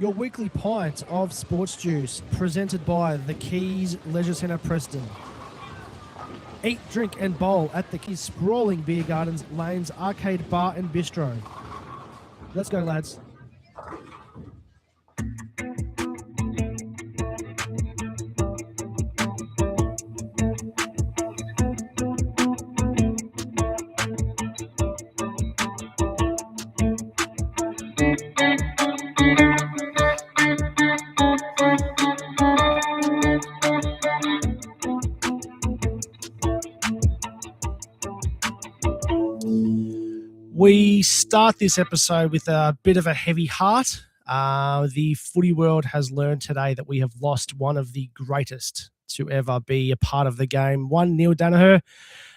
Your weekly pint of sports juice, presented by the Keys Leisure Centre Preston. Eat, drink and bowl at the Keys sprawling beer gardens, lanes, arcade bar and bistro. Let's go, lads. We start this episode with a bit of a heavy heart. The footy world has learned today that we have lost one of the greatest to ever be a part of the game. One, Neil Daniher.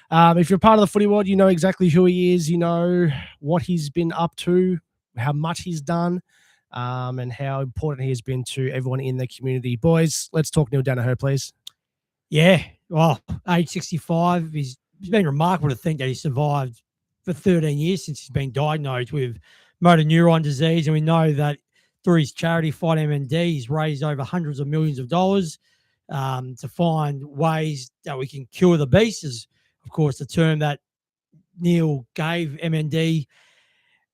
If you're part of the footy world, you know exactly who he is. You know what he's been up to, how much he's done, and how important he has been to everyone in the community. Boys, let's talk Neil Daniher, please. Yeah, well, age 65, it's been remarkable to think that he survived for 13 years since he's been diagnosed with motor neuron disease. And we know that through his charity, Fight MND, he's raised over hundreds of millions of dollars to find ways that we can cure the beast, is, of course, the term that Neil gave MND.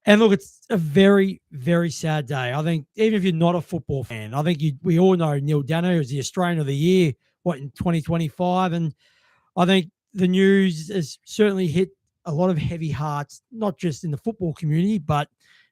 And look, it's a very, very sad day. I think even if you're not a football fan, I think we all know Neil Daniher is the Australian of the Year, in 2025. And I think the news has certainly hit a lot of heavy hearts, not just in the football community, but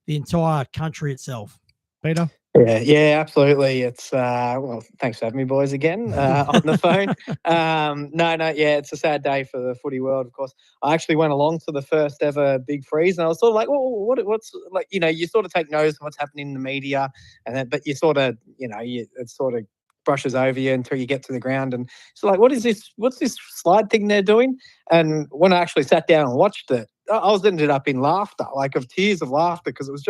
the entire country itself. Peter? Yeah, absolutely. It's well, thanks for having me, boys, again on the phone. It's a sad day for the footy world. Of course, I actually went along to the first ever Big Freeze, and I was sort of like, "Well, what's like?" You sort of take notice of what's happening in the media, and then, but you sort of, it sort of brushes over you until you get to the ground, and it's like, what is this? What's this slide thing they're doing? And when I actually sat down and watched it, I was ended up in laughter, like of tears of laughter, because it was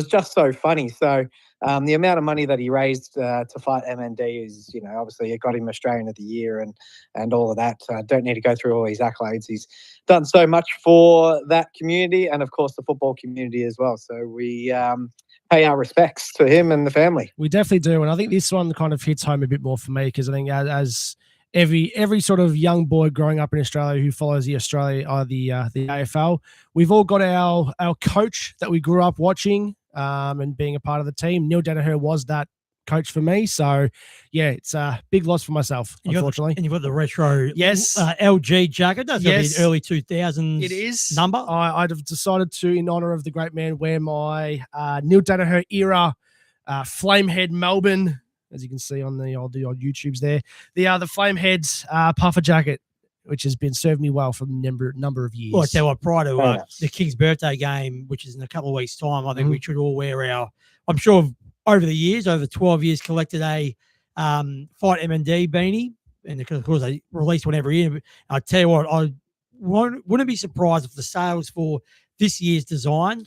just so funny. So the amount of money that he raised to fight MND is, obviously it got him Australian of the Year and all of that. Don't need to go through all his accolades. He's done so much for that community and, of course, the football community as well. So we pay our respects to him and the family. We definitely do. And I think this one kind of hits home a bit more for me, because I think as every sort of young boy growing up in Australia who follows the AFL, we've all got our coach that we grew up watching and being a part of the team. Neil Daniher was that coach for me. So, yeah, it's a big loss for myself, unfortunately. And you've got the retro LG jacket. That's the early 2000s it is. number. I'd have decided to, in honour of the great man, wear my Neil Daniher era Flamehead Melbourne, as you can see on the old YouTubes there. The Flameheads puffer jacket, which has been served me well for a number of years. Well, I tell you what, prior to the King's birthday game, which is in a couple of weeks' time, I think we should all wear I'm sure over the years, over 12 years, collected a Fight MND beanie. And of course, they release one every year. But I tell you what, I wouldn't be surprised if the sales for this year's design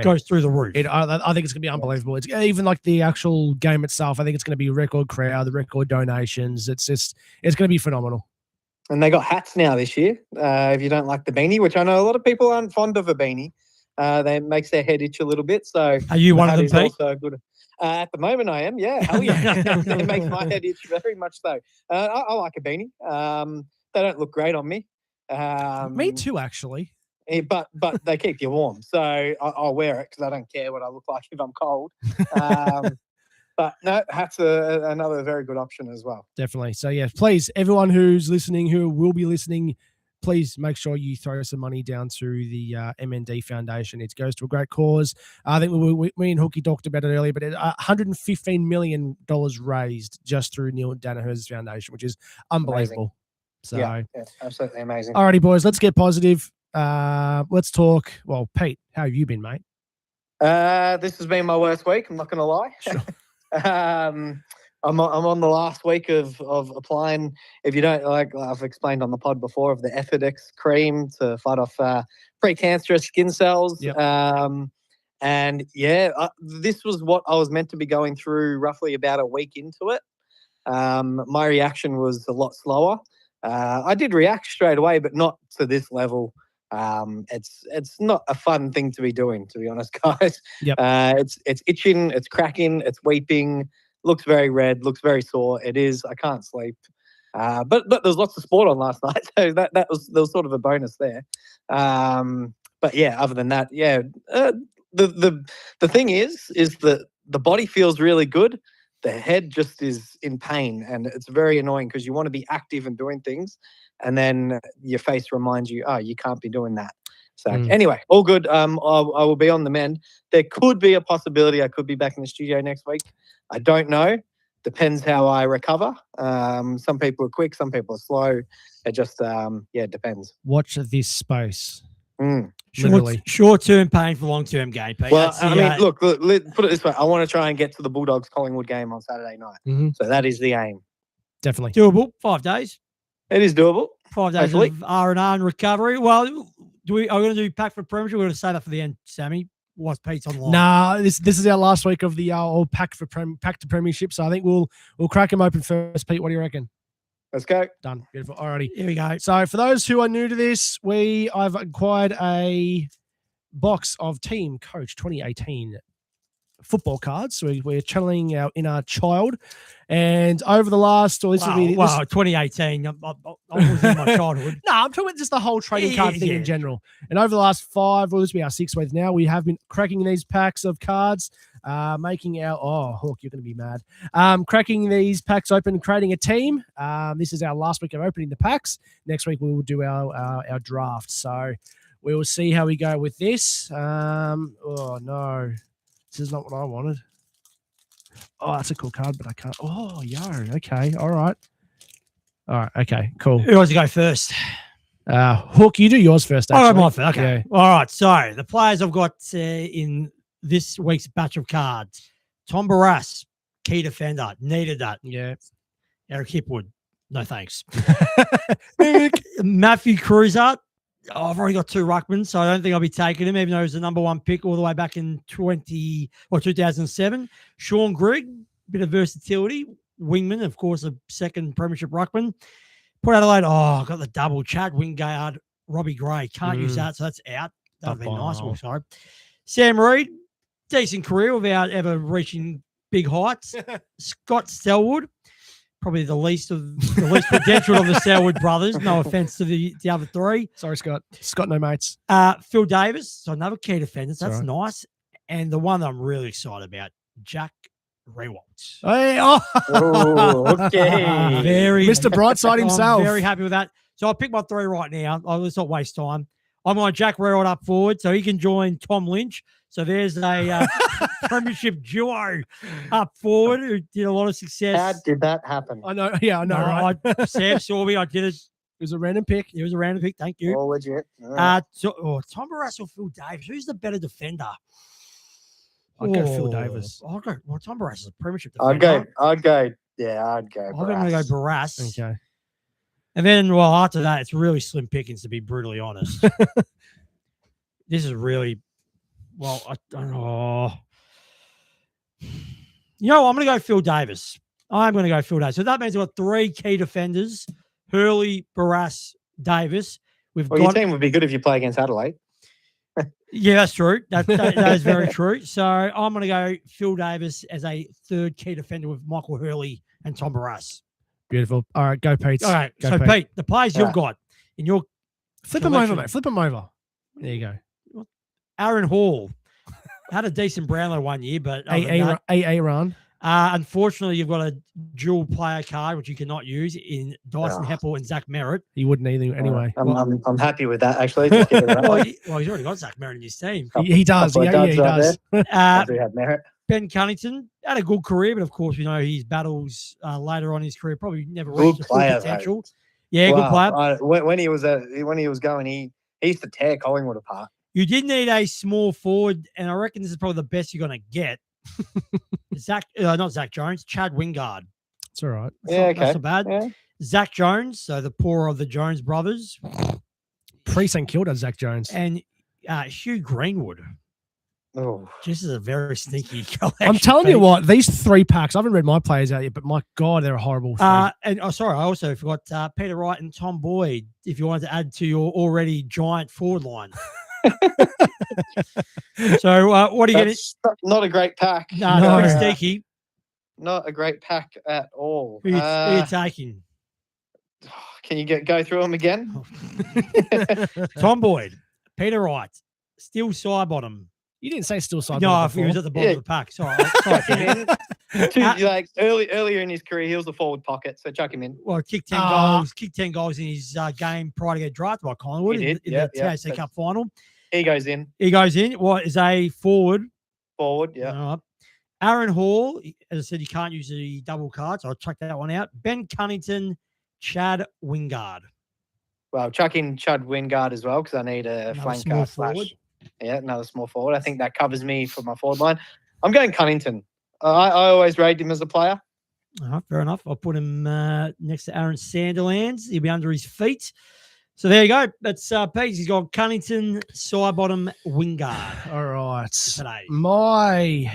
goes through the roof. I think it's going to be unbelievable. It's even like the actual game itself. I think it's going to be a record crowd, the record donations. It's going to be phenomenal. And they got hats now this year. If you don't like the beanie, which I know a lot of people aren't fond of a beanie, that makes their head itch a little bit. So are you one of them, Pete? Also good. At the moment, I am. Yeah, hell yeah. It makes my head itch very much so. I like a beanie. They don't look great on me. Me too, actually. But they keep you warm, so I'll wear it because I don't care what I look like if I'm cold. But no, hats are another very good option as well. Definitely. So yeah, please, everyone who's listening, who will be listening, please make sure you throw some money down to the MND Foundation. It goes to a great cause. I think me and Hookie talked about it earlier, but $115 million raised just through Neil Daniher's foundation, which is unbelievable. Amazing. Yeah, absolutely amazing. Alrighty, boys, let's get positive. Let's talk. Well, Pete, how have you been, mate? This has been my worst week. I'm not going to lie. Sure. I'm on the last week of applying. If you don't like, I've explained on the pod before, of the Effordex cream to fight off precancerous skin cells. Yep. This was what I was meant to be going through roughly about a week into it. My reaction was a lot slower. I did react straight away, but not to this level. It's not a fun thing to be doing, to be honest, guys. Yep. It's itching, it's cracking, it's weeping, looks very red, looks very sore. It is. I can't sleep. But there's lots of sport on last night, so there was sort of a bonus there. But yeah, other than that, yeah, the thing is that the body feels really good. The head just is in pain, and it's very annoying because you want to be active and doing things, and then your face reminds you, oh, you can't be doing that. So anyway, all good. I will be on the mend. There could be a possibility I could be back in the studio next week. I don't know. Depends how I recover. Some people are quick, some people are slow. It just, it depends. Watch this space. Literally. Short-term pain for long-term gain, Pete. Well, I mean, look, put it this way. I want to try and get to the Bulldogs Collingwood game on Saturday night. So that is the aim. Definitely. Doable. 5 days. It is doable. 5 days of R&R and recovery. Well, are we going to do pack for premiership? We're going to say that for the end, Sammy. What's Pete's on the line? Nah, this is our last week of the old pack to premiership. So I think we'll crack them open first. Pete, what do you reckon? Let's go. Done. Beautiful. Alrighty. Here we go. So for those who are new to this, I've acquired a box of Team Coach 2018 football cards. So we're channeling our inner child. And over the last, or this will be 2018. I was in my childhood. No, I'm talking about just the whole trading card thing in general. And over the last 5, or this will be our 6 weeks now, we have been cracking these packs of cards, making our Hawk, you're going to be mad. Cracking these packs open, creating a team. This is our last week of opening the packs. Next week we will do our draft. So we will see how we go with this. Oh no, this is not what I wanted. Oh, that's a cool card, but I can't. Oh, yo. Okay. All right. Okay. Cool. Who wants to go first? Hook, you do yours first. All right, my first. Okay. Yeah. All right. So the players I've got in this week's batch of cards: Tom Barrass, key defender, needed that. Yeah. Eric Hipwood, no thanks. Matthew Cruiser. I've already got 2 ruckmans, so I don't think I'll be taking him, even though he was the number 1 pick all the way back in 2007. Sean Grigg, bit of versatility. Wingman, of course, a second premiership ruckman. Port Adelaide, I got the double. Chad Wingard, Robbie Gray. Can't use that, so that's out. That would be nice. Oh, sorry. Sam Reid, decent career without ever reaching big heights. Scott Selwood, probably the least potential of the Selwood brothers. No offense to the other 3. Sorry, Scott. Scott, no mates. Phil Davis, so another key defender. That's nice. And the one that I'm really excited about, Jack Rewalt. Hey, okay. Mr. Brightside himself. I'm very happy with that. So I'll pick my 3 right now. Let's not waste time. I'm going Jack Rewalt up forward so he can join Tom Lynch. So there's a premiership duo up forward who did a lot of success. How did that happen? I know. Yeah, I know, right? Sam saw me. I did it. It was a random pick. It was a random pick. Thank you. Oh, legit. Tom Barrass or Phil Davis? Who's the better defender? I'd go Phil Davis. I'll go. Well, Tom Barrass is a premiership defender. I'd go. I'm going to go Barrass. Okay. And then, well, after that, it's really slim pickings, to be brutally honest. This is really, well, I don't know. You know, I'm going to go Phil Davis. So that means I've got 3 key defenders: Hurley, Barrass, Davis. Your team would be good if you play against Adelaide. Yeah, that's true. That is very true. So I'm going to go Phil Davis as a 3rd key defender with Michael Hurley and Tom Barrass. Beautiful. All right, go Pete. All right, so Pete, the players you've got in your flip them over, mate. Flip them over. There you go. Aaron Hall had a decent Brownlow one year, but AA run. Unfortunately, you've got a dual player card which you cannot use in Dyson Heppel and Zach Merritt. He wouldn't either anyway. I'm happy with that actually. Well, he's already got Zach Merritt in his team. He does. Yeah, he does. Have Merritt. Ben Cunnington had a good career, but of course we know his battles later on in his career probably never reached the full potential. Yeah, good player. When he was going, he used to tear Collingwood apart. You did need a small forward, and I reckon this is probably the best you're going to get. Not Zach Jones, Chad Wingard. It's all right. That's not bad. Yeah. Zach Jones, so the poorer of the Jones brothers. Pre-St Kilda, Zach Jones. And Hugh Greenwood. Oh, This is a very sneaky collection. I'm telling you Pete. what, these 3 packs, I haven't read my players out yet, but my God, they're a horrible thing. And sorry, I also forgot Peter Wright and Tom Boyd. If you wanted to add to your already giant forward line. So what are you getting? that's not a great pack. No, No. pretty sneaky. Not a great pack at all. Who you taking? Can you go through them again? Tom Boyd, Peter Wright, Steel Sidebottom. You didn't say still side. No, if he was at the bottom Yeah. of the pack. Sorry, Peter. Like earlier in his career, he was the forward pocket, so chuck him in. Well, kicked 10 Ah. goals. Kicked 10 goals in his game prior to get drafted by Collingwood He in, did, in yep, the yep, TAC Cup final. He goes in He goes in. What is a forward? forward. Yeah. All right. Aaron Hall, as I said, you can't use the double card, so I'll chuck that one out. Ben Cunnington, Chad Wingard. Well, chuck in Chud Wingard as well because I need a Another flanker small slash. forward. Yeah, another small forward. I think that covers me for my forward line. I'm going Cunnington. I always rated him as a player. All right, fair enough. I'll put him next to Aaron Sanderlands. He'll be under his feet. So there you go. That's Pete. He's got Cunnington, Sidebottom, Wingard All right. today. My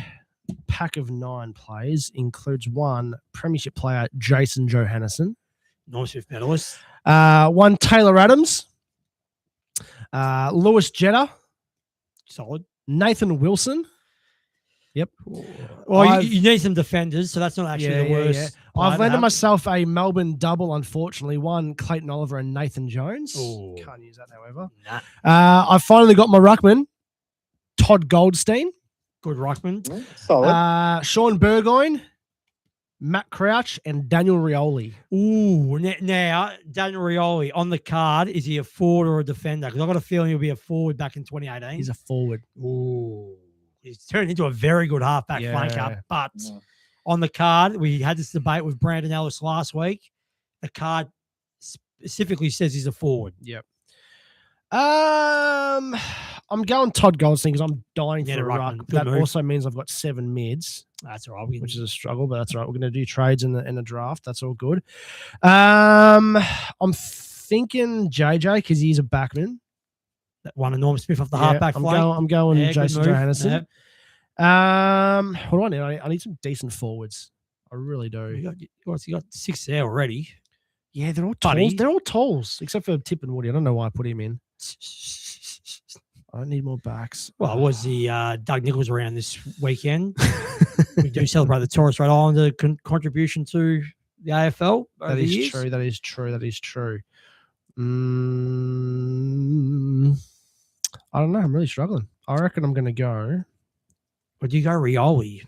pack of 9 players includes 1 premiership player, Jason Johannesson, Norm Smith medalist. 1 Taylor Adams, Lewis Jetta, Solid. Nathan Wilson. Well, I've- you need some defenders, so that's not actually the worst. player I've to landed have. myself a Melbourne double, unfortunately. 1 Clayton Oliver and Nathan Jones. Ooh. Can't use that, however. Nah. I finally got my ruckman, Todd Goldstein, Good Ruckman. Solid. Sean Burgoyne, Matt Crouch, and Daniel Rioli. Ooh, now Daniel Rioli on the card. Is he a forward or a defender? Because I've got a feeling he'll be a forward back in 2018. He's a forward. Ooh, he's turned into a very good halfback Yeah. flanker. But Yeah. on the card, we had this debate with Brandon Ellis last week. The card specifically says he's a forward. Yep. I'm going Todd Goldstein because I'm dying Yeah, for a the ruck. ruckman. Good That move. also means I've got 7 mids, That's all right. We can, which is a struggle, but that's all right. We're going to do trades in the draft. That's all good. I'm thinking JJ because he's a backman. that one of Norm Smith off the Yeah, halfback flank. I'm going Yeah, good Jason move. Johannesson. Yeah. What do I need? I need some decent forwards. I really You do. got 6 there already. Yeah, they're all Buddy. tools. They're all tools except for Tip and Woody. I don't know why I put him in. I don't need more backs. Well, it was the Doug Nichols around this weekend. We do celebrate the Torres Strait Islander contribution to the AFL over That the is years. true. That is true. That is true. I don't know. I'm really struggling. I reckon I'm going to go. Or do you go Rioli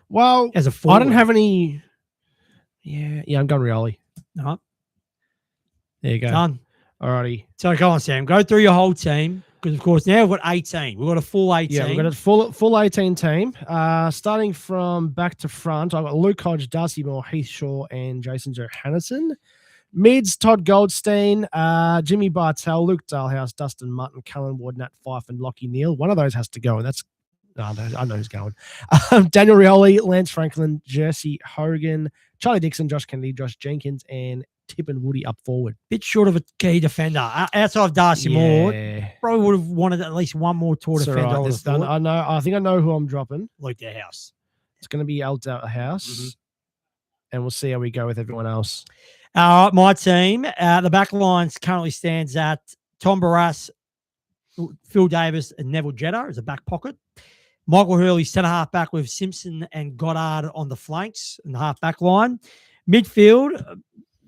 Well, as a forward? I don't have any. Yeah, I'm going Rioli. No, There you go. done. Alrighty. So go on, Sam. Go through your whole team because, of course, now we've got 18. We've got a full 18. Yeah, we've got a full 18 team. Starting from back to front, I've got Luke Hodge, Darcy Moore, Heath Shaw, and Jason Johannesson. Mids, Todd Goldstein, Jimmy Bartell, Luke Dalhouse, Dustin Mutton, Cullen Ward, Nat Fife, and Lockie Neal. One of those has to go, and that's I know who's going. Daniel Rioli, Lance Franklin, Jersey Hogan, Charlie Dixon, Josh Kennedy, Josh Jenkins, and Tip and Woody up forward. Bit short of a key defender. Outside of Darcy Moore, Yeah. probably would have wanted at least one more tour It's all defender. right. I would There's have done- thought. I think I know who I'm dropping. Luke House. It's going to be Alda House, Mhm. and we'll see how we go with everyone else. My team, the back lines currently stands at Tom Barras, Phil Davis, and Neville Jetta as a back pocket. Michael Hurley, centre half back with Simpson and Goddard on the flanks and the half back line. Midfield,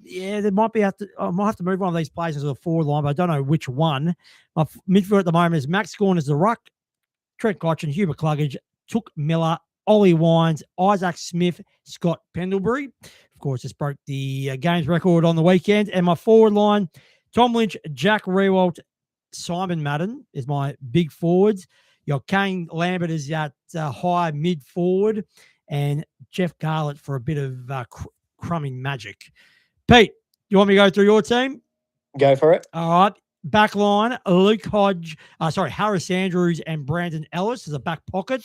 there might be I might have to move one of these players into the forward line, but I don't know which one. My midfield at the moment is Max Gawn as the ruck, Trent Cotchin, Hubert Cluggage, Took Miller, Ollie Wines, Isaac Smith, Scott Pendlebury. Of course, this broke the games record on the weekend. And my forward line, Tom Lynch, Jack Rewalt, Simon Madden is my big forwards. Your Kane Lambert is at high mid forward, and Jeff Garlett for a bit of crumbing magic. Pete, you want me to go through your team? Go for it. All right. Back line, Luke Hodge, Harris Andrews and Brandon Ellis as a back pocket.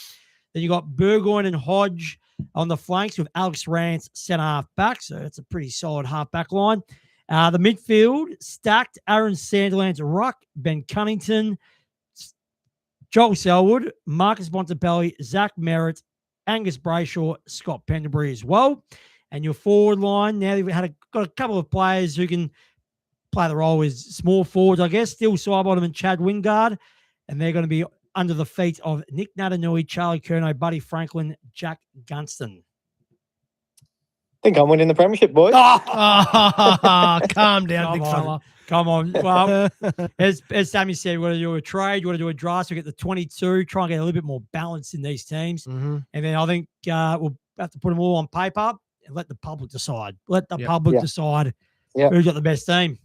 Then you got Burgoyne and Hodge on the flanks with Alex Rance centre half back. So that's a pretty solid half back line. The midfield, stacked Aaron Sanderlands ruck, Ben Cunnington, Joel Selwood, Marcus Bontempelli, Zach Merritt, Angus Brayshaw, Scott Pendlebury as well. And your forward line, now they've got a couple of players who can play the role as small forwards, I guess. Still Sidebottom and Chad Wingard. And they're going to be under the feet of Nick Natanui, Charlie Curnow, Buddy Franklin, Jack Gunston. I think I'm winning the premiership, boys. Oh, calm down, Come big on. fella. Come on. Well, as Sammy said, we're going to do a trade. We're going to do a draft. So we get the 22, try and get a little bit more balance in these teams. Mm-hmm. And then I think we'll have to put them all on paper and let the public decide. Let the Yep. public decide who's got the best team.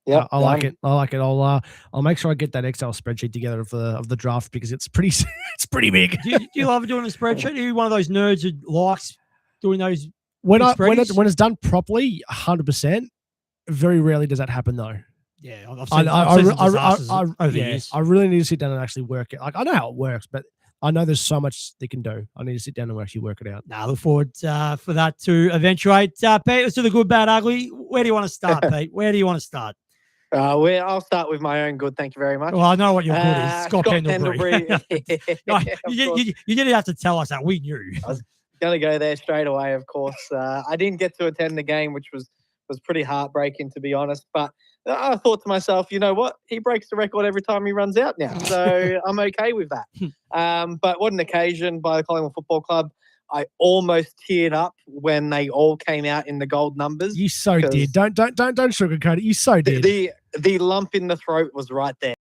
Yeah, I like it. I like it. I'll make sure I get that Excel spreadsheet together of the draft because it's pretty it's pretty big. Do you love doing a spreadsheet? Are you one of those nerds who likes doing those? When spreadsheets? when it's done properly, 100%. Very rarely does that happen though. Yeah, I've seen some disasters over the yeah, years. I really need to sit down and actually work it. Like I know how it works, but I know there's so much they can do. I need to sit down and actually work it out. Now, look forward for that to eventuate. Pete, let's do the good, bad, ugly. Where do you want to start, Pete? Where do you want to start? I'll start with my own good. Thank you very much. Well, I know what your good is. Scott Pendlebury. No, you didn't have to tell us that. We knew. I was going to go there straight away, of course. I didn't get to attend the game, which was pretty heartbreaking, to be honest. But I thought to myself, you know what? He breaks the record every time he runs out now. So I'm okay with that. But what an occasion by the Collingwood Football Club. I almost teared up when they all came out in the gold numbers. You so did. Don't sugarcoat it. You so did. The lump in the throat was right there.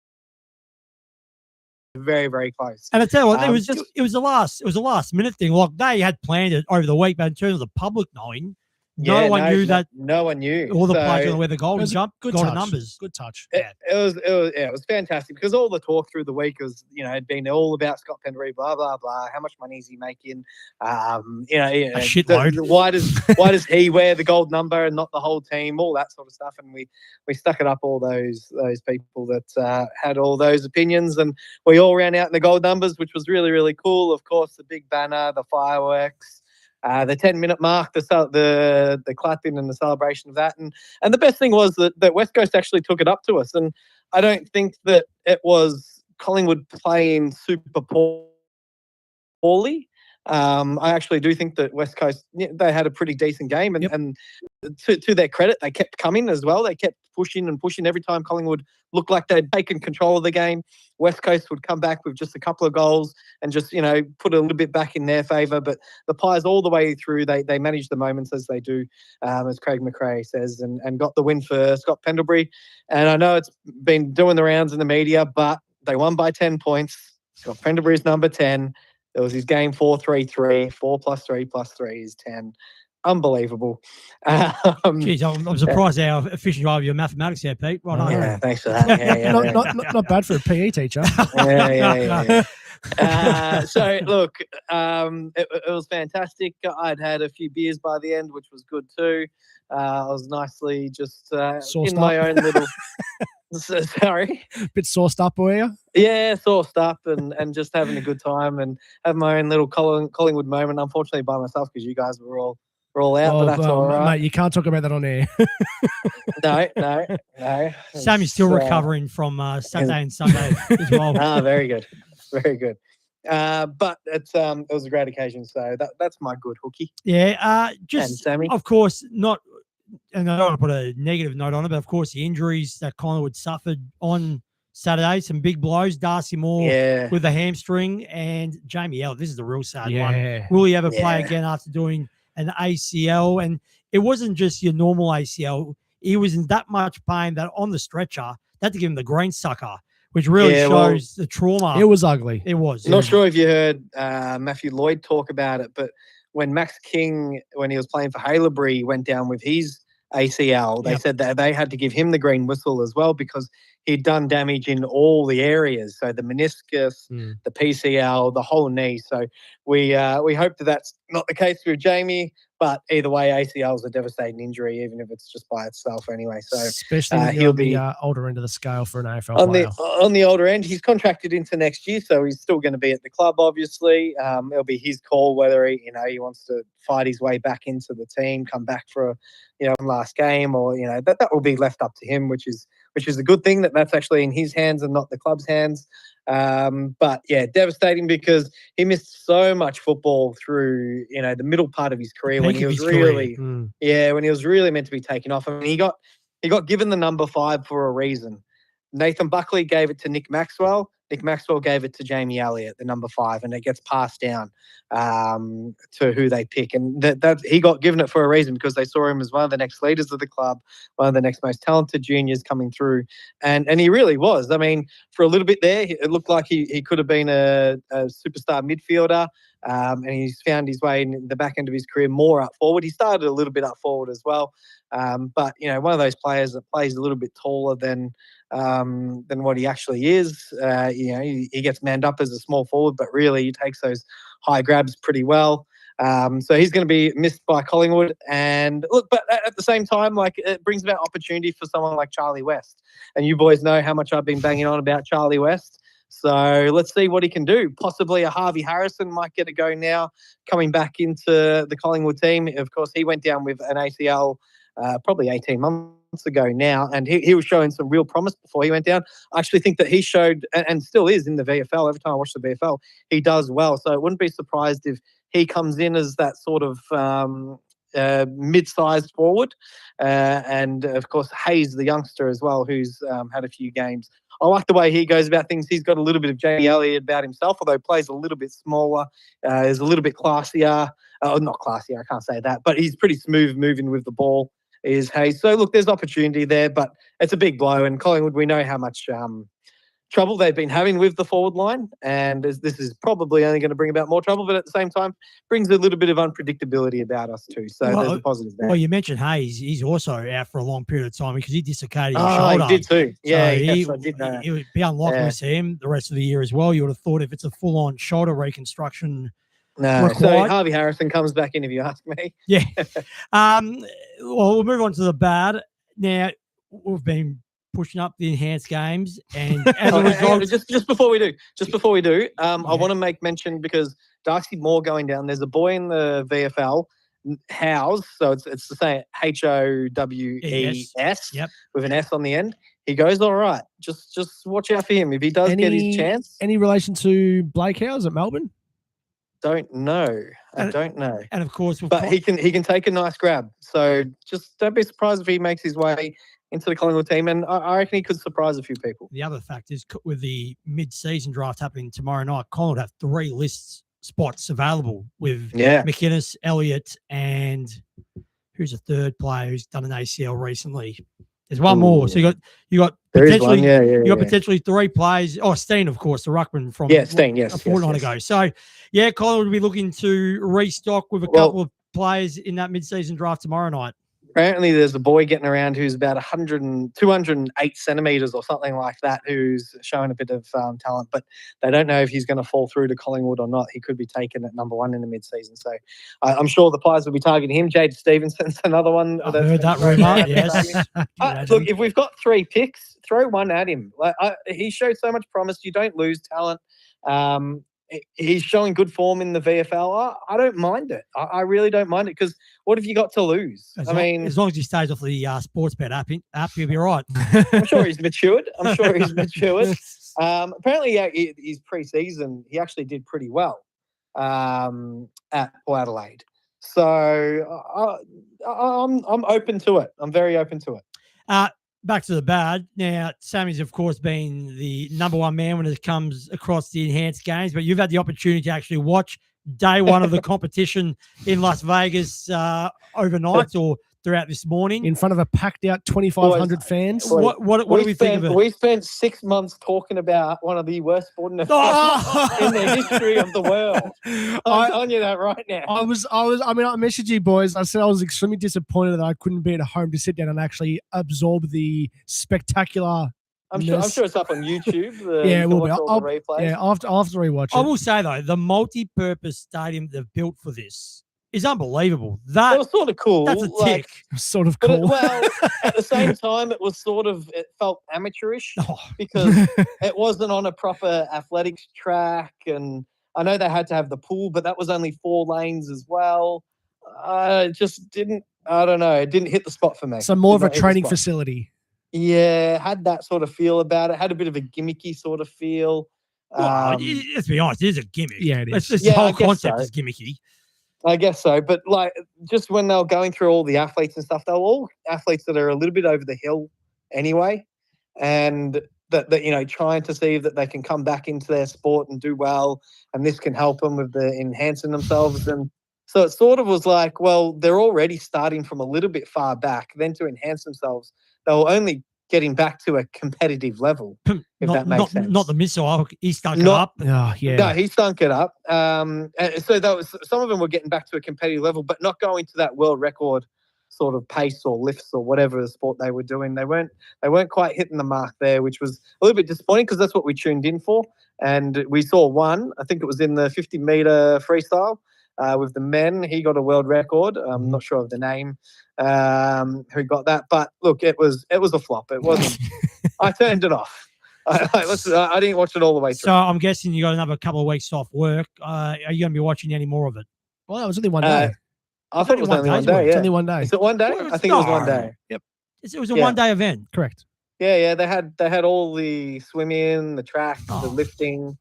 Very, very close. And I tell you what, it was a last minute thing. Like they had planned it over the week, but in terms of the public knowing, no one knew that. No one knew. All the players were the golden jump, good golden touch. numbers. Good touch. It was fantastic because all the talk through the week was, had been all about Scott Pendlebury, blah blah blah. How much money is he making? A shitload. Why does he wear the gold number and not the whole team? All that sort of stuff. And we stuck it up all those people that had all those opinions, and we all ran out in the gold numbers, which was really really cool. Of course, the big banner, the fireworks. The 10-minute mark, the clapping and the celebration of that. And the best thing was that West Coast actually took it up to us. And I don't think that it was Collingwood playing super poorly. I actually do think that West Coast, they had a pretty decent game. And to their credit, they kept coming as well. They kept pushing and pushing every time Collingwood looked like they'd taken control of the game. West Coast would come back with just a couple of goals and just, put a little bit back in their favour. But the Pies all the way through, they managed the moments as they do, as Craig McRae says, and got the win for Scott Pendlebury. And I know it's been doing the rounds in the media, but they won by 10 points. Scott Pendlebury's number 10. It was his game 4-3-3. 4 + 3 + 3 is 10. Unbelievable. Jeez, I'm surprised how efficient you are with your mathematics here, Pete. Right on. Yeah, thanks for that. Yeah, not bad for a PE teacher. So look, it was fantastic. I'd had a few beers by the end, which was good too. I was nicely just in my own little. Sorry, bit sauced up, were you? Yeah, sauced up and just having a good time and having my own little Collingwood moment. Unfortunately, by myself because you guys were all out, but that's all right. Mate, you can't talk about that on air. No. Sammy's still recovering from Saturday and Sunday as well. Very good. Very good. But it was a great occasion, so that's my good hooky. Yeah, and Sammy. Of course, not, and I don't want to put a negative note on it, but of course the injuries that Collingwood suffered on Saturday, some big blows. Darcy Moore with the hamstring and Jamie Elliott. This is the real sad one. Will he ever play again after doing an ACL? And it wasn't just your normal ACL. He was in that much pain that on the stretcher, they had to give him the green sucker, which really shows the trauma. It was ugly. It was. Not sure if you heard Matthew Lloyd talk about it, but when Max King, when he was playing for Haileybury, went down with his ACL, they said that they had to give him the green whistle as well because he'd done damage in all the areas. So the meniscus, the PCL, the whole knee. So we hope that that's not the case with Jamie. But either way, ACL is a devastating injury, even if it's just by itself anyway. So especially when he'll be older end of the scale for an AFL player. On the older end, he's contracted into next year, so he's still going to be at the club. Obviously, it'll be his call whether he wants to fight his way back into the team, come back for one last game, or that will be left up to him, which is a good thing that's actually in his hands and not the club's hands. But yeah, devastating because he missed so much football through the middle part of his career when Peak he of was his career. really Mm. when he was really meant to be taken off. I mean, he got given the number 5 for a reason. Nathan Buckley gave it to Nick Maxwell. Nick Maxwell gave it to Jamie Elliott, the number 5, and it gets passed down to who they pick. And that he got given it for a reason because they saw him as one of the next leaders of the club, one of the next most talented juniors coming through. And he really was. I mean, for a little bit there, it looked like he could have been a superstar midfielder. And he's found his way in the back end of his career more up forward. He started a little bit up forward as well. But one of those players that plays a little bit taller than what he actually is. He gets manned up as a small forward, but really he takes those high grabs pretty well. So he's going to be missed by Collingwood. And look, but at the same time, like, it brings about opportunity for someone like Charlie West. And you boys know how much I've been banging on about Charlie West. So let's see what he can do. Possibly a Harvey Harrison might get a go now, coming back into the Collingwood team. Of course, he went down with an ACL probably 18 months ago now, and he was showing some real promise before he went down. I actually think that he showed, and still is in the VFL. Every time I watch the VFL, he does well. So I wouldn't be surprised if he comes in as that sort of mid-sized forward. And of course, Hayes, the youngster as well, who's had a few games. I like the way he goes about things. He's got a little bit of Jamie Elliott about himself, although plays a little bit smaller, is a little bit classier. Not classier, I can't say that, but he's pretty smooth moving with the ball, is Hayes. So look, there's opportunity there, but it's a big blow. And Collingwood, we know how much trouble they've been having with the forward line, and this is probably only going to bring about more trouble, but at the same time brings a little bit of unpredictability about us too. So there's a positive there. Well, you mentioned Hayes. He's also out for a long period of time because he dislocated his Oh, shoulder. he did too. Yeah, So yes, I did know that. it would be unlikely to see him the rest of the year as well. You would have thought if it's a full-on shoulder reconstruction. No, so required. Harvey Harrison comes back in if you ask me. Yeah. Well, we'll move on to the bad. Now, we've been pushing up the enhanced games, and as a result, just before we do, I want to make mention, because Darcy Moore going down. There's a boy in the VFL, Howes, so it's the same Howes, Yep. with an S on the end. He goes all right. Just watch out for him if he does get his chance. Any relation to Blake Howes at Melbourne? Don't know. I don't know. And of course, but he can take a nice grab. So just don't be surprised if he makes his way into the Collingwood team, and I reckon he could surprise a few people. The other fact is, with the mid-season draft happening tomorrow night, Collingwood have 3 list spots available with McInnes, Elliott, and who's a third player who's done an ACL recently. There's one more. So you got potentially potentially 3 players. Oh, Steen, of course, the ruckman from Steen, a fortnight ago. So Collingwood will be looking to restock with a couple of players in that mid-season draft tomorrow night. Apparently there's a boy getting around who's about 208 centimetres or something like that, who's showing a bit of talent, but they don't know if he's going to fall through to Collingwood or not. He could be taken at number 1 in the mid-season. So I'm sure the players will be targeting him. Jade Stevenson's another one. I've heard that rumour, yes. Look, if we've got 3 picks, throw one at him. He showed so much promise. You don't lose talent. He's showing good form in the VFL. I don't mind it. I really don't mind it, because what have you got to lose? As long as he stays off the Sportsbet app, he'll be right. I'm sure he's matured. Apparently, his pre-season, he actually did pretty well at Port Adelaide. So I'm open to it. I'm very open to it. Back to the bad. Now, Sammy's, of course, been the number 1 man when it comes across the enhanced games, but you've had the opportunity to actually watch day 1 of the competition in Las Vegas overnight or throughout this morning. In front of a packed out 2,500 fans. What do we think of it? We spent 6 months talking about one of the worst sporting events in the history of the world. I'm telling you that right now. I messaged you boys. I said I was extremely disappointed that I couldn't be at home to sit down and actually absorb the spectacular. I'm sure it's up on YouTube. It will be. I'll have to rewatch it. I will say, though, the multi-purpose stadium they've built for this is unbelievable. That was sort of cool. That's a tick. Sort of cool. At the same time, it felt amateurish because it wasn't on a proper athletics track, and I know they had to have the pool, but that was only 4 lanes as well. It just didn't. I don't know. It didn't hit the spot for me. So more of a training facility. Yeah, had that sort of feel about it. Had a bit of a gimmicky sort of feel. Well, let's be honest, it is a gimmick. Yeah, it is. It's Yeah, the I whole guess concept so. is gimmicky. I guess so. But like, just when they were going through all the athletes and stuff, they were all athletes that are a little bit over the hill anyway, and that you know, trying to see that they can come back into their sport and do well, and this can help them with the enhancing themselves. And so it sort of was like, well, they're already starting from a little bit far back. Then to enhance themselves, they were only getting back to a competitive level. If that makes sense. Not the missile. He stuck it Not- up. Oh, yeah. No, he stunk it up. And so that was, some of them were getting back to a competitive level, but not going to that world record sort of pace or lifts or whatever the sport they were doing. They weren't quite hitting the mark there, which was a little bit disappointing because that's what we tuned in for. And we saw one, I think it was in the 50-meter freestyle with the men. He got a world record. I'm not sure of the name who got that, but look, it was a flop. It wasn't. I turned it off. I didn't watch it all the way through. So I'm guessing you got another couple of weeks off work. Are you going to be watching any more of it? Well, that was only one day. I thought it was only one day's day. work. It's Yeah. only one day. Is it one day? Well, I think it was one no. day. Yep. It was a Yeah. one-day event. Correct. Yeah. They had all the swimming, the track, the Oh. lifting,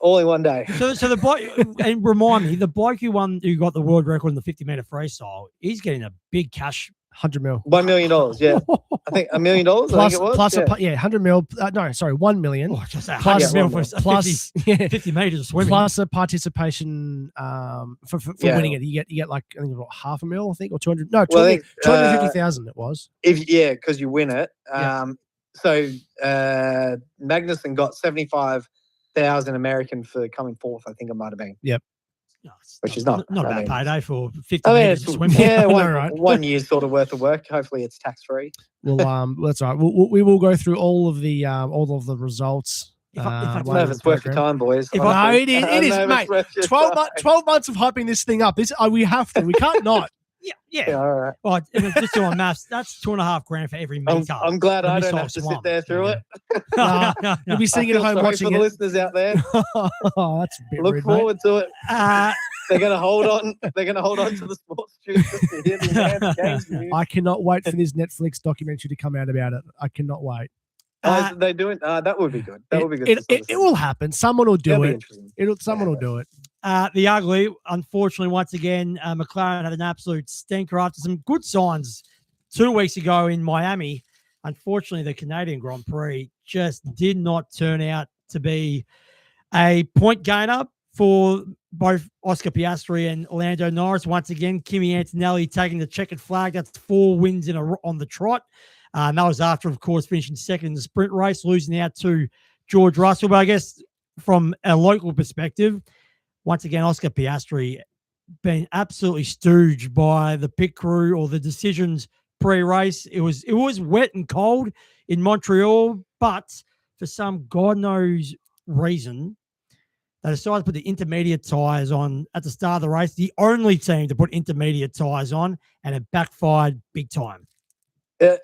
all in one day. So the bloke, and remind me, the bloke who got the world record in the 50-meter freestyle, he's getting a big cash. 100 mil. $1 million. Yeah, I think $1 million. I Plus, think it was. plus yeah. 100 mil. No, sorry, 1 million. Oh, just a Plus- 100 mil Yeah, for Plus, 50 meters of swimming. plus a participation for Yeah. winning it. You get like, I think, what, half a mil, I think, or 200. No, Well, I think, 250,000 it was. because you win it. Yeah. So Magnussen got 75,000 American for coming fourth. I think it might have been. No, it's Which is not- a I bad mean- payday for 50 I mean, meters it's of swimming. yeah, I know, one, right? 1 year's sort of worth of work. Hopefully, it's tax free. Well, that's all right. We will go through all of the results. If I- if I- I don't later know in if the it's worth your program. time, boys. If honestly. No, it is- I it don't is, know if mate. it's worth your 12, time. 12 months of hyping this thing up. We have to. We can't not. Yeah. Yeah, all right. Well, just doing maths, that's $2.5 for every meter. I'm glad The I don't missile have to swum. sit there through it. Nah, No. You'll be sitting I at feel home sorry watching for the it. listeners out there. Oh, that's a bit Look rude, mate. forward to it. Uh, They're gonna hold on. They're gonna hold on to the sports news just to hear the Enhanced Games news. I cannot wait for this Netflix documentary to come out about it. I cannot wait. Are they doing? That would be good. That would be good. It will happen. Someone will do That'll be it. interesting. Someone will do it. The ugly, unfortunately, once again, McLaren had an absolute stinker after some good signs 2 weeks ago in Miami. Unfortunately, the Canadian Grand Prix just did not turn out to be a point gainer for both Oscar Piastri and Lando Norris. Once again, Kimi Antonelli taking the checkered flag. That's 4 wins on the trot. And that was after, of course, finishing second in the sprint race, losing out to George Russell. But I guess from a local perspective, once again, Oscar Piastri been absolutely stooged by the pit crew or the decisions pre-race. It was wet and cold in Montreal, but for some God knows reason, they decided to put the intermediate tyres on at the start of the race. The only team to put intermediate tyres on, and it backfired big time.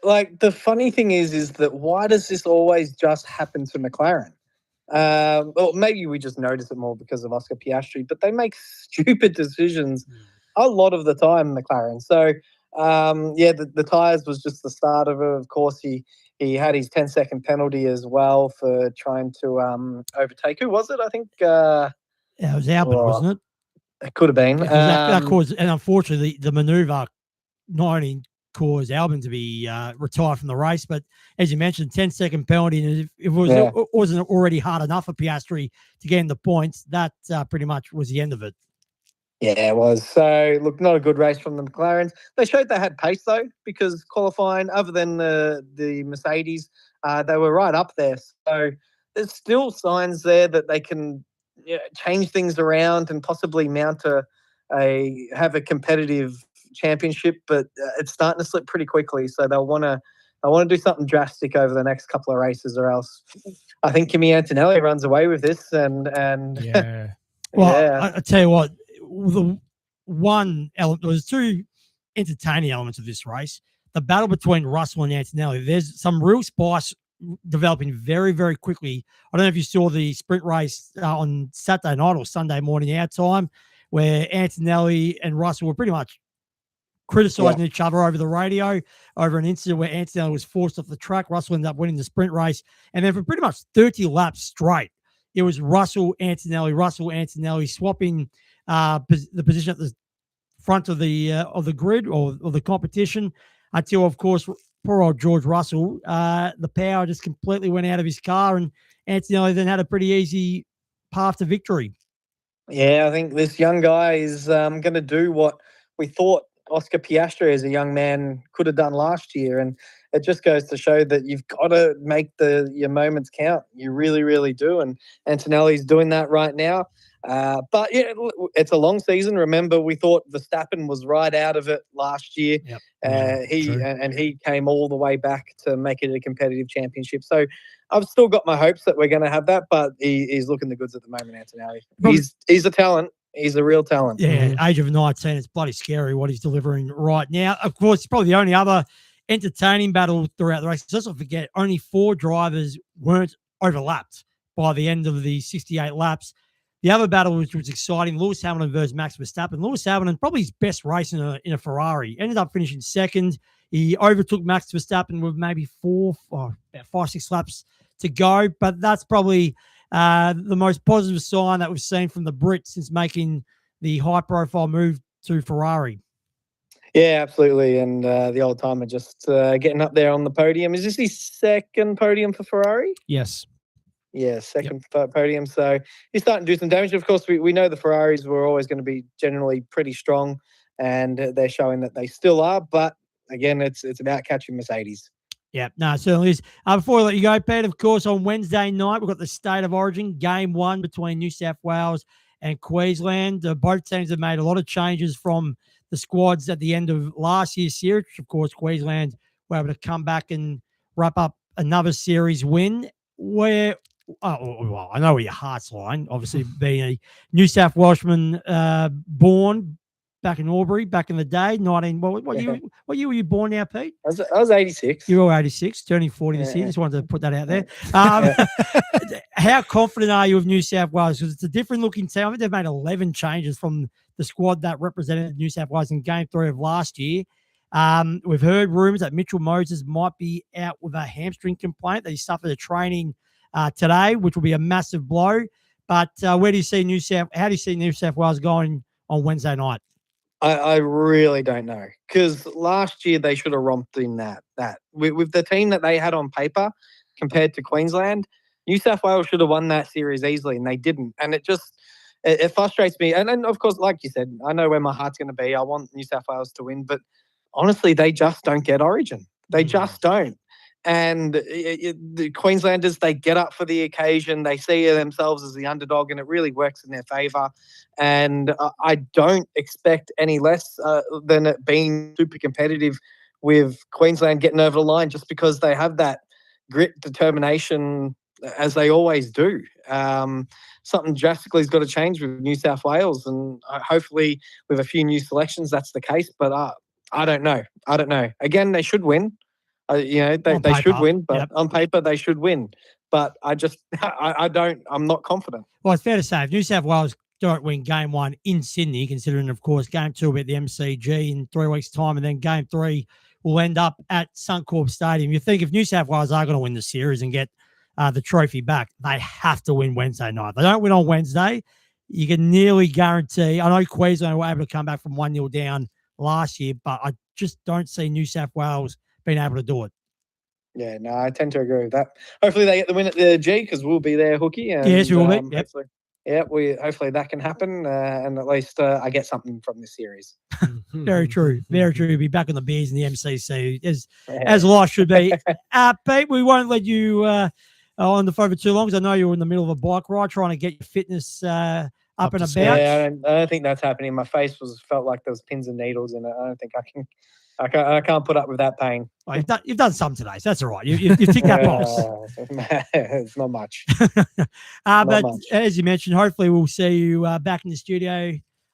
Like the funny thing is that why does this always just happen to McLaren? Or maybe we just notice it more because of Oscar Piastri, but they make stupid decisions a lot of the time, McLaren. So the tyres was just the start of it. Of course, he had his 10-second penalty as well for trying to overtake. Who was it? I think Yeah, it was Albon, wasn't it? it could have been. That caused, and unfortunately, the maneuver not only caused Albon to be retired from the race, but as you mentioned, 10-second penalty. And if it wasn't already hard enough for Piastri to get in the points, that pretty much was the end of it. Yeah, it was. So, look, not a good race from the McLarens. They showed they had pace, though, because qualifying, other than the Mercedes, they were right up there. So, there's still signs there that they can change things around and possibly mount have a competitive championship, but it's starting to slip pretty quickly. So, they'll want to do something drastic over the next couple of races, or else I think Kimi Antonelli runs away with this. And Yeah. Well, yeah. I tell you what, the one element, there was 2 entertaining elements of this race. The battle between Russell and Antonelli. There's some real spice developing very, very quickly. I don't know if you saw the sprint race on Saturday night or Sunday morning our time, where Antonelli and Russell were pretty much criticizing each other over the radio over an incident where Antonelli was forced off the track. Russell ended up winning the sprint race. And then for pretty much 30 laps straight, it was Russell Antonelli swapping the position at the front of the grid or the competition until, of course, poor old George Russell, the power just completely went out of his car, and Antonelli then had a pretty easy path to victory. Yeah, I think this young guy is going to do what we thought Oscar Piastri as a young man could have done last year. And it just goes to show that you've got to make your moments count. You really, really do. And Antonelli's doing that right now. But yeah, it's a long season. Remember, we thought Verstappen was right out of it last year. Yep. He came all the way back to make it a competitive championship. So I've still got my hopes that we're going to have that, but he's looking the goods at the moment, Antonelli. He's a talent. He's a real talent. Yeah, age of 19, it's bloody scary what he's delivering right now. Of course, it's probably the only other entertaining battle throughout the race. Let's not forget, only 4 drivers weren't overlapped by the end of the 68 laps. The other battle, which was exciting, Lewis Hamilton versus Max Verstappen. Lewis Hamilton, probably his best race in a Ferrari, ended up finishing second. He overtook Max Verstappen with maybe about 5-6 laps to go, but that's probably the most positive sign that we've seen from the Brit since making the high-profile move to Ferrari. Yeah, absolutely. And the old timer just getting up there on the podium. Is this his second podium for Ferrari? Yes. Yeah, second podium. So he's starting to do some damage. Of course, we know the Ferraris were always going to be generally pretty strong, and they're showing that they still are. But again, it's about catching Mercedes. Yeah, no, it certainly is. Before I let you go, Pete, of course, on Wednesday night, we've got the State of Origin, Game 1 between New South Wales and Queensland. Both teams have made a lot of changes from the squads at the end of last year's series. Of course, Queensland were able to come back and wrap up another series win. Well, I know where your heart's lying, obviously being a New South Welshman born back in Albury back in the day. What year were you born now, Pete? I was 86. You were 86, turning 40 this year. Just wanted to put that out there. How confident are you of New South Wales? Because it's a different looking team. I think they've made 11 changes from the squad that represented New South Wales in Game 3 of last year. We've heard rumours that Mitchell Moses might be out with a hamstring complaint, that he suffered a training today, which will be a massive blow. But how do you see New South Wales going on Wednesday night? I really don't know, because last year they should have romped in that with the team that they had on paper compared to Queensland. New South Wales should have won that series easily, and they didn't. And it frustrates me. And then, of course, like you said, I know where my heart's going to be. I want New South Wales to win, but honestly, they just don't get Origin. They just don't. And the Queenslanders, they get up for the occasion. They see themselves as the underdog, and it really works in their favour. And I don't expect any less than it being super competitive with Queensland getting over the line, just because they have that grit, determination, as they always do. Something drastically has got to change with New South Wales, and hopefully with a few new selections, that's the case. But I don't know. Again, they should win. They should win, but on paper they should win. But I'm not confident. Well, it's fair to say if New South Wales don't win Game 1 in Sydney, considering, of course, Game 2 will be at the MCG in 3 weeks' time, and then Game 3 will end up at Suncorp Stadium. You think if New South Wales are going to win the series and get the trophy back, they have to win Wednesday night. If they don't win on Wednesday, you can nearly guarantee. I know Queensland were able to come back from 1-0 down last year, but I just don't see New South Wales being able to do it. Yeah, no, I tend to agree with that. Hopefully they get the win at the G, because we'll be there, Hookie. And, yes, we will be. Yep. Hopefully that can happen, and at least I get something from this series. Very true. Very true. Be back on the beers in the MCC as life should be. Pete, we won't let you on the phone for too long, because I know you're in the middle of a bike ride trying to get your fitness up and about. Yeah, I don't think that's happening. My face felt like there was pins and needles in it. I don't think I can't put up with that pain. Oh, you've done some today, so that's all right. You've ticked that box. It's not much. But as you mentioned, hopefully we'll see you back in the studio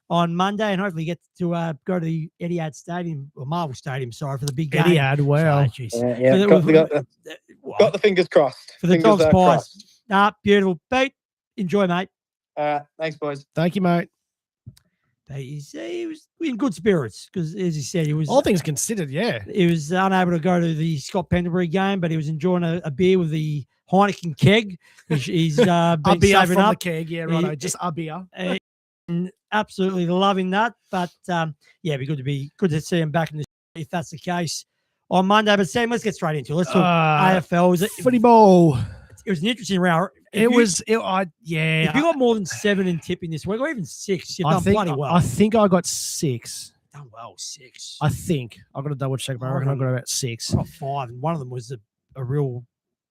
on Monday, and hopefully get to go to the Etihad Stadium, or Marvel Stadium, sorry, for the big game. Etihad, wow. Got the fingers crossed. For the Dogs Pies. Beautiful. Pete, enjoy, mate. Thanks, boys. Thank you, mate. he was in good spirits because, as he said, All things considered, yeah. he was unable to go to the Scott Pendlebury game, but he was enjoying a beer with the Heineken keg, which he's been A beer saving from up. the keg, yeah, righto. Just a beer. And absolutely loving that. But yeah, it'd be good to see him back in the if that's the case on Monday. But Sam, let's get straight into it. Let's talk AFL. Footy ball. It was an interesting round. If you got more than 7 in tipping this week, or even 6, you've done bloody well. I think I got 6. Done well, 6. I think. I've got to double check, but I reckon I got about 6. I got 5, and one of them was a real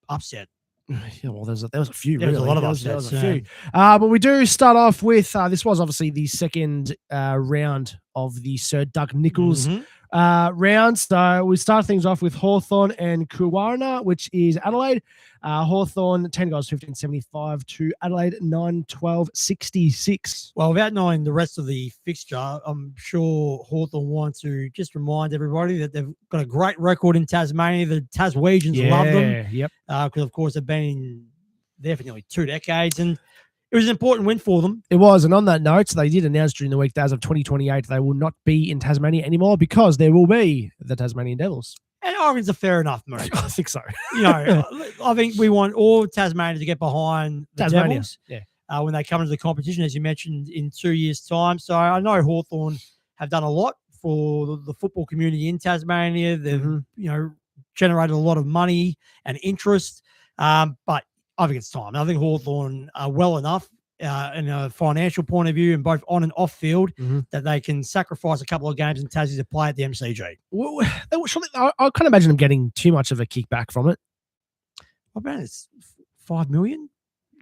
upset. Yeah, well, there was a few. There was really. a lot of There was upsets. a few. But we do start off with this was obviously the second round of the Sir Doug Nicholls round. So we start things off with Hawthorn and Kuwarna, which is Adelaide. Hawthorn 10 goals, 15.75 to Adelaide 9-12-66. Well, without knowing the rest of the fixture, I'm sure Hawthorn want to just remind everybody that they've got a great record in Tasmania. The Taswegians love them. Yep. Because, of course, they've been there for nearly 2 decades. And it was an important win for them. It was. And on that note, they did announce during the week that as of 2028, they will not be in Tasmania anymore because there will be the Tasmanian Devils. And I think it's a fair enough move. I think so. I think we want all Tasmania to get behind the Tasmania. Devils Yeah. when they come into the competition, as you mentioned, in 2 years' time. So I know Hawthorn have done a lot for the football community in Tasmania. They've, generated a lot of money and interest. But I think it's time. I think Hawthorn are well enough in a financial point of view and both on and off field that they can sacrifice a couple of games in Tassie to play at the MCG. Well, I can't imagine them getting too much of a kickback from it. I bet it's $5 million.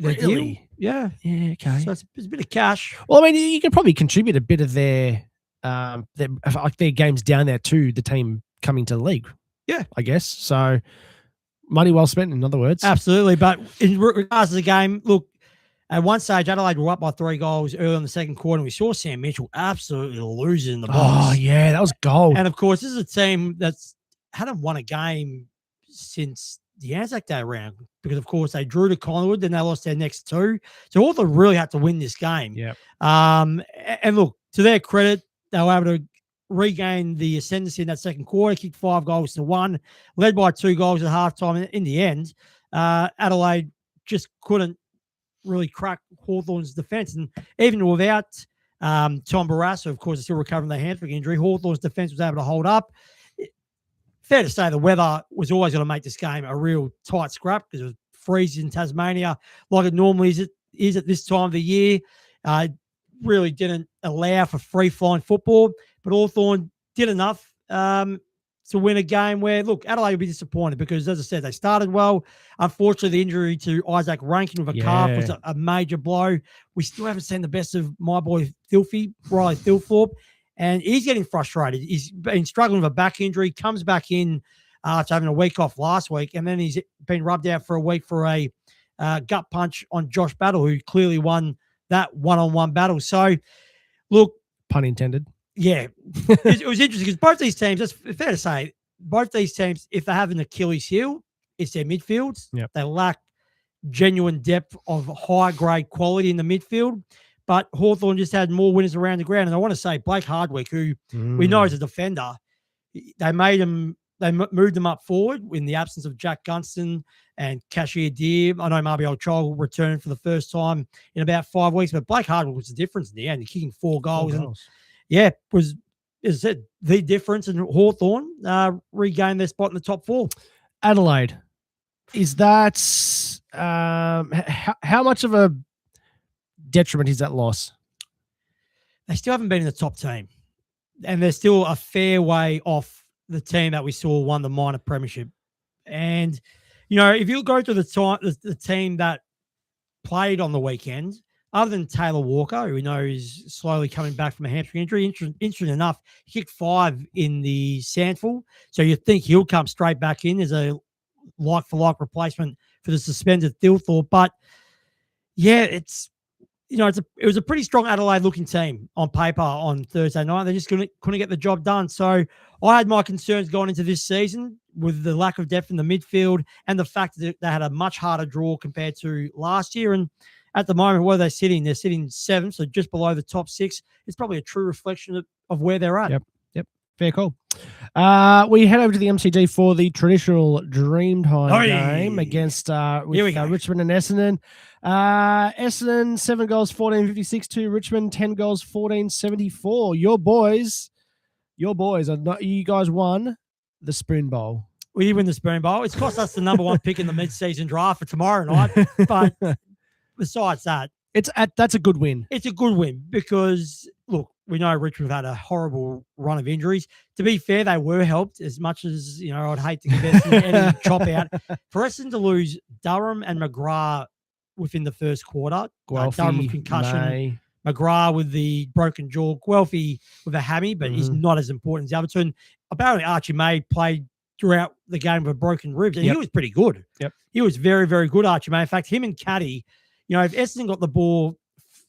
Really? Yeah. Yeah, okay. So it's a bit of cash. Well, I mean, you can probably contribute a bit of their games down there to the team coming to the league. Yeah. I guess. So money well spent, in other words. Absolutely. But in regards to the game, look, at one stage, Adelaide were up by 3 goals early in the second quarter, and we saw Sam Mitchell absolutely losing the box. Oh, yeah, that was gold. And, of course, this is a team that's hadn't won a game since the Anzac Day round because, of course, they drew to Collingwood, then they lost their next 2. So Hawthorn really had to win this game. Yeah. And, look, to their credit, they were able to regain the ascendancy in that second quarter, kicked 5 goals to 1, led by 2 goals at halftime. In the end, Adelaide just couldn't really crack Hawthorn's defence. And even without Tom Barrasso, of course, is still recovering the hamstring injury, Hawthorn's defence was able to hold up. Fair to say the weather was always going to make this game a real tight scrap because it was freezing in Tasmania like it normally is at this time of the year. Really didn't allow for free-flying football, but Hawthorn did enough to win a game where, look, Adelaide will be disappointed because, as I said, they started well. Unfortunately, the injury to Isaac Rankin with a calf was a major blow. We still haven't seen the best of my boy Riley Thilthorpe, and he's getting frustrated. He's been struggling with a back injury, comes back in after having a week off last week, and then he's been rubbed out for a week for a gut punch on Josh Battle, who clearly won that one-on-one battle. So, look. Pun intended. Yeah, it was interesting because both these teams, that's fair to say, both these teams, if they have an Achilles heel, it's their midfields. Yep. They lack genuine depth of high-grade quality in the midfield, but Hawthorn just had more winners around the ground. And I want to say Blake Hardwick, who we know is a defender, they moved them up forward in the absence of Jack Gunston and Cashier Deer. I know Marby Old returned for the first time in about 5 weeks, but Blake Hardwick was the difference in the end. He's kicking 4 goals. And was, as I said, the difference, and Hawthorn regained their spot in the top 4. Adelaide, is that how much of a detriment is that loss? They still haven't been in the top team, and they're still a fair way off the team that we saw won the minor premiership. And, if you go to the team that played on the weekend, other than Taylor Walker, who we know is slowly coming back from a hamstring injury, interesting enough, he kicked 5 in the Sandful. So you think he'll come straight back in as a like-for-like replacement for the suspended Thilthorpe. But, yeah, it was a pretty strong Adelaide-looking team on paper on Thursday night. They just couldn't get the job done. So I had my concerns going into this season with the lack of depth in the midfield and the fact that they had a much harder draw compared to last year. And at the moment, where they're sitting, they're sitting 7th, so just below the top 6. It's probably a true reflection of where they're at. Yep. Fair call. We head over to the MCG for the traditional Dreamtime game against Richmond and Essendon. Essendon 7 goals, 14.56 to Richmond 10 goals, 14.74. Your boys are not. You guys won the Spoon Bowl. We did win the Spoon Bowl. It's cost us the number 1 pick in the mid-season draft for tomorrow night. But besides that, that's a good win. It's a good win because, look, we know Richmond have had a horrible run of injuries. To be fair, they were helped as much as, I'd hate to give Essendon any chop out. For Essendon to lose Durham and McGrath within the first quarter, Durham with concussion, McGrath with the broken jaw, Guelphy with a hammy, but he's not as important as the other two. And apparently Archie May played throughout the game with broken ribs, and he was pretty good. Yep. He was very, very good, Archie May. In fact, him and Caddy, if Essendon got the ball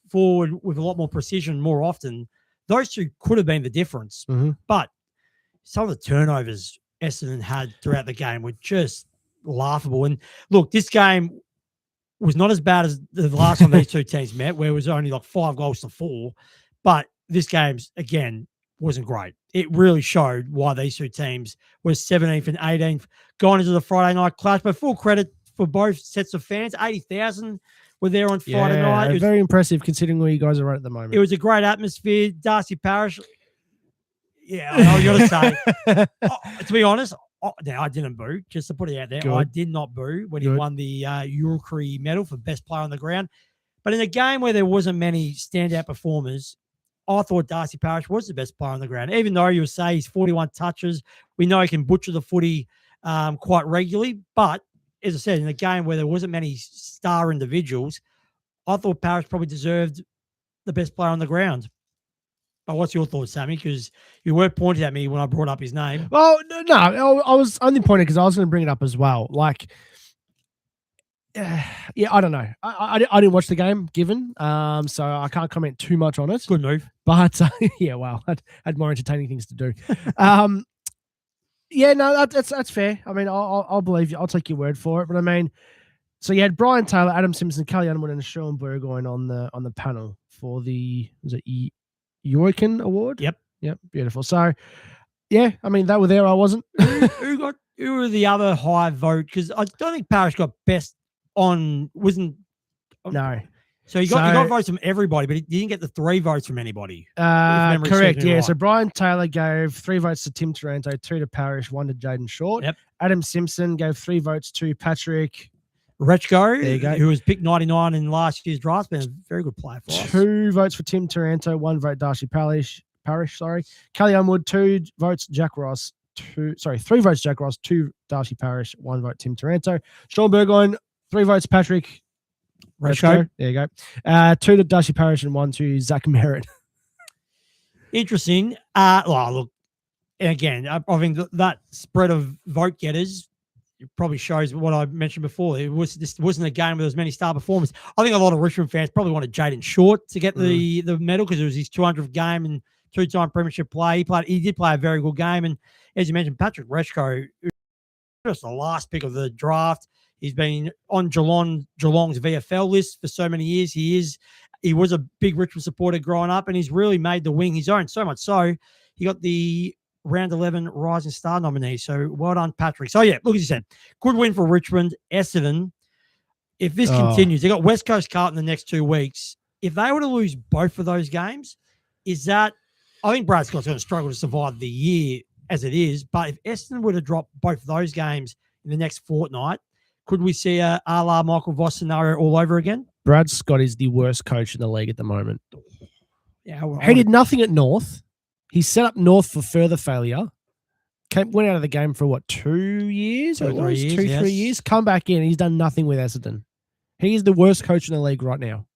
forward with a lot more precision more often, those two could have been the difference. But some of the turnovers Essendon had throughout the game were just laughable. And look, this game was not as bad as the last time these two teams met, where it was only like 5 goals to 4. But this game's, again, wasn't great. It really showed why these two teams were 17th and 18th going into the Friday night clash. But full credit for both sets of fans. 80,000 were there on Friday night. It was very impressive considering where you guys are at the moment. It was a great atmosphere. Darcy Parish, I know you got to say. To be honest, now I didn't boo, just to put it out there. Good. I did not boo when he won the Urukree medal for best player on the ground. But in a game where there wasn't many standout performers, I thought Darcy Parish was the best player on the ground. Even though you say he's 41 touches, we know he can butcher the footy quite regularly. But as I said, in a game where there wasn't many star individuals, I thought Parish probably deserved the best player on the ground. But what's your thoughts, Sammy? Because you were pointing at me when I brought up his name. Well, no, I was only pointing because I was going to bring it up as well. Like, I don't know. I didn't watch the game, given, so I can't comment too much on it. Good move. But, I had more entertaining things to do. That's fair. I mean, I'll believe you. I'll take your word for it. But I mean, so you had Brian Taylor, Adam Simpson, Kelly Underwood, and Sean Burgoyne on the panel for the Yoikin Award. Yep, beautiful. So, I mean, they were there. I wasn't. Who were the other high vote? Because I don't think Parish got best on. No. So he got votes from everybody, but he didn't get the 3 votes from anybody. Correct, yeah. Right. So Brian Taylor gave 3 votes to Tim Taranto, 2 to Parish, 1 to Jaden Short. Yep. Adam Simpson gave 3 votes to Patrick Rechko, there you go, who was picked 99 in last year's draft. Been a very good player for us. 2 votes for Tim Taranto, 1 vote Darcy Parish. Kelly Unwood, 2 votes Jack Ross. 3 votes Jack Ross, 2 Darcy Parish, 1 vote Tim Taranto. Sean Burgoyne, 3 votes Patrick Rechko. There you go. 2 to Darcy Parish and 1 to Zach Merritt. Interesting. Look, again, I think that spread of vote getters, it probably shows what I mentioned before. This wasn't a game where there was many star performers. I think a lot of Richmond fans probably wanted Jaden Short to get the medal because it was his 200th game and 2-time premiership play. He did play a very good game. And as you mentioned, Patrick Rechko, just the last pick of the draft. He's been on Geelong's VFL list for so many years. He was a big Richmond supporter growing up, and he's really made the wing his own. So much so, he got the round 11 Rising Star nominee. So well done, Patrick. So look, as you said, good win for Richmond. Essendon, if this continues, they got West Coast Carlton the next 2 weeks. If they were to lose both of those games, I think Brad Scott's going to struggle to survive the year as it is. But if Essendon were to drop both of those games in the next fortnight, could we see a la Michael Voss scenario all over again? Brad Scott is the worst coach in the league at the moment. Yeah, well, he did nothing at North. He set up North for further failure. Went out of the game for 2 years? 2 or 3 years, 3 years. Come back in. He's done nothing with Essendon. He is the worst coach in the league right now.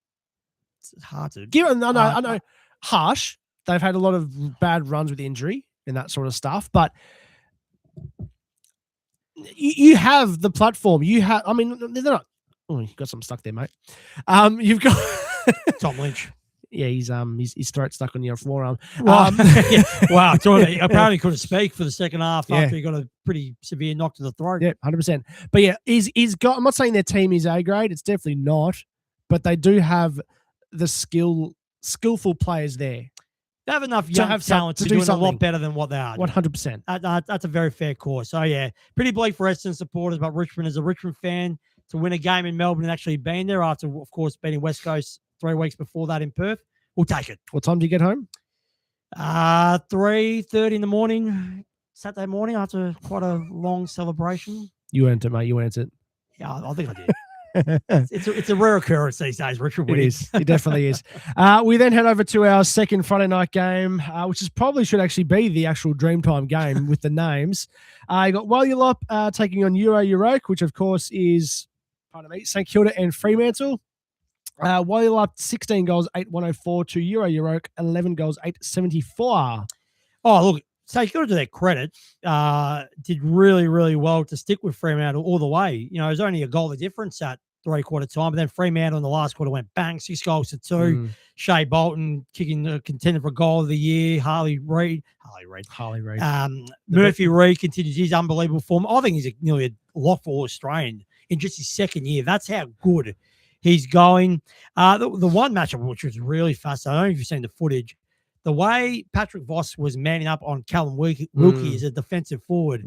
It's hard to I know. Harsh. They've had a lot of bad runs with injury and that sort of stuff, but you have the platform. They're not. Oh, you got something stuck there, mate. You've got Tom Lynch. Yeah, his throat stuck on your forearm. Wow. Wow. Apparently couldn't speak for the second half after he got a pretty severe knock to the throat. Yeah, 100%. But he's got. I'm not saying their team is A grade. It's definitely not. but they do have the skillful players there. They have enough To young have some- talent to to do do a something. lot better than what they are. 100%. That's a very fair call. So, yeah, pretty bleak for Essendon supporters, but Richmond, as a Richmond fan, to win a game in Melbourne and actually being there after, of course, beating West Coast 3 weeks before that in Perth, we'll take it. What time do you get home? 3:30 in the morning, Saturday morning, after quite a long celebration. You earned it, mate. You earned it. Yeah, I think I did. It's a rare occurrence these days, Richard. It winning. is. It definitely is. We then head over to our second Friday night game, which is probably should actually be the actual Dreamtime game with the names. You got Walialop taking on Euroke, which of course is, St Kilda and Fremantle. Walialop 16 goals, 8,104 to Euroke 11 goals, 874. Oh, look, St Kilda, to their credit, did really, really well to stick with Fremantle all the way. You know, it was only a goal of difference at 3/4 time, but then Fremantle in the last quarter went bang, 6 goals to 2. Shea Bolton kicking the contender for goal of the year. Harley Reid. Murphy Reid continues his unbelievable form. I think he's nearly a lock for All-Australian in just his second year. That's how good he's going. The one matchup which was really fascinating, I don't know if you've seen the footage, the way Patrick Voss was manning up on Callum Wilkie as a defensive forward.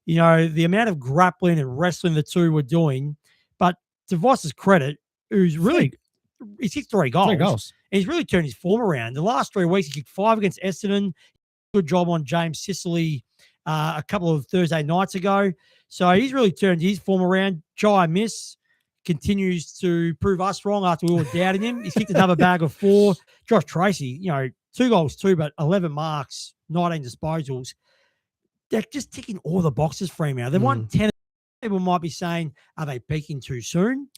You know, the amount of grappling and wrestling the two were doing. But to Voss's credit, he's kicked 3 goals. 3 goals. And he's really turned his form around. The last 3 weeks, he kicked 5 against Essendon. Good job on James Sicily a couple of Thursday nights ago. So he's really turned his form around. Jai Miss continues to prove us wrong after we were doubting him. He's kicked another bag of 4. Josh Tracy, 2 goals, 2, but 11 marks, 19 disposals. They're just ticking all the boxes for him now. They won 10. People might be saying, are they peaking too soon?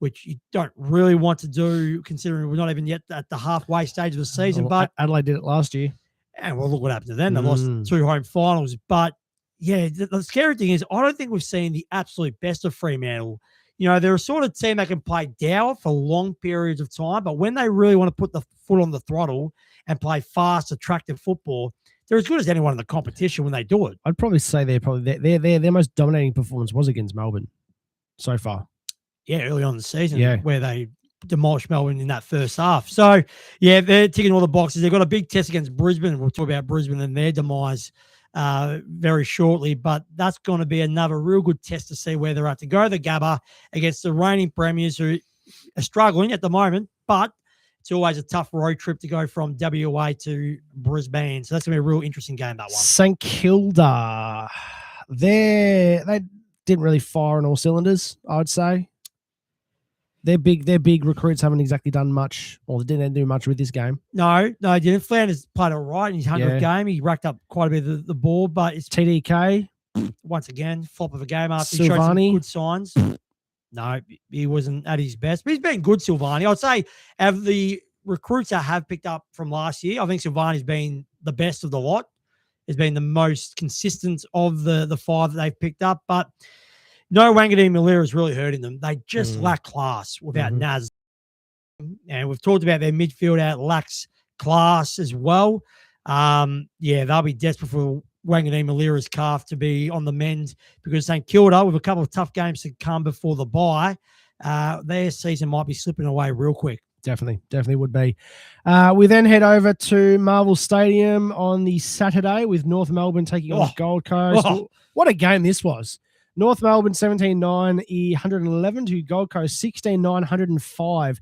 Which you don't really want to do, considering we're not even yet at the halfway stage of the season. Well, But Adelaide did it last year. and well, look what happened to them. They lost 2 home finals. But yeah, the scary thing is I don't think we've seen the absolute best of Fremantle. They're a sort of team that can play dour for long periods of time, but when they really want to put the foot on the throttle and play fast, attractive football, they're as good as anyone in the competition when they do it. I'd probably say their most dominating performance was against Melbourne so far. Yeah, early on in the season, Yeah. where they demolished Melbourne in that first half. So, yeah, they're ticking all the boxes. They've got a big test against Brisbane. We'll talk about Brisbane and their demise very shortly, but that's going to be another real good test to see where they're at to go. The Gabba against the reigning premiers who are struggling at the moment, but it's always a tough road trip to go from WA to Brisbane. So that's going to be a real interesting game, that one. St Kilda, they didn't really fire on all cylinders, I would say. Their big recruits haven't exactly done much, or they didn't do much with this game. No, he didn't. Flanders played all right in his 100th game. He racked up quite a bit of the ball, but it's TDK, once again, flop of a game after he showed some Silvani. good signs. No, he wasn't at his best, but he's been good, Silvani. I'd say of the recruits I have picked up from last year, I think Silvani's been the best of the lot. He's been the most consistent of the 5 that they've picked up, but no, Wanganeen Malira is really hurting them. They just lack class without Naz. And we've talked about their midfield out lacks class as well. They'll be desperate for Wanganeen Malira's calf to be on the mend because St Kilda, with a couple of tough games to come before the bye, their season might be slipping away real quick. Definitely would be. We then head over to Marvel Stadium on the Saturday with North Melbourne taking on Gold Coast. What a game this was. North Melbourne 17-9, 111 to Gold Coast 16-9, 105.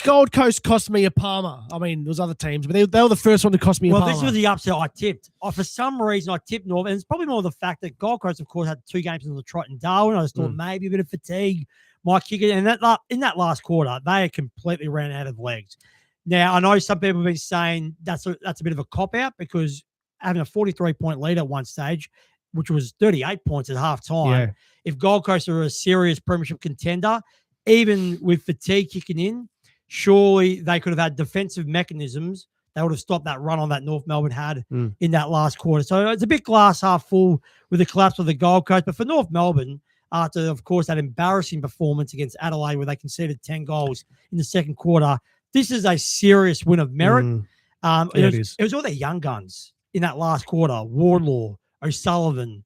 Gold Coast cost me a Palmer. I mean, there was other teams, but they were the first one to cost me a Palmer. Well, this was the upset I tipped. For some reason, I tipped North, and it's probably more the fact that Gold Coast, of course, had 2 games in the trot in Darwin. I just thought maybe a bit of fatigue might kick it. And in that last quarter, they completely ran out of legs. Now, I know some people have been saying that's a bit of a cop-out because having a 43-point lead at one stage, which was 38 points at halftime. If Gold Coast are a serious premiership contender, even with fatigue kicking in, surely they could have had defensive mechanisms that would have stopped that run on that North Melbourne had in that last quarter. So it's a bit glass half full with the collapse of the Gold Coast. But for North Melbourne, after, of course, that embarrassing performance against Adelaide where they conceded 10 goals in the second quarter, this is a serious win of merit. It was all their young guns in that last quarter. Wardlaw, O'Sullivan,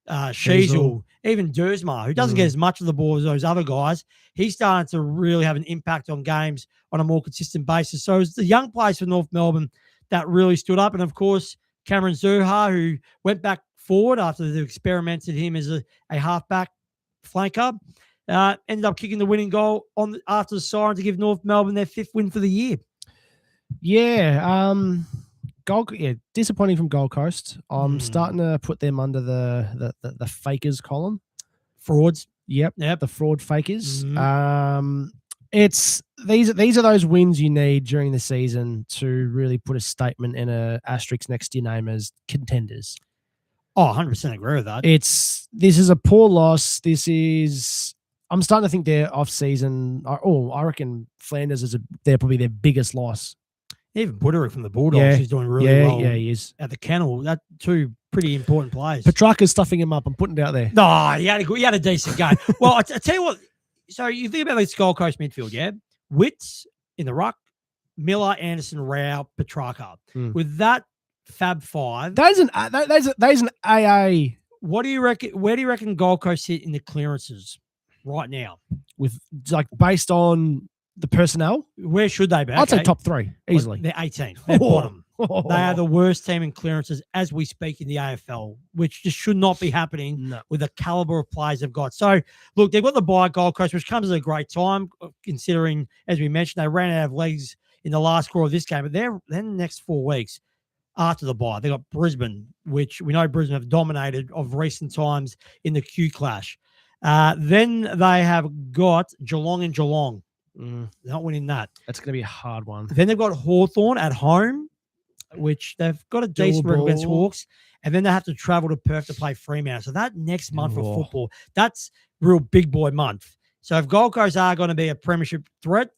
Sheasel, even Dersma, who doesn't get as much of the ball as those other guys. He's starting to really have an impact on games on a more consistent basis. So it's the young players for North Melbourne that really stood up. And of course, Cameron Zuha, who went back forward after they experimented him as a halfback flanker, ended up kicking the winning goal after the siren to give North Melbourne their 5th win for the year. Yeah. Disappointing from Gold Coast. I'm starting to put them under the fakers column. Frauds. Yep. The fraud fakers. It's these are those wins you need during the season to really put a statement and a asterisk next to your name as contenders. Oh, 100% agree with that. This is a poor loss. I'm starting to think they're off season. I reckon Flanders they're probably their biggest loss. Even Buderick from the Bulldogs is doing really well. Yeah, he is. At the Kennel, that two pretty important players. Petrarca's stuffing him up. I'm putting it out there. No, he had a decent game. Well, I tell you what. So you think about this Gold Coast midfield, yeah? Witts in the ruck, Miller, Anderson, Rao, Petrarca. With that Fab Five, there's an AA. What do you reckon? Where do you reckon Gold Coast sit in the clearances right now? With based on the personnel, where should they be? I'd say top 3 easily. They're 18. They're bottom. They are the worst team in clearances as we speak in the AFL, which just should not be happening with the caliber of players they've got. So, look, they've got the bye Gold Coast, which comes at a great time, considering, as we mentioned, they ran out of legs in the last quarter of this game. But then the next 4 weeks after the bye, they got Brisbane, which we know Brisbane have dominated of recent times in the Q Clash. Then they have got Geelong and Geelong. They're not winning that. That's going to be a hard one. Then they've got Hawthorn at home, which they've got a decent record against Hawks. And then they have to travel to Perth to play Fremantle. So that next month for football, that's real big boy month. So if Gold Coast are going to be a premiership threat,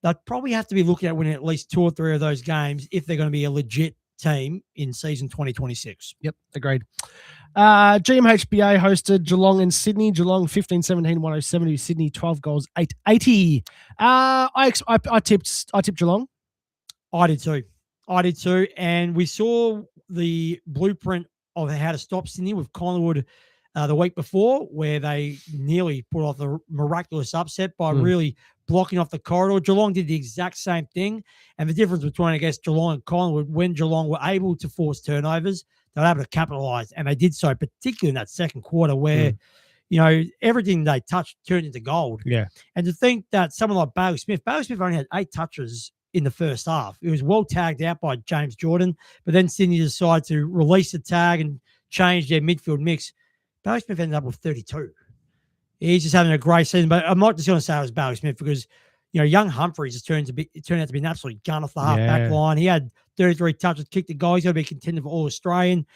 they'll probably have to be looking at winning at least 2 or 3 of those games if they're going to be a legit team in season 2026. Yep, agreed. GMHBA hosted Geelong and Sydney. Geelong 15-17-107 to Sydney 12 goals 880. I tipped Geelong. I did too. And we saw the blueprint of how to stop Sydney with Collingwood the week before, where they nearly put off the miraculous upset by really blocking off the corridor. Geelong did the exact same thing. And the difference between, I guess, Geelong and Collingwood, when Geelong were able to force turnovers, they were able to capitalise. And they did so, particularly in that second quarter where, everything they touched turned into gold. Yeah. And to think that someone like Bailey Smith only had 8 touches in the first half. It was well tagged out by James Jordan, but then Sydney decided to release the tag and change their midfield mix. Bailey Smith ended up with 32. He's just having a great season, but I'm not just going to say it was Bailey Smith because, young Humphreys turned out to be an absolute gun off the half-back line. He had 33 touches, kicked the goal. He's going to be a contender for All-Australian.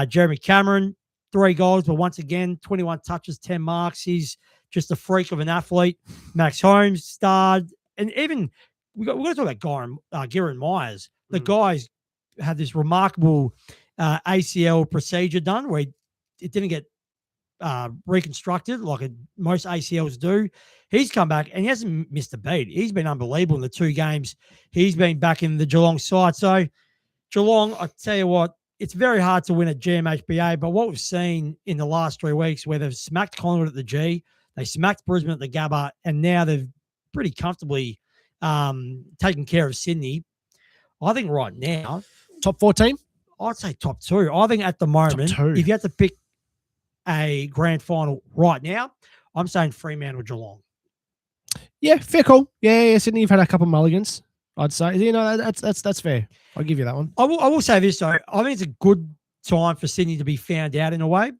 Jeremy Cameron, 3 goals, but once again, 21 touches, 10 marks. He's just a freak of an athlete. Max Holmes starred. And even, we've got to talk about Garen Myers. The guys had this remarkable ACL procedure done where it didn't get reconstructed like most ACLs do. He's come back and he hasn't missed a beat. He's been unbelievable in the 2 games he's been back in the Geelong side. So Geelong, I tell you what, it's very hard to win at GMHBA, but what we've seen in the last 3 weeks where they've smacked Collingwood at the G, they smacked Brisbane at the Gabba, and now they've pretty comfortably taken care of Sydney. I think right now, top 4 team? I'd say top 2. I think at the moment, if you had to pick a grand final right now, I'm saying Fremantle or Geelong. Yeah, fair call. Yeah, Sydney, you've had a couple mulligans, I'd say. That's fair. I'll give you that one. I will say this, though. I think it's a good time for Sydney to be found out in a way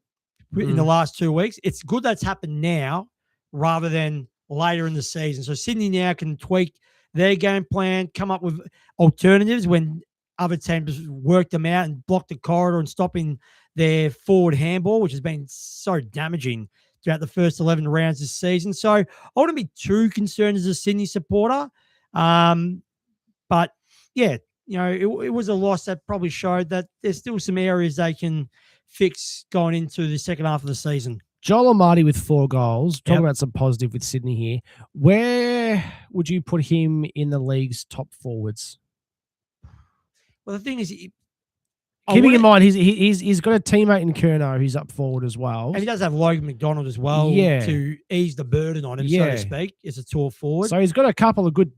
in the last 2 weeks. It's good that's happened now rather than later in the season. So Sydney now can tweak their game plan, come up with alternatives when other teams work them out and block the corridor and stopping their forward handball, which has been so damaging throughout the first 11 rounds this season. So I wouldn't be too concerned as a Sydney supporter. But yeah, it was a loss that probably showed that there's still some areas they can fix going into the second half of the season. Joel Amati with 4 goals. Talking about some positive with Sydney here. Where would you put him in the league's top forwards? Well, the thing is, Keeping in mind, he's got a teammate in Curnow who's up forward as well. And he does have Logan McDonald as well Yeah. to ease the burden on him, so Yeah. to speak. It's a tall forward So he's got a couple of good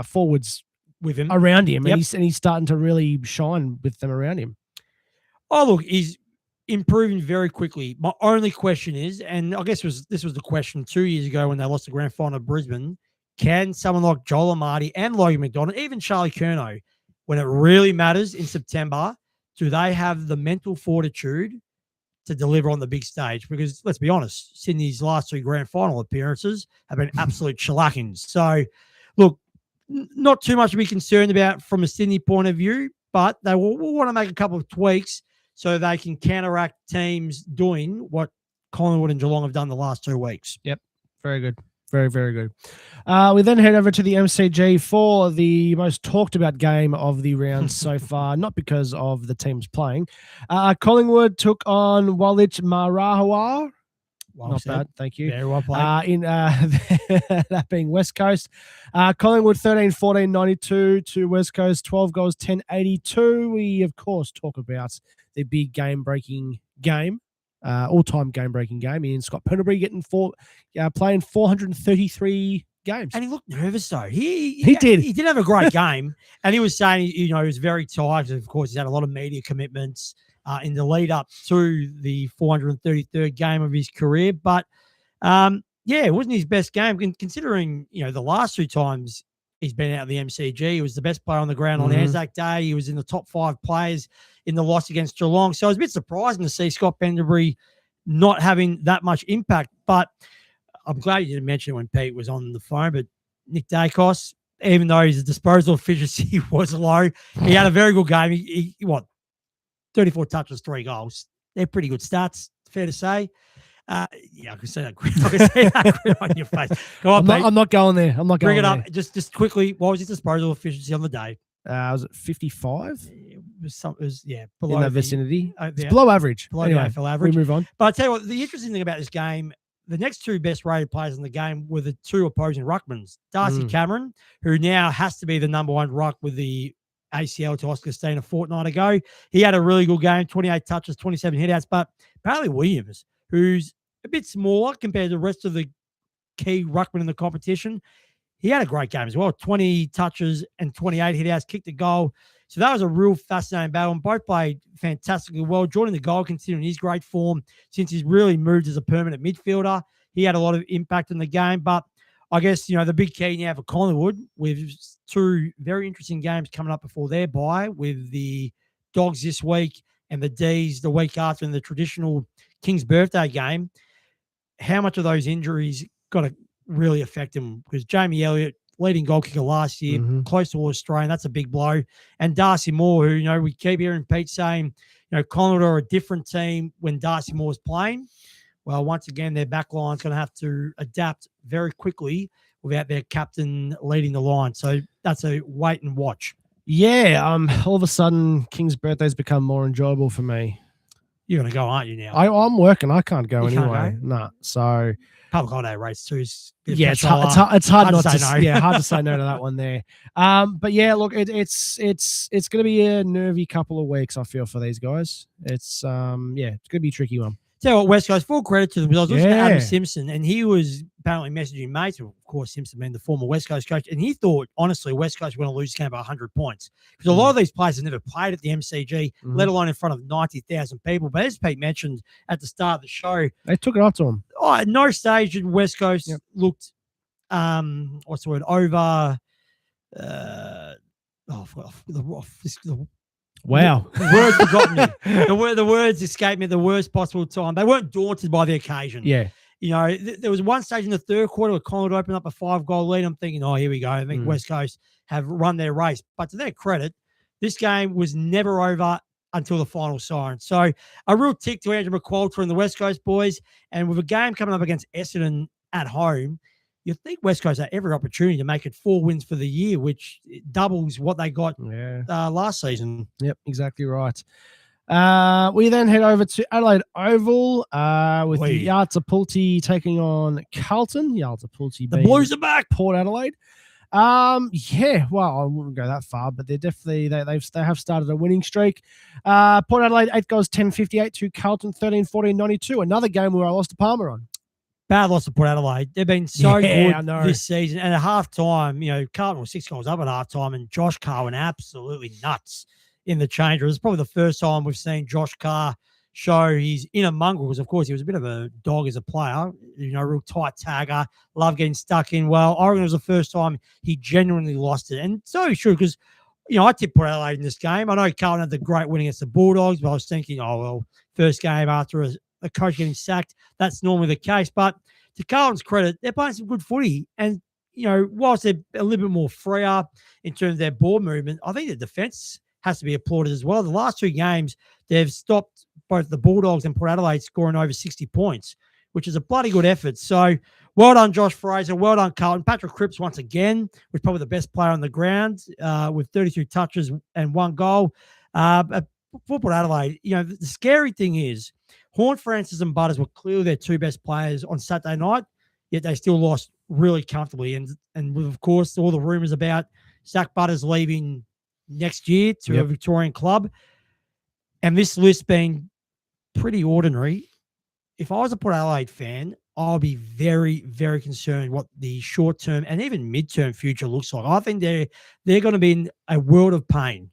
forwards with him. around him, Yep. and he's starting to really shine with them around him. Oh, look, he's improving very quickly. My only question is, and I guess this was the question 2 years ago when they lost the grand final of Brisbane, can someone like Joel Amati and Logan McDonald, even Charlie Curnow, when it really matters in September, do they have the mental fortitude to deliver on the big stage? Because let's be honest, Sydney's last 3 grand final appearances have been absolute shellackings. So, look, not too much to be concerned about from a Sydney point of view, but they will want to make a couple of tweaks so they can counteract teams doing what Collingwood and Geelong have done the last 2 weeks. Yep. Very good. Very, very good. We then head over to the MCG for the most talked about game of the round so far, not because of the teams playing. Collingwood took on Walich Marahua. Well Not said. bad, thank you. Very well played. That being West Coast. Collingwood 13-14-92 to West Coast, 12 goals, 10-82. We, of course, talk about the big game-breaking game. All-time game-breaking game in Scott Pendlebury playing 433 games. And he looked nervous though. He did. He did have a great game, and he was saying, he was very tired. Of course, he's had a lot of media commitments in the lead up to the 433rd game of his career. But it wasn't his best game considering the last 2 times he's been out of the MCG. He was the best player on the ground on Anzac Day. He was in the top 5 players in the loss against Geelong. So it was a bit surprising to see Scott Pendlebury not having that much impact. But I'm glad you didn't mention it when Pete was on the phone. But Nick Dacos, even though his disposal efficiency was low, he had a very good game. He 34 touches, 3 goals. They're pretty good stats, fair to say. I can say that. I can say that on your face. Go on, I'm not going there. I'm not going Bring it there. up. Just quickly, what was his disposal efficiency on the day? Was it 55? It was below In that vicinity. It's Below average. below Anyway, the AFL average. we move on. But I tell you what, the interesting thing about this game, the next 2 best rated players in the game were the 2 opposing ruckmans. Darcy Cameron, who now has to be the number 1 ruck with the ACL to Oscar Steen a fortnight ago. He had a really good game, 28 touches, 27 hitouts. But Bradley Williams, who's a bit smaller compared to the rest of the key ruckman in the competition, he had a great game as well. 20 touches and 28 hitouts, kicked a goal. So that was a real fascinating battle, and both played fantastically well. Jordan the goal, considering his great form since he's really moved as a permanent midfielder, he had a lot of impact in the game. But I guess, the big key now for Collingwood, with 2 very interesting games coming up before their bye, with the Dogs this week and the D's the week after in the traditional King's birthday game, how much of those injuries got to really affect him? Because Jamie Elliott, leading goal kicker last year, close to Australian, that's a big blow. And Darcy Moore, who, we keep hearing Pete saying, Collingwood are a different team when Darcy Moore's playing. Well, once again, their back line's going to have to adapt very quickly without their captain leading the line. So that's a wait and watch. Yeah, all of a sudden, King's birthday's become more enjoyable for me. You're going to go, aren't you, now? I'm working. I can't go You can't anyway. No. So, Public holiday race too. it's hard not to say no. hard to say no to that one there. But yeah, look, it's going to be a nervy couple of weeks, I feel, for these guys. It's it's going to be a tricky one. Tell you what, West Coast, full credit to them. Because I was listening to Yeah. Adam Simpson, and he was apparently messaging mates, of course, Simpson being the former West Coast coach, and he thought, honestly, West Coast were going to lose this game by 100 points. Because a lot of these players have never played at the MCG, let alone in front of 90,000 people. But as Pete mentioned at the start of the show, They took it up to them. at no stage did West Coast looked, what's the word, over, Wow. The words forgotten me. The words escaped me at the worst possible time. They weren't daunted by the occasion. Yeah. There was one stage in the 3rd quarter where Collingwood opened up a 5-goal lead. I'm thinking, here we go. I think West Coast have run their race. But to their credit, this game was never over until the final siren. So a real tick to Andrew McQualter and the West Coast boys. And with a game coming up against Essendon at home, you think West Coast had every opportunity to make it 4 wins for the year, which doubles what they got last season. Yep, exactly right. We then head over to Adelaide Oval with the Yartapulti taking on Carlton. Yartapulti The Blues are back. Port Adelaide. Yeah, well, I wouldn't go that far, but they're definitely they have started a winning streak. Port Adelaide 8 goals 10-58 to Carlton 13-14-92. Another game where I lost to Palmer on. Bad loss to Port Adelaide. They've been so Yeah, I good know. this season. And at halftime, Carlton was 6 goals up at halftime, and Josh Carr went absolutely nuts in the change room. It's probably the first time we've seen Josh Carr show his inner mongrel, because of course he was a bit of a dog as a player, real tight tagger, love getting stuck in. Well, I reckon it was the first time he genuinely lost it. And so he should, because, I tipped Port Adelaide in this game. I know Carlton had the great win against the Bulldogs, but I was thinking, first game after a coach getting sacked, that's normally the case. But to Carlton's credit, they're playing some good footy. And, whilst they're a little bit more freer in terms of their ball movement, I think the defence has to be applauded as well. The last 2 games, they've stopped both the Bulldogs and Port Adelaide scoring over 60 points, which is a bloody good effort. So well done, Josh Fraser. Well done, Carlton. Patrick Cripps, once again, was probably the best player on the ground with 32 touches and 1 goal. For Port Adelaide, the scary thing is Horn, Francis and Butters were clearly their 2 best players on Saturday night, yet they still lost really comfortably. And with, of course, all the rumours about Zach Butters leaving next year to a Victorian club, and this list being pretty ordinary. If I was a Port Adelaide fan, I'll be very, very concerned what the short-term and even mid-term future looks like. I think they're going to be in a world of pain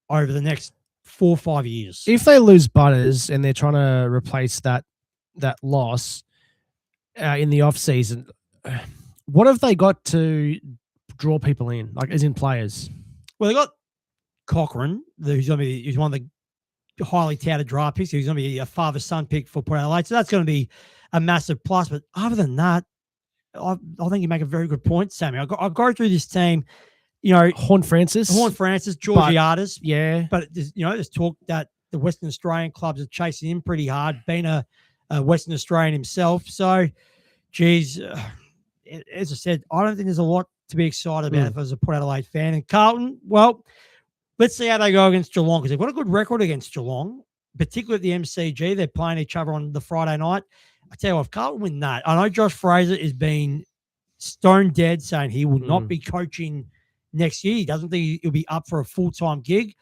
over the next 4 or 5 years. If they lose Butters and they're trying to replace that loss in the off season, what have they got to draw people in, like as in players? Well, they got Cochrane, who's one of the highly touted draft picks. He's going to be a father-son pick for Port Adelaide. So that's going to be a massive plus. But other than that, I think you make a very good point, Sammy. I'll go through this team. Horn Francis, Georgiades. Yeah. But there's talk that the Western Australian clubs are chasing him pretty hard, being a Western Australian himself. So, geez, as I said, I don't think there's a lot to be excited about if I was a Port Adelaide fan. And Carlton, well, let's see how they go against Geelong, because they've got a good record against Geelong, particularly at the MCG. They're playing each other on the Friday night. I tell you what, if Carlton win that, I know Josh Fraser is being stone dead saying he will not be coaching next year. He doesn't think he'll be up for a full-time gig.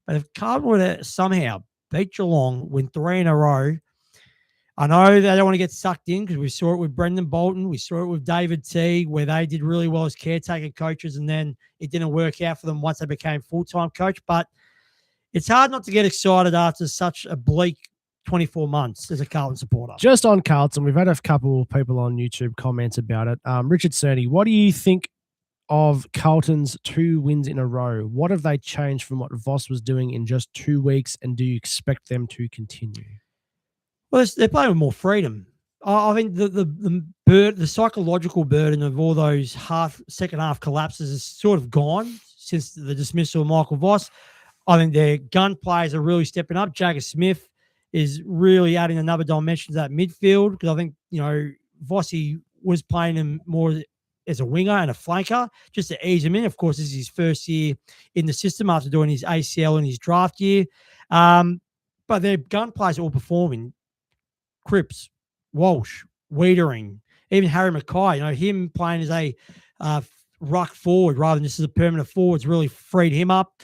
But if Carlton were to somehow beat Geelong, win 3 in a row, I know they don't want to get sucked in, because we saw it with Brendan Bolton. We saw it with David Teague, where they did really well as caretaker coaches, and then it didn't work out for them once they became full-time coach. But it's hard not to get excited after such a bleak 24 months as a Carlton supporter. Just on Carlton, we've had a couple of people on YouTube comment about it. Richard Cerny, what do you think of Carlton's 2 wins in a row? What have they changed from what Voss was doing in just 2 weeks, and do you expect them to continue? Well, they're playing with more freedom. I think the psychological burden of all those second half collapses is sort of gone since the dismissal of Michael Voss. I think their gun players are really stepping up. Jagger Smith is really adding another dimension to that midfield, because I think, Vossi was playing him more as a winger and a flanker just to ease him in. Of course, this is his first year in the system after doing his ACL in his draft year. But their gun players are all performing. Cripps, Walsh, Wiedering, even Harry Mackay, him playing as a ruck forward rather than just as a permanent forward has really freed him up.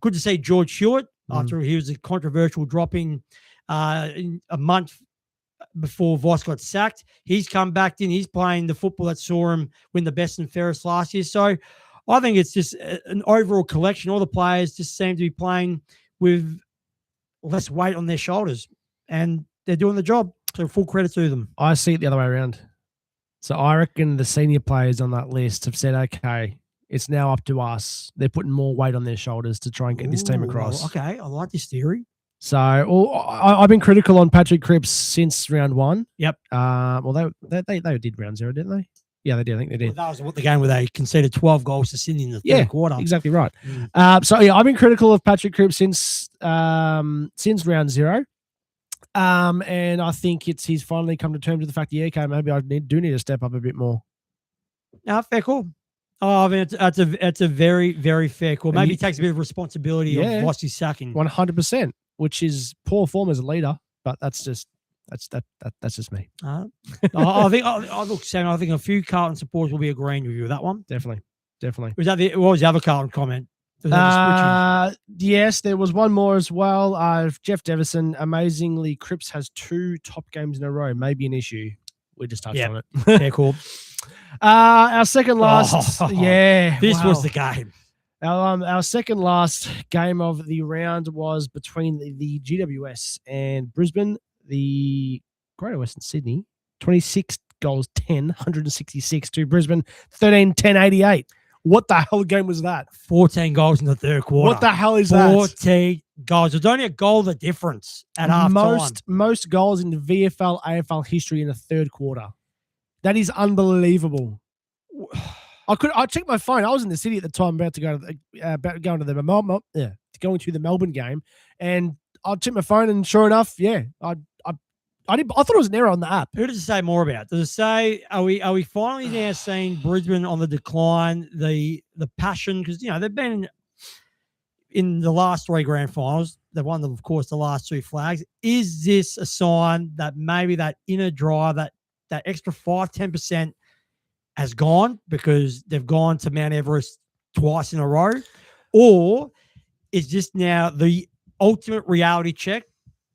Good to see George Hewitt after he was a controversial dropping in a month before Voss got sacked. He's come back in. He's playing the football that saw him win the best and fairest last year. So I think it's just an overall collection. All the players just seem to be playing with less weight on their shoulders, and they're doing the job. So full credit to them. I see it the other way around. So I reckon the senior players on that list have said, okay, it's now up to us. They're putting more weight on their shoulders to try and get this team across. Okay, I like this theory. So I've been critical on Patrick Cripps since round 1. Yep. Well, they did round 0, didn't they? Yeah, they did. I think they did. Well, that was the game where they conceded 12 goals to Sydney in the third quarter. Exactly right. I've been critical of Patrick Cripps since round 0. And I think he's finally come to terms with the fact that, maybe I do need to step up a bit more. Fair call. Oh, I mean, it's a very, very fair call. Maybe he takes a bit of responsibility of Vossi's sacking. 100%, which is poor form as a leader, but that's just me. I think, look, Sam, I think a few Carlton supporters will be agreeing with you with that one. Definitely. definitely. What was the other Carlton comment? Was that the Yes, there was one more as well. Jeff Devison, amazingly, Cripps has 2 top games in a row. Maybe an issue. We just touched Yep. on it. switching? Yeah, cool. Our second last, Oh, yeah, This was wow. the game. Our second last game of the round was between the GWS and Brisbane, the Greater Western Sydney, 26 goals, 10, 166 to Brisbane, 13, 10, 88. What the hell game was that? 14 goals in the third quarter. What the hell is that? 14 goals. There's only a goal the difference at half time. Most goals in the VFL, AFL history in the third quarter. That is unbelievable. I checked my phone. I was in the city at the time, about to go to going to the Melbourne game, and I checked my phone, and sure enough, yeah, I thought it was an error on the app. Who does it say more about? Does it say are we finally now seeing Brisbane on the decline? The passion, because they've been in the last 3 grand finals. They've won, of course, the last 2 flags. Is this a sign that maybe that inner drive, that extra 5-10% has gone because they've gone to Mount Everest twice in a row? Or is this now the ultimate reality check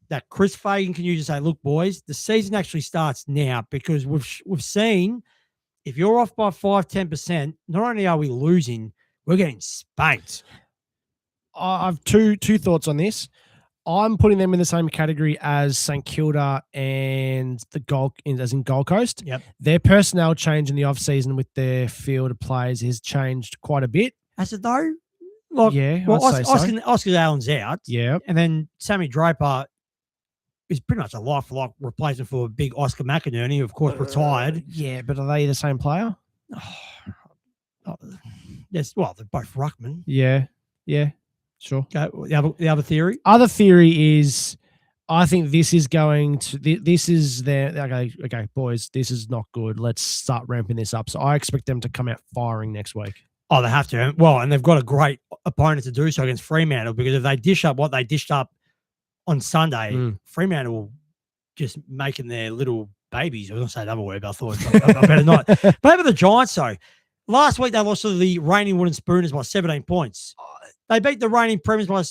that Chris Fagan can use to say, look, boys, the season actually starts now, because we've seen if you're off by 5-10%, not only are we losing, we're getting spanked. I've two thoughts on this. I'm putting them in the same category as St Kilda and the Gold Coast. Yep. Their personnel change in the off-season with their field of players has changed quite a bit. Has it though? Like, Yeah, well, I'd say so. Oscar Allen's out. Yeah. And then Sammy Draper is pretty much a like-for-like replacement for big Oscar McInerney, who, of course, retired. Yeah, but are they the same player? Yes, well, they're both ruckman. Yeah, sure. The other theory? Other theory is, I think this is going to. This is their okay, boys. This is not good. Let's start ramping this up. So I expect them to come out firing next week. Oh, they have to. Well, and they've got a great opponent to do so against Fremantle, because if they dish up what they dished up on Sunday, Fremantle will just making their little babies. I was going to say another word, but I thought I better not. But over the Giants, though, last week they lost to the reigning Wooden Spooners by 17 points. They beat the reigning Premiers by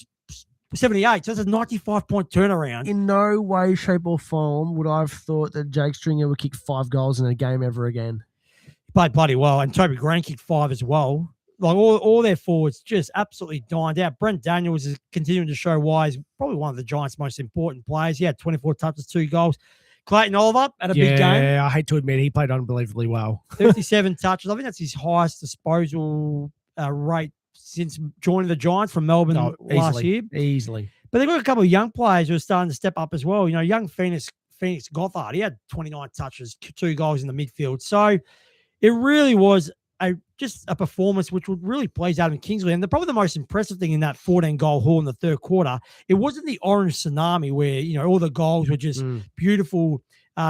78. So that's a 95-point turnaround. In no way, shape, or form would I have thought that Jake Stringer would kick 5 goals in a game ever again. He played bloody well, and Toby Green kicked 5 as well. Like all their forwards just absolutely dined out. Brent Daniels is continuing to show why he's probably one of the Giants' most important players. He had 24 touches, 2 goals. Clayton Oliver had a big game. Yeah, I hate to admit he played unbelievably well. 57 touches. I think that's his highest disposal rate since joining the Giants from Melbourne last year. Easily. But they've got a couple of young players who are starting to step up as well. Young Phoenix Gothard, he had 29 touches, 2 goals in the midfield. So it really was just a performance which would really please Adam Kingsley. And probably the most impressive thing in that 14-goal haul in the third quarter, it wasn't the orange tsunami where, all the goals were just beautiful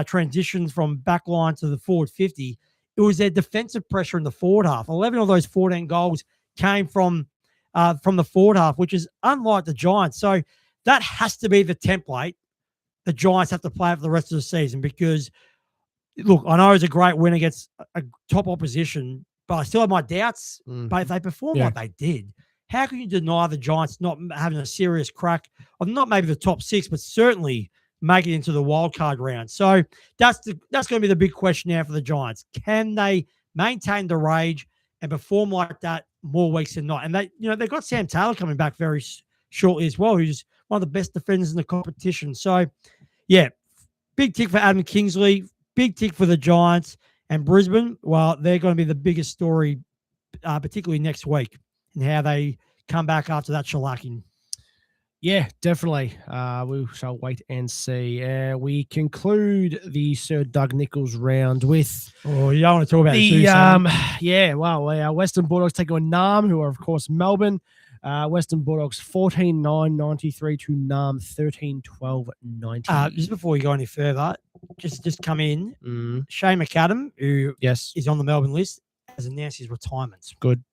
transitions from back line to the forward 50. It was their defensive pressure in the forward half. 11 of those 14 goals came from the forward half, which is unlike the Giants. So that has to be the template the Giants have to play for the rest of the season, because, look, I know it's a great win against a top opposition, but I still have my doubts. But if they perform like they did, how can you deny the Giants not having a serious crack of not maybe the top 6, but certainly make it into the wild card round? So that's going to be the big question now for the Giants. Can they maintain the rage and perform like that more weeks than not? And they've got Sam Taylor coming back very shortly as well, who's one of the best defenders in the competition. So, yeah, big tick for Adam Kingsley, big tick for the Giants. And Brisbane, well, they're going to be the biggest story, particularly next week, and how they come back after that shellacking. Yeah, definitely. We shall wait and see. We conclude the Sir Doug Nicholls round with... Oh, you don't want to talk about our Western Bulldogs take on Nam, who are, of course, Melbourne. Western Bulldogs 14-9-93 to Nam 13-12-90. Just before we go any further, just come in. Shane McAdam, who is on the Melbourne list, has announced his retirement. Good.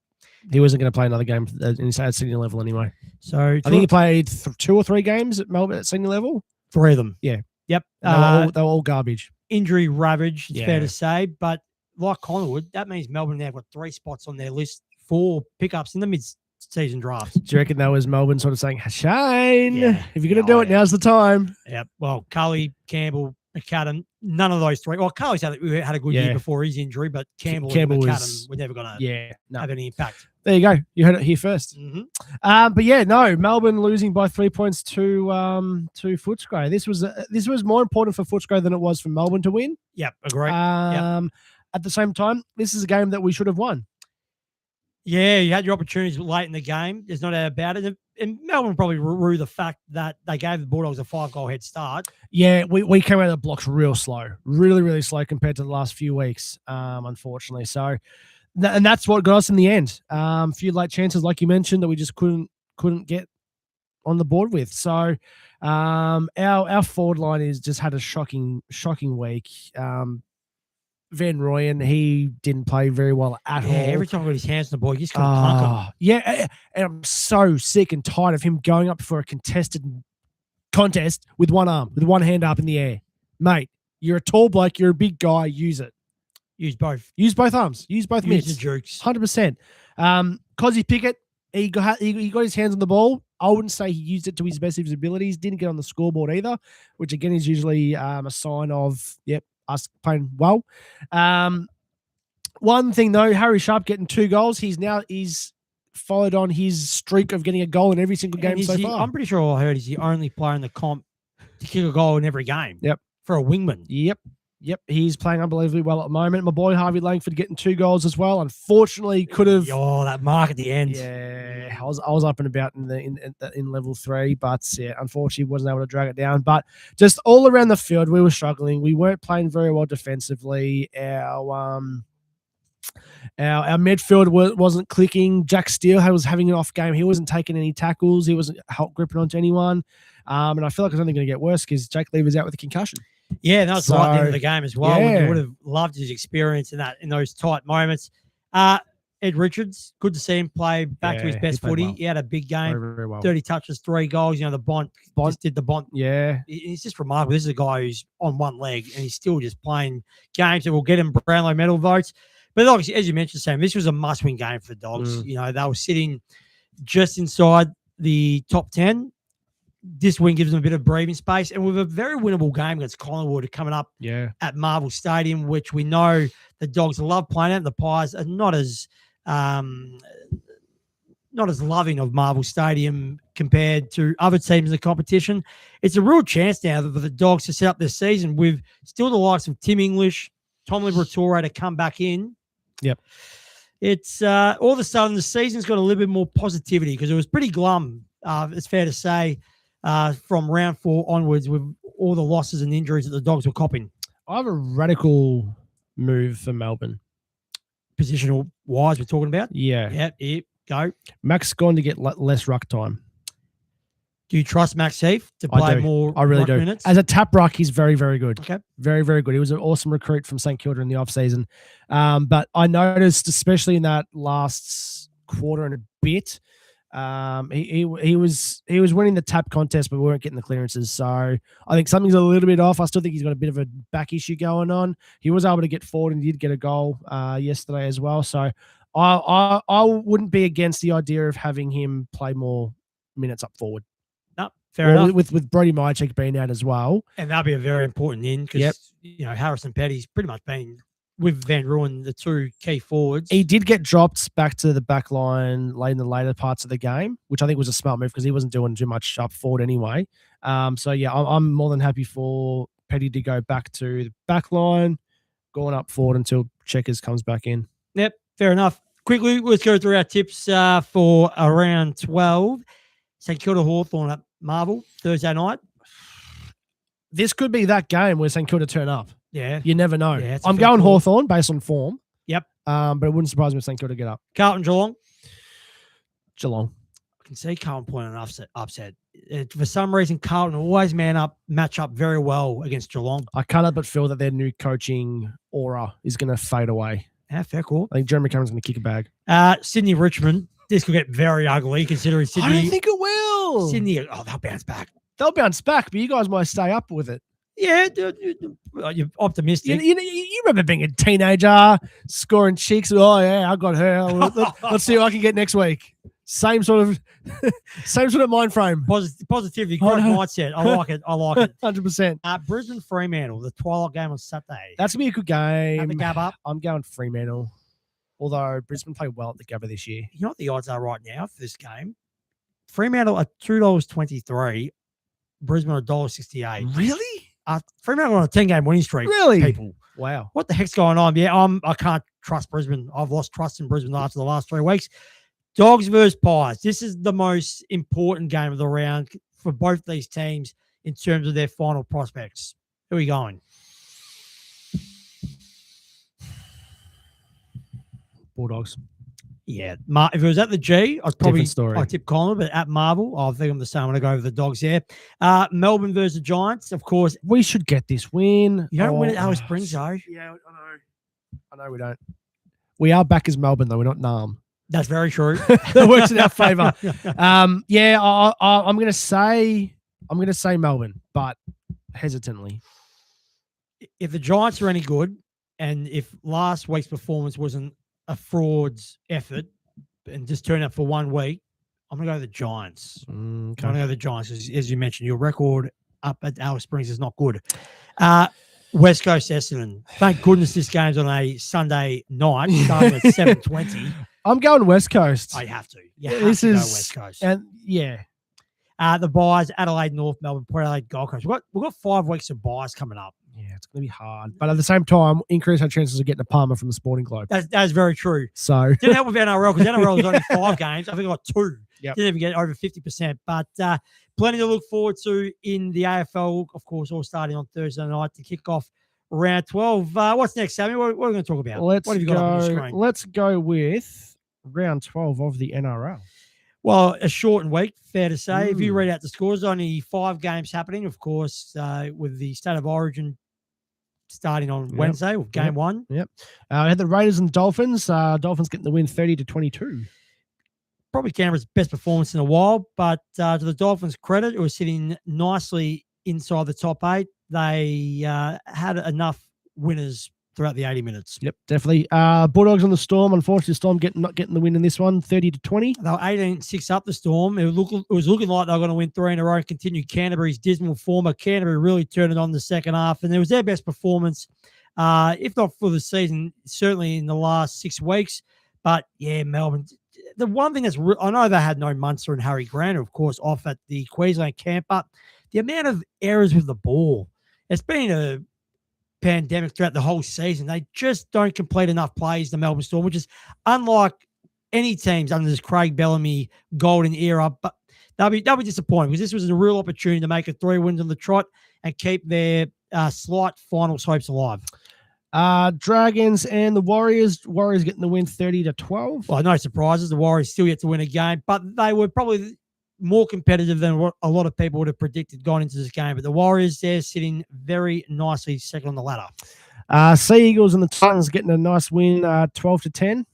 He wasn't going to play another game at senior level anyway. So I think he played 2 or 3 games at Melbourne at senior level. 3 of them. Yeah. Yep. They were all garbage. Injury ravaged, it's fair to say. But like Collingwood, that means Melbourne now have got 3 spots on their list 4 pickups in the mid-season draft. Do you reckon that was Melbourne sort of saying, Shane, Yeah. if you're going to do it, now's the time? Yep. Well, Cully, Campbell, McAdam, none of those 3. Well, Cully's had a good Yeah. year before his injury, but Campbell Campbell and was- McAdam were never going to Yeah. No. have any impact. There you go. You heard it here first. Mm-hmm. But yeah, no, Melbourne losing by 3 points to Footscray. This was more important for Footscray than it was for Melbourne to win. Yep, agree. At the same time, this is a game that we should have won. Yeah, you had your opportunities late in the game. There's no doubt about it. And Melbourne probably rue the fact that they gave the Bulldogs a 5-goal head start. Yeah, we came out of the blocks real slow, really, really slow compared to the last few weeks, unfortunately. So, and that's what got us in the end. A few late chances, like you mentioned, that we just couldn't get on the board with. So, our forward line is just had a shocking week. Van Rooyen, he didn't play very well at all. Every time he got his hands on the ball, he just couldn't clunk him. Yeah, and I'm so sick and tired of him going up for a contested contest with one arm, with one hand up in the air. Mate, you're a tall bloke, you're a big guy, use it. Use both. Use both arms. Use both Use the mitts. jukes. 100%. Cozzy Pickett, he got his hands on the ball. I wouldn't say he used it to his best of his abilities. Didn't get on the scoreboard either, which again is usually a sign of, us playing well. One thing though, Harry Sharp getting 2 goals. He's followed on his streak of getting a goal in every single game so far. I'm pretty sure I heard he's the only player in the comp to kick a goal in every game. Yep. For a wingman. Yep. He's playing unbelievably well at the moment. My boy Harvey Langford getting 2 goals as well. Unfortunately, could have. Oh, that mark at the end. Yeah, I was up and about in level 3, but yeah, unfortunately wasn't able to drag it down. But just all around the field, we were struggling. We weren't playing very well defensively. Our midfield wasn't clicking. Jack Steele was having an off game. He wasn't taking any tackles. He wasn't gripping onto anyone. And I feel like it's only going to get worse because Jake Lever's out with a concussion. Yeah, that was right at the end of the game as well. Yeah. You would have loved his experience in those tight moments. Ed Richards, good to see him play back to his best he played footy. well. He had a big game, Very, very well. 30 touches, 3 goals. The Bont just did the Bont. Yeah. It's just remarkable. This is a guy who's on one leg and he's still just playing games that will get him Brownlow medal votes. But obviously, as you mentioned, Sam, this was a must-win game for the Dogs. They were sitting just inside the top 10. This win gives them a bit of breathing space. And with a very winnable game against Collingwood coming up at Marvel Stadium, which we know the Dogs love playing at, the Pies are not as loving of Marvel Stadium compared to other teams in the competition. It's a real chance now for the Dogs to set up this season with still the likes of Tim English, Tom Liberatore to come back in. Yep. It's all of a sudden the season's got a little bit more positivity because it was pretty glum, it's fair to say, from round 4 onwards with all the losses and injuries that the Dogs were copping. I have a radical move for Melbourne. Positional wise, we're talking about? Yeah. Yeah, go. Mac's going to get less ruck time. Do you trust Max Heath to play more I really ruck do. minutes? As a tap ruck, he's very, very good. Okay. Very, very good. He was an awesome recruit from St Kilda in the off-season. But I noticed, especially in that last quarter and a bit, he was winning the tap contest, but we weren't getting the clearances. So I think something's a little bit off. I still think he's got a bit of a back issue going on. He was able to get forward and did get a goal yesterday as well. So I wouldn't be against the idea of having him play more minutes up forward. No, fair enough. With Brody Mychek being out as well. And that'll be a very important in because Harrison Petty's pretty much been with Van Rooyen, the 2 key forwards. He did get dropped back to the back line late in the later parts of the game, which I think was a smart move because he wasn't doing too much up forward anyway. So yeah, I'm more than happy for Petty to go back to the back line, going up forward until Checkers comes back in. Yep, fair enough. Quickly, let's go through our tips for around 12. St Kilda Hawthorn at Marvel Thursday night. This could be that game where St Kilda turn up. Yeah. You never know. Yeah, it's a I'm fair going call. Hawthorn based on form. Yep. But it wouldn't surprise me if St Kilda get up. Carlton Geelong. Geelong. I can see Carlton pulling an upset. For some reason, Carlton always match up very well against Geelong. I can't help but feel that their new coaching aura is going to fade away. Yeah, fair call. I think Jeremy Cameron's going to kick a bag. Sydney Richmond. This could get very ugly considering Sydney. I don't think it will. Sydney, they'll bounce back. They'll bounce back, but you guys might stay up with it. Yeah, you're optimistic. You remember being a teenager, scoring chicks. Oh yeah, I got her. Let's see what I can get next week. Same sort of mind frame. Positivity, Oh, correct no. mindset. I like it. I like it. 100%. Brisbane Fremantle, the twilight game on Saturday. That's gonna be a good game. At the Gabba. I'm going Fremantle. Although Brisbane played well at the Gabba this year. You know what the odds are right now for this game? Fremantle are $2.23. Brisbane $1.68. Really? Fremantle on a 10-game winning streak. Really? People. Wow. What the heck's going on? Yeah, I can't trust Brisbane. I've lost trust in Brisbane after the last 3 weeks. Dogs versus Pies. This is the most important game of the round for both these teams in terms of their final prospects. Who are we going? Bulldogs. Yeah, if it was at the G, I'd probably Different story. I'd tip Collingwood, but at Marvel, I think I'm the same. I'm going to go over the Dogs there. Melbourne versus the Giants, of course. We should get this win. You don't win at Alice Springs, though. Yeah, I know we don't. We are back as Melbourne, though. We're not Narm. That's very true. That works in our favour. Yeah, I'm going to say Melbourne, but hesitantly. If the Giants are any good, and if last week's performance wasn't a fraud's effort and just turned up for 1 week, I'm going to go the Giants. I'm going to go the Giants. As you mentioned, your record up at Alice Springs is not good. West Coast Essendon. Thank goodness this game's on a Sunday night, starting at 7:20. I'm going West Coast. I have to. You have to go West Coast. And yeah. The buys, Adelaide, North Melbourne, Port Adelaide, Gold Coast. We've got 5 weeks of buys coming up. Yeah, it's going to be hard. But at the same time, increase our chances of getting a Palmer from the Sporting Globe. That's very true. So didn't help with NRL because NRL was only 5 games. I think I got 2. Yep. Didn't even get over 50%. But plenty to look forward to in the AFL, of course, all starting on Thursday night to kick off round 12. What's next, Sammy? What are we going to talk about? What have you got up on your screen? Let's go with round 12 of the NRL. Well, a shortened week, fair to say. If you read out the scores, only 5 games happening, of course, with the State of Origin starting on Wednesday with game 1. Yep. We had the Raiders and Dolphins. Dolphins getting the win 30-22. Probably Canberra's best performance in a while, but to the Dolphins' credit, it was sitting nicely inside the top 8. They had enough winners throughout the 80 minutes. Yep, definitely. Bulldogs on the Storm. Unfortunately, Storm not getting the win in this one, 30-20. They were 18-6 up the Storm. It was looking like they were going to win 3 in a row and continue Canterbury's dismal form. Canterbury really turned it on the second half, and it was their best performance, if not for the season, certainly in the last 6 weeks. But, yeah, Melbourne. The one thing that's I know they had no Munster and Harry Grant, of course, off at the Queensland camp, but the amount of errors with the ball, it's been a pandemic throughout the whole season. They just don't complete enough plays, the Melbourne Storm, which is unlike any teams under this Craig Bellamy golden era. But they'll be disappointed because this was a real opportunity to make it 3 wins on the trot and keep their slight finals hopes alive. Dragons and the Warriors. Warriors getting the win 30-12. Well, no surprises. The Warriors still yet to win a game, but they were probably more competitive than what a lot of people would have predicted going into this game. But the Warriors, they're sitting very nicely second on the ladder. Sea Eagles and the Titans getting a nice win, 12-10.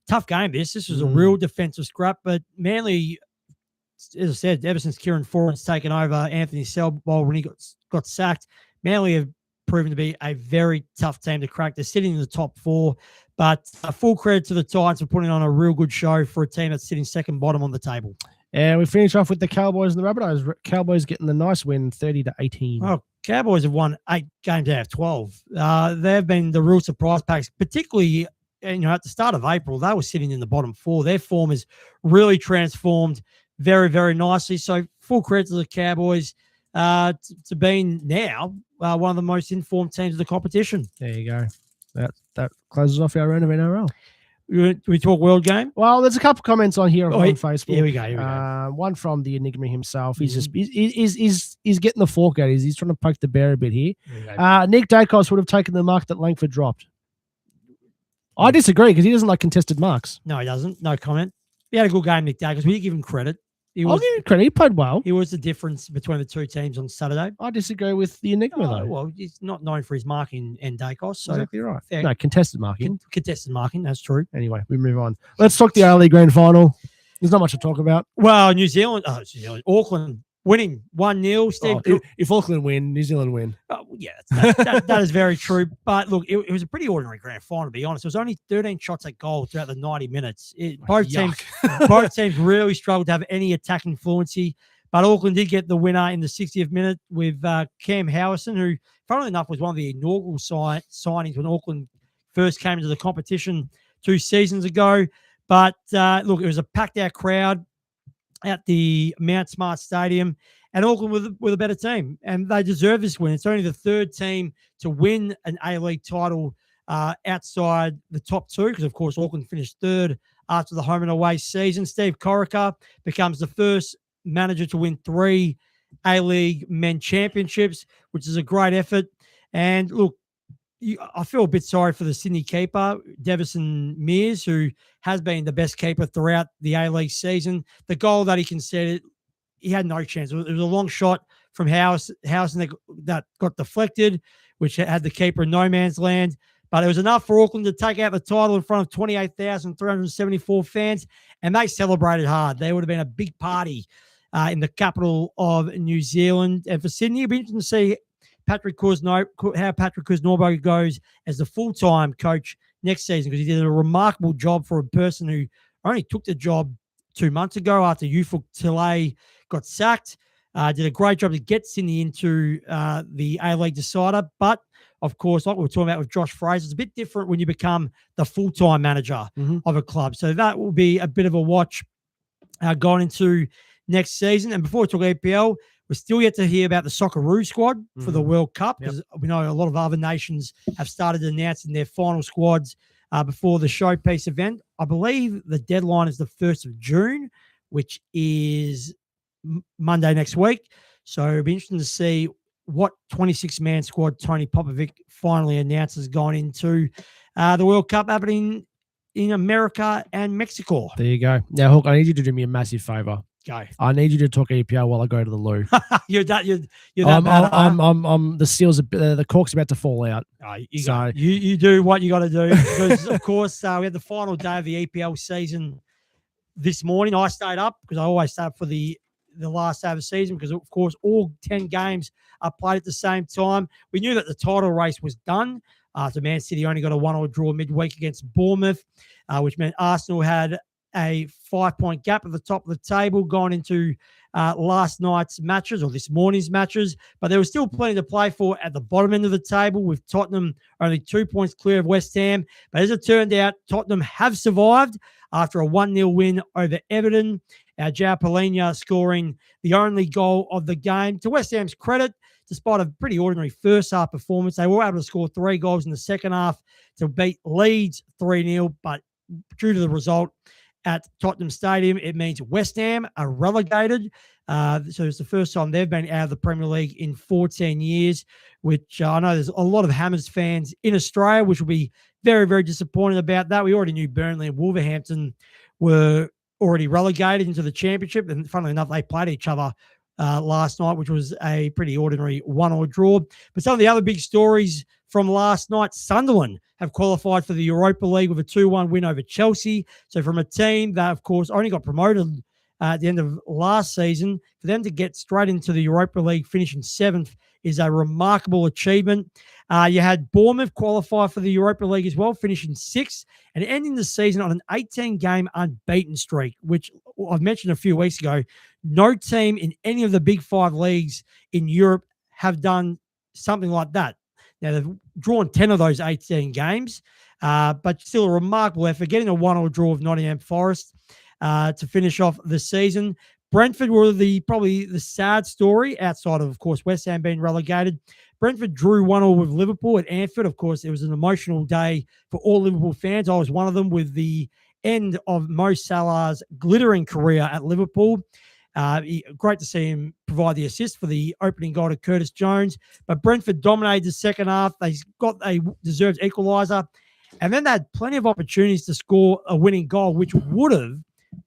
Tough game, this. This was a real defensive scrap, but Manly, as I said, ever since Kieran Foran's taken over Anthony Selbold when he got sacked, Manly have proven to be a very tough team to crack. They're sitting in the top 4, but full credit to the Titans for putting on a real good show for a team that's sitting second bottom on the table. And we finish off with the Cowboys and the Rabbitohs. Cowboys getting the nice win, 30-18. Oh, Cowboys have won 8 games out of 12. They've been the real surprise packs, particularly at the start of April. They were sitting in the bottom 4. Their form has really transformed very, very nicely. So full credit to the Cowboys to being now one of the most informed teams of the competition. There you go. That closes off our round of NRL. We talk world game? Well, there's a couple comments on here on Facebook. Here we go. One from the Enigma himself. He's just he's getting the fork out. He's trying to poke the bear a bit here. Nick Dacos would have taken the mark that Langford dropped. I disagree because he doesn't like contested marks. No, he doesn't. No comment. He had a good game, Nick Dacos. We give him credit. I'll give him credit. He played well. He was the difference between the 2 teams on Saturday. I disagree with the Enigma, though. Well, he's not known for his marking and Dacos. So exactly right. Fair. No, contested marking. Contested marking, that's true. Anyway, we move on. Let's talk the A-League Grand Final. There's not much to talk about. Well, Auckland winning 1-0. Steve Oh, Cook. if Auckland win, New Zealand win. Oh, yeah, that is very true. But look, it was a pretty ordinary grand final, to be honest. It was only 13 shots at goal throughout the 90 minutes. Both teams really struggled to have any attacking fluency. But Auckland did get the winner in the 60th minute with Cam Howison, who, funnily enough, was one of the inaugural signings when Auckland first came into the competition 2 seasons ago. But look, it was a packed-out crowd at the Mount Smart Stadium, and Auckland with a better team, and they deserve this win. It's only the 3rd team to win an A-League title outside the top 2, because, of course, Auckland finished 3rd after the home and away season. Steve Corica becomes the first manager to win 3 A-League men championships, which is a great effort. And look, I feel a bit sorry for the Sydney keeper, Devison Mears, who has been the best keeper throughout the A-League season. The goal that he conceded, he had no chance. It was a long shot from Howison that got deflected, which had the keeper in no man's land. But it was enough for Auckland to take out the title in front of 28,374 fans, and they celebrated hard. There would have been a big party in the capital of New Zealand. And for Sydney, it'll be interesting to see how Patrick Kuznorobo goes as the full-time coach next season, because he did a remarkable job for a person who only took the job 2 months ago after Ufuk Talay got sacked. Did a great job to get Sydney into the A-League decider. But, of course, like we were talking about with Josh Fraser, it's a bit different when you become the full-time manager of a club. So that will be a bit of a watch going into next season. And before we talk APL, we're still yet to hear about the Socceroo squad for the World Cup, because we know a lot of other nations have started announcing their final squads before the showpiece event. I believe the deadline is the 1st of June, which is Monday next week. So it'll be interesting to see what 26-man squad Tony Popovic finally announces going into the World Cup happening in America and Mexico. There you go. Now, Hook, I need you to do me a massive favor. Go. I need you to talk EPL while I go to the loo. You're that bad, the seals, the cork's about to fall out. You do what you got to do, because of course we had the final day of the EPL season this morning. I stayed up because I always stay up for the last day of the season, because of course all 10 games are played at the same time. We knew that the title race was done after Man City only got a 1-1 draw midweek against Bournemouth, which meant Arsenal had a 5-point gap at the top of the table going into last night's matches, or this morning's matches. But there was still plenty to play for at the bottom end of the table, with Tottenham only 2 points clear of West Ham. But as it turned out, Tottenham have survived after a 1-0 win over Everton. João Palhinha scoring the only goal of the game. To West Ham's credit, despite a pretty ordinary first-half performance, they were able to score 3 goals in the second half to beat Leeds 3-0. But due to the result at Tottenham Stadium, it means West Ham are relegated. So it's the first time they've been out of the Premier League in 14 years, which I know there's a lot of Hammers fans in Australia, which will be very, very disappointed about that. We already knew Burnley and Wolverhampton were already relegated into the championship, and funnily enough, they played each other last night, which was a pretty ordinary 1-1 draw. But some of the other big stories from last night: Sunderland have qualified for the Europa League with a 2-1 win over Chelsea. So from a team that, of course, only got promoted at the end of last season, for them to get straight into the Europa League, finishing 7th, is a remarkable achievement. You had Bournemouth qualify for the Europa League as well, finishing 6th and ending the season on an 18-game unbeaten streak, which I've mentioned a few weeks ago. No team in any of the big 5 leagues in Europe have done something like that. Now, they've drawn 10 of those 18 games, but still a remarkable effort, getting a 1-1 draw of Nottingham Forest to finish off the season. Brentford were probably the sad story, outside of course, West Ham being relegated. Brentford drew 1-1 with Liverpool at Anfield. Of course, it was an emotional day for all Liverpool fans. I was one of them, with the end of Mo Salah's glittering career at Liverpool. Great to see him provide the assist for the opening goal to Curtis Jones. But Brentford dominated the second half. They got a deserved equaliser. And then they had plenty of opportunities to score a winning goal, which would have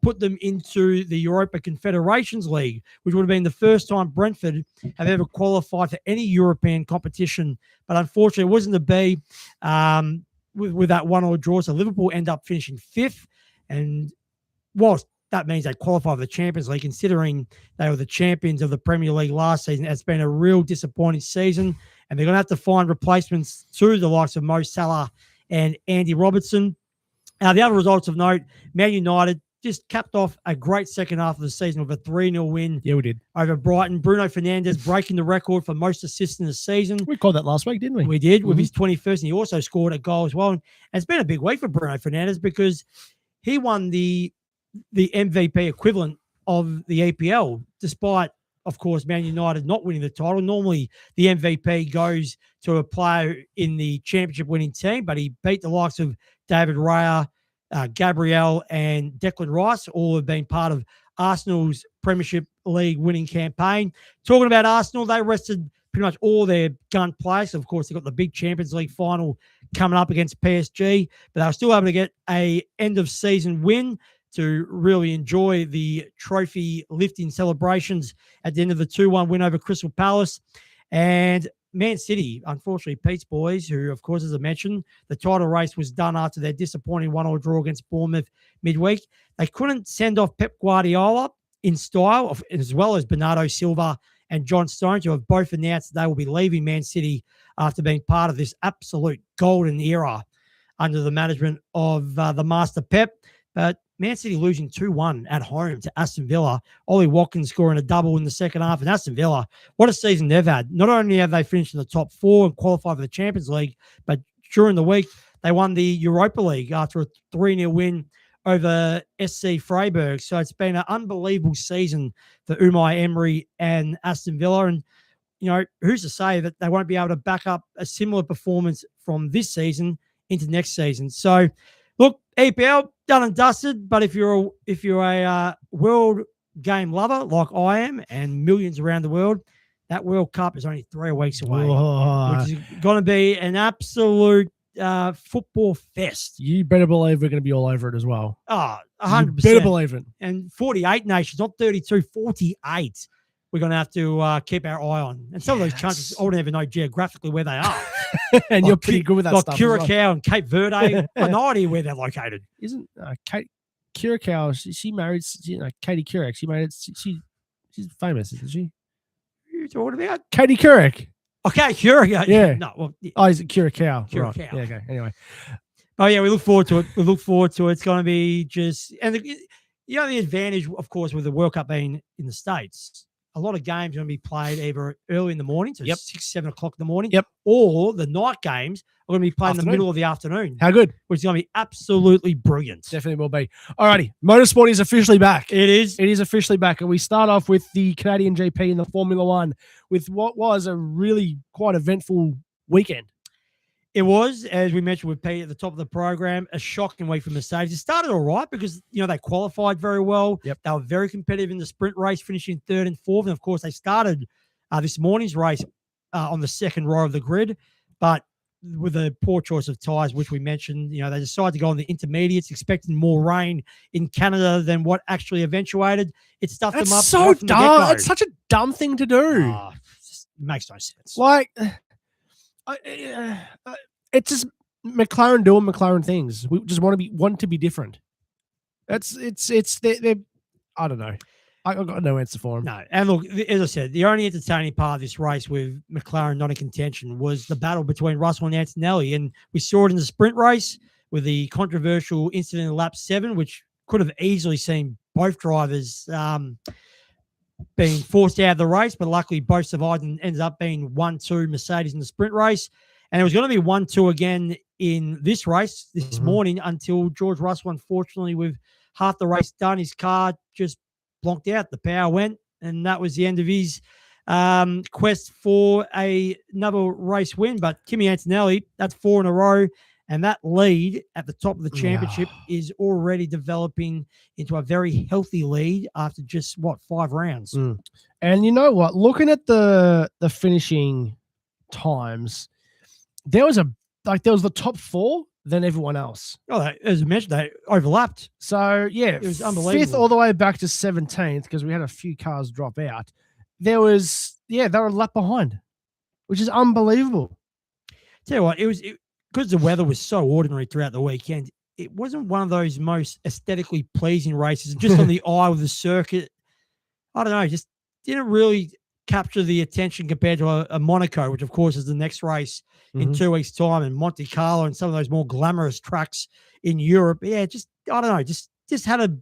put them into the Europa Confederations League, which would have been the first time Brentford have ever qualified for any European competition. But unfortunately, it wasn't to be with that 1-1 draw. So Liverpool end up finishing 5th. And whilst that means they qualify for the Champions League, considering they were the champions of the Premier League last season. It's been a real disappointing season, and they're going to have to find replacements to the likes of Mo Salah and Andy Robertson. The other results of note, Man United just capped off a great second half of the season with a 3-0 win Yeah, we did. over Brighton. Bruno Fernandes breaking the record for most assists in the season. We called that last week, didn't we? We did with his 21st, and he also scored a goal as well. And it's been a big week for Bruno Fernandes because he won the MVP equivalent of the EPL, despite, of course, Man United not winning the title. Normally, the MVP goes to a player in the championship winning team, but he beat the likes of David Raya, Gabriel, and Declan Rice. All have been part of Arsenal's Premiership League winning campaign. Talking about Arsenal, they rested pretty much all their gun players. Of course, they've got the big Champions League final coming up against PSG, but they were still able to get a end-of-season win to really enjoy the trophy lifting celebrations at the end of the 2-1 win over Crystal Palace. And Man City, unfortunately, Pete's boys, who, of course, as I mentioned, the title race was done after their disappointing 1-1 draw against Bournemouth midweek. They couldn't send off Pep Guardiola in style, as well as Bernardo Silva and John Stones, who have both announced they will be leaving Man City after being part of this absolute golden era under the management of the master Pep. But Man City losing 2-1 at home to Aston Villa. Ollie Watkins scoring a double in the second half. And Aston Villa, what a season they've had. Not only have they finished in the top 4 and qualified for the Champions League, but during the week, they won the Europa League after a 3-0 win over SC Freiburg. So it's been an unbelievable season for Unai Emery and Aston Villa. And, you know, who's to say that they won't be able to back up a similar performance from this season into next season? So, look, EPL done and dusted. But if you're a world game lover like I am, and millions around the world, that World Cup is only 3 weeks away, which is going to be an absolute football fest. You better believe we're going to be all over it as well. 100%. You better believe it. And 48 nations, not 32, 48. We're going to have to keep our eye on. And some of those countries, I don't even know geographically where they are. And you're pretty good with that like stuff. Curacao and Cape Verde. I have no idea where they're located. Isn't Curacao? She married Katie Couric. She married. She's famous, isn't she? Who are you talking about? Katie Couric. Okay, Curacao. Yeah. No. Well, yeah. Oh, is it Curacao? Curacao. Right. Yeah. Okay. Anyway. Oh yeah, we look forward to it. It's going to be just, and the advantage, of course, with the World Cup being in the States, a lot of games are going to be played either early in the morning, so 6, 7 o'clock in the morning, or the night games are going to be played in the middle of the afternoon. How good? Which is going to be absolutely brilliant. Definitely will be. Alrighty, motorsport is officially back. It is. It is officially back, and we start off with the Canadian GP and the Formula One with what was a really quite eventful weekend. It was, as we mentioned with Pete at the top of the program, a shocking week for Mercedes. It started all right because, they qualified very well. Yep. They were very competitive in the sprint race, finishing 3rd and 4th. And, of course, they started this morning's race on the second row of the grid. But with a poor choice of tyres, which we mentioned, they decided to go on the intermediates, expecting more rain in Canada than what actually eventuated. It stuffed them up. So dumb. It's such a dumb thing to do. It just makes no sense. Like... it's just McLaren doing McLaren things. We just want to be different. They're I don't know. I've got no answer for them. No, and look, as I said, the only entertaining part of this race with McLaren not in contention was the battle between Russell and Antonelli, and we saw it in the sprint race with the controversial incident in lap 7, which could have easily seen both drivers being forced out of the race, but luckily both survived and ended up being 1-2 Mercedes in the sprint race. And it was going to be 1-2 again in this race this morning until George Russell, unfortunately, with half the race done, his car just blonked out. The power went, and that was the end of his quest for another race win. But Kimi Antonelli, that's 4 in a row. And that lead at the top of the championship is already developing into a very healthy lead after just, 5 rounds. And you know what? Looking at the finishing times, there was the top 4, then everyone else. Oh, as I mentioned, they overlapped. So, yeah, it was unbelievable. 5th all the way back to 17th because we had a few cars drop out. They were a lap behind, which is unbelievable. Tell you what, because the weather was so ordinary throughout the weekend, it wasn't one of those most aesthetically pleasing races. Just on the eye of the circuit, I don't know, just didn't really capture the attention compared to a Monaco, which of course is the next race in 2 weeks' time, and Monte Carlo and some of those more glamorous tracks in Europe. Yeah, just I don't know, just had a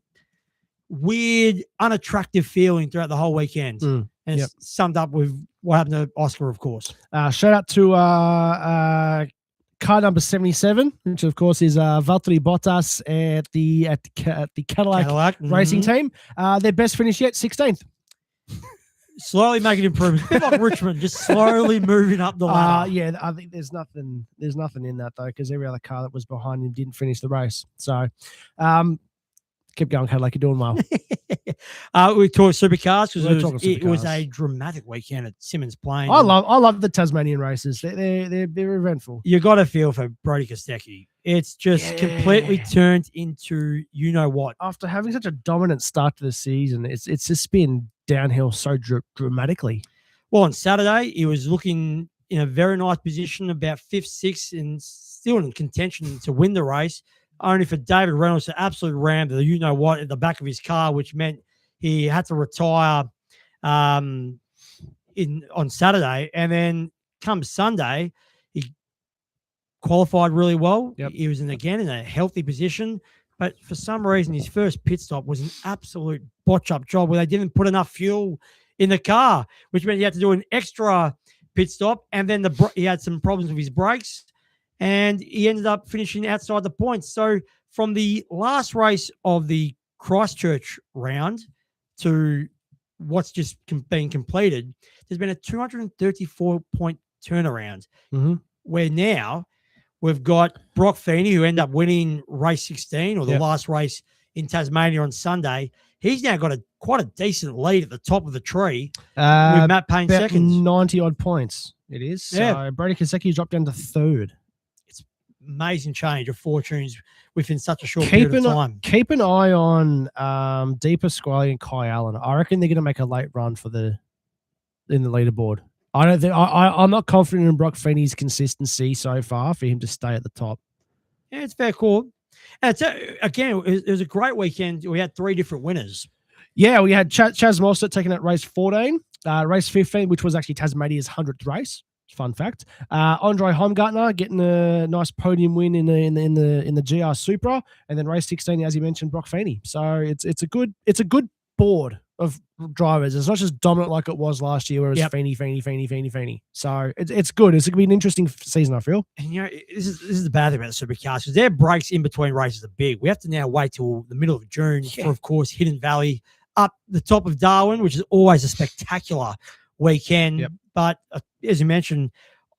weird, unattractive feeling throughout the whole weekend. And it's summed up with what happened to Oscar, of course. Shout out to car number 77, which of course is Valtteri Bottas at the Cadillac racing team. Their best finish yet, 16th. Slowly making improvements. A bit like Richmond, just slowly moving up the ladder. Yeah, I think there's nothing in that though, because every other car that was behind him didn't finish the race. So keep going, Cadillac, you're doing well. We talked supercars because it was a dramatic weekend at Simmons Plain. I love the Tasmanian races. They're eventful. You got to feel for Brodie Kostecki. It's just completely turned into you know what. After having such a dominant start to the season, it's just been downhill so dramatically. Well, on Saturday, he was looking in a very nice position, about 5th, 6th, and still in contention to win the race. Only for David Reynolds to absolutely ram the you know what at the back of his car, which meant he had to retire on Saturday. And then come Sunday, he qualified really well. Yep. He was in a healthy position. But for some reason, his first pit stop was an absolute botch-up job where they didn't put enough fuel in the car, which meant he had to do an extra pit stop. And then he had some problems with his brakes, and he ended up finishing outside the points. So from the last race of the Christchurch round to what's just been completed, there's been a 234-point turnaround, where now we've got Brock Feeney, who ended up winning race 16 or the last race in Tasmania on Sunday. He's now got quite a decent lead at the top of the tree with Matt Payne second. 90-odd points it is. So Brodie Kostecki dropped down to 3rd. It's amazing change of fortunes within such a short period of time. Keep an eye on Di Pasquale and Kai Allen. I reckon they're going to make a late run in the leaderboard. I'm not confident in Brock Feeney's consistency so far for him to stay at the top. Yeah, it's fair call. And again, it was a great weekend. We had 3 different winners. Yeah, we had Chaz Mostert taking at race 14, race 15, which was actually Tasmania's 100th race. Fun fact. Andre Heimgartner getting a nice podium win in the GR Supra, and then race 16, as you mentioned, Brock Feeney. So it's a good board of drivers. It's not just dominant like it was last year, where it was Feeney. So it's good. It's going to be an interesting season, I feel. And you know, this is the bad thing about the supercars, because their breaks in between races are big. We have to now wait till the middle of June for, of course, Hidden Valley up the top of Darwin, which is always a spectacular weekend. But as you mentioned,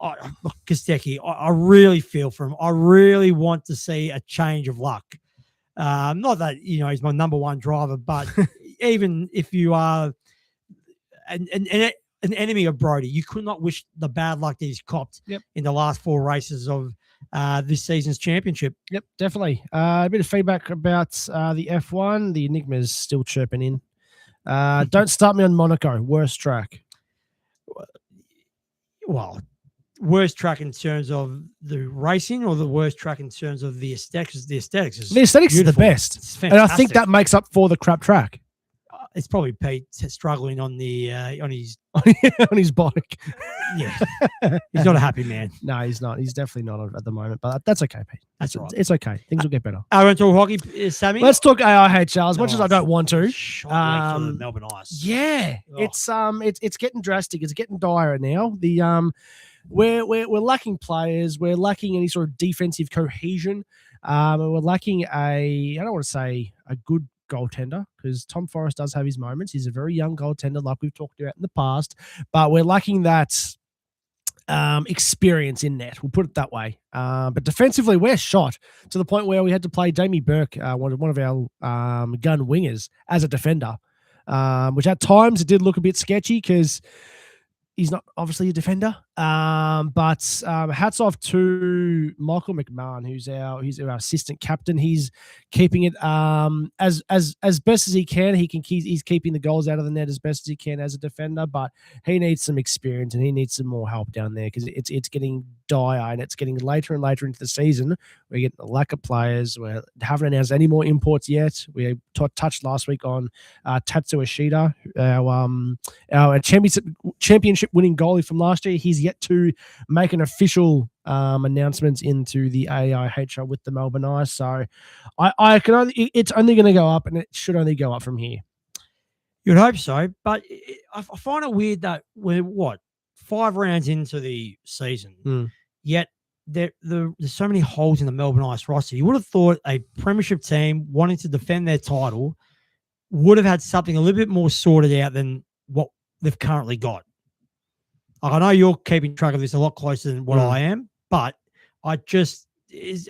Kostecki, I really feel for him. I really want to see a change of luck. Not that, he's my number one driver, but even if you are an enemy of Brodie, you could not wish the bad luck that he's copped in the last 4 races of this season's championship. Yep, definitely. A bit of feedback about the F1. The Enigma is still chirping in. Don't start me on Monaco. Worst track. Well, worst track in terms of the racing, or the worst track in terms of the aesthetics? The aesthetics is the best, and I think that makes up for the crap track. It's probably Pete struggling on the on his on his bike. Yeah, he's not a happy man. No, he's not. He's definitely not at the moment, but that's okay, Pete. That's right. It's okay. Things will get better. I want to talk hockey, Sammy. Let's talk AIHL. As much as I don't want to. The Melbourne Ice. Yeah, it's getting drastic. It's getting dire now. The we're lacking players. We're lacking any sort of defensive cohesion. We're lacking I don't want to say a good goaltender, because Tom Forrest does have his moments. He's a very young goaltender, like we've talked about in the past, but we're lacking that experience in net. We'll put it that way. But defensively, we're shot to the point where we had to play Damie Burke, one of our gun wingers, as a defender, which at times it did look a bit sketchy because he's not obviously a defender. But hats off to Michael McMahon, who's our assistant captain. He's keeping it as best as he can. He's keeping the goals out of the net as best as he can as a defender, but he needs some experience and he needs some more help down there because it's getting dire and it's getting later and later into the season. We're getting a lack of players. We haven't announced any more imports yet. We touched last week on Tatsu Ishida, our championship winning goalie from last year. He's yet to make an official announcements into the AIHL with the Melbourne Ice. So it's only going to go up, and it should only go up from here. You'd hope so, but I find it weird that we're 5 rounds into the season, yet there's so many holes in the Melbourne Ice roster. You would have thought a premiership team wanting to defend their title would have had something a little bit more sorted out than what they've currently got. I know you're keeping track of this a lot closer than what I am, but I don't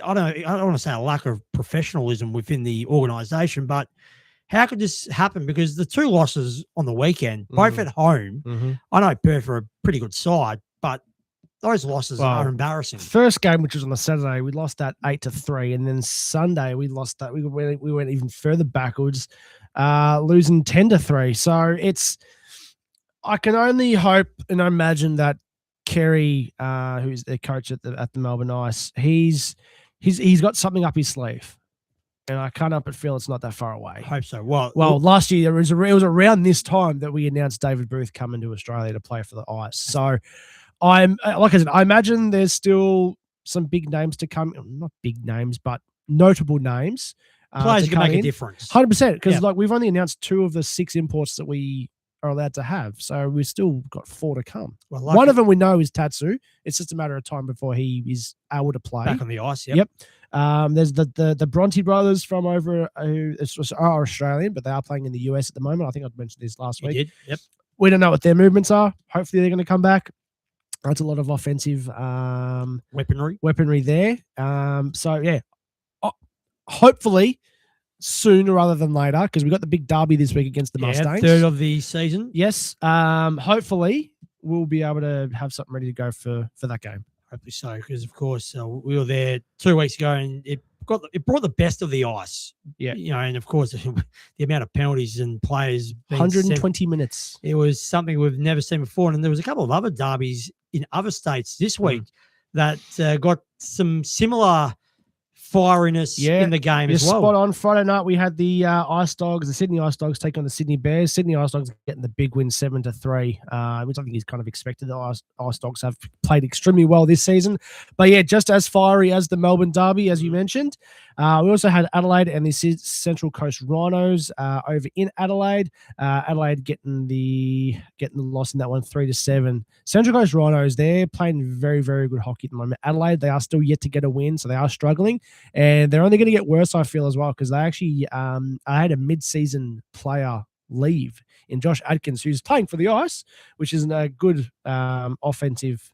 want to say a lack of professionalism within the organisation, but how could this happen? Because the 2 losses on the weekend, both at home, I know Perth are a pretty good side, but those losses are embarrassing. First game, which was on the Saturday, we lost that 8-3, and then Sunday we lost that. We went even further backwards, losing 10-3. So I can only hope and imagine that Kerry, who's the coach at the Melbourne Ice, he's got something up his sleeve, and I can't help but feel it's not that far away. I hope so. Well, last year it was around this time that we announced David Booth coming to Australia to play for the Ice. So like I said, I imagine there's still some big names to come. Not big names, but notable names. Players who can make a difference. 100%, because we've only announced 2 of the 6 imports that we are allowed to have. So we've still got 4 to come. Well, one of them we know is Tatsu. It's just a matter of time before he is able to play. Back on the ice, yep. There's the Bronte brothers from over who are Australian, but they are playing in the US at the moment. I think I mentioned this last week. You did, yep. We don't know what their movements are. Hopefully they're going to come back. That's a lot of offensive weaponry there. Hopefully sooner rather than later, because we got the big derby this week against the Mustangs. 3rd of the season. Yes. Hopefully we'll be able to have something ready to go for that game. Hopefully so, because of course we were there 2 weeks ago, and it brought the best of the ice. Yeah, and of course the amount of penalties and players. 120 minutes. It was something we've never seen before, and there was a couple of other derbies in other states this week that got some similar fieriness in the game as well. Spot on. Friday night we had the Ice Dogs, the Sydney Ice Dogs take on the Sydney Bears. Sydney Ice Dogs getting the big win 7-3, which I think is kind of expected. The Ice Dogs have played extremely well this season. But yeah, just as fiery as the Melbourne Derby, as you mentioned. We also had Adelaide and the Central Coast Rhinos over in Adelaide. Adelaide getting the loss in that one 3-7. Central Coast Rhinos, they're playing very, very good hockey at the moment. Adelaide, they are still yet to get a win, so they are struggling. And they're only going to get worse, I feel, as well, because they actually I had a mid-season player leave in Josh Adkins, who's playing for the Ice, which is a good offensive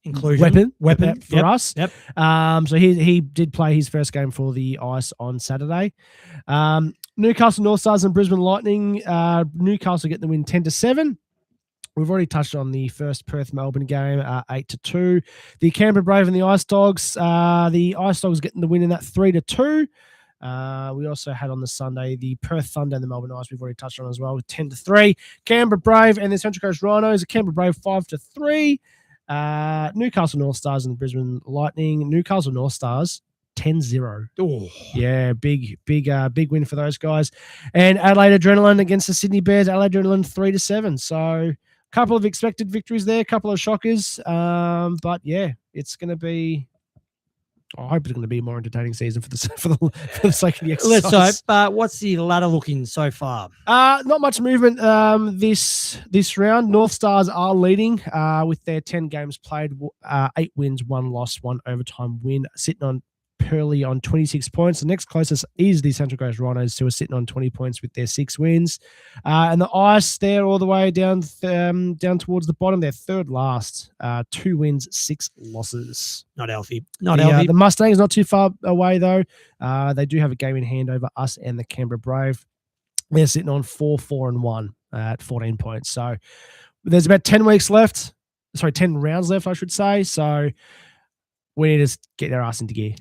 inclusion weapon for us. Yep. So he did play his first game for the Ice on Saturday. Newcastle North Stars and Brisbane Lightning. Newcastle getting the win 10-7. We've already touched on the first Perth-Melbourne game, 8-2. The Canberra Brave and the Ice Dogs. The Ice Dogs getting the win in that 3-2. We also had on the Sunday the Perth Thunder and the Melbourne Ice. We've already touched on as well with 10-3. Canberra Brave and the Central Coast Rhinos. Canberra Brave 5-3. Newcastle North Stars and the Brisbane Lightning. Newcastle North Stars 10-0. Oh, yeah, big win for those guys. And Adelaide Adrenaline against the Sydney Bears. Adelaide Adrenaline 3-7. So couple of expected victories there, couple of shockers. But yeah, it's going to be. I hope it's going to be a more entertaining season for the sake of the exercise. Let's hope. What's the ladder looking so far? Not much movement this round. North Stars are leading with their 10 games played, 8 wins, 1 loss, 1 overtime win, sitting on Pearly on 26 points. The next closest is the Central Coast Rhinos, who are sitting on 20 points with their 6 wins. And the Ice, they're all the way down towards the bottom. They're third last, 2 wins, 6 losses. Not healthy. Not healthy. The Mustangs not too far away, though. They do have a game in hand over us and the Canberra Brave. They're sitting on 4-4-1 at 14 points. So there's about 10 weeks left. 10 rounds left, I should say. So we need to get their ass into gear.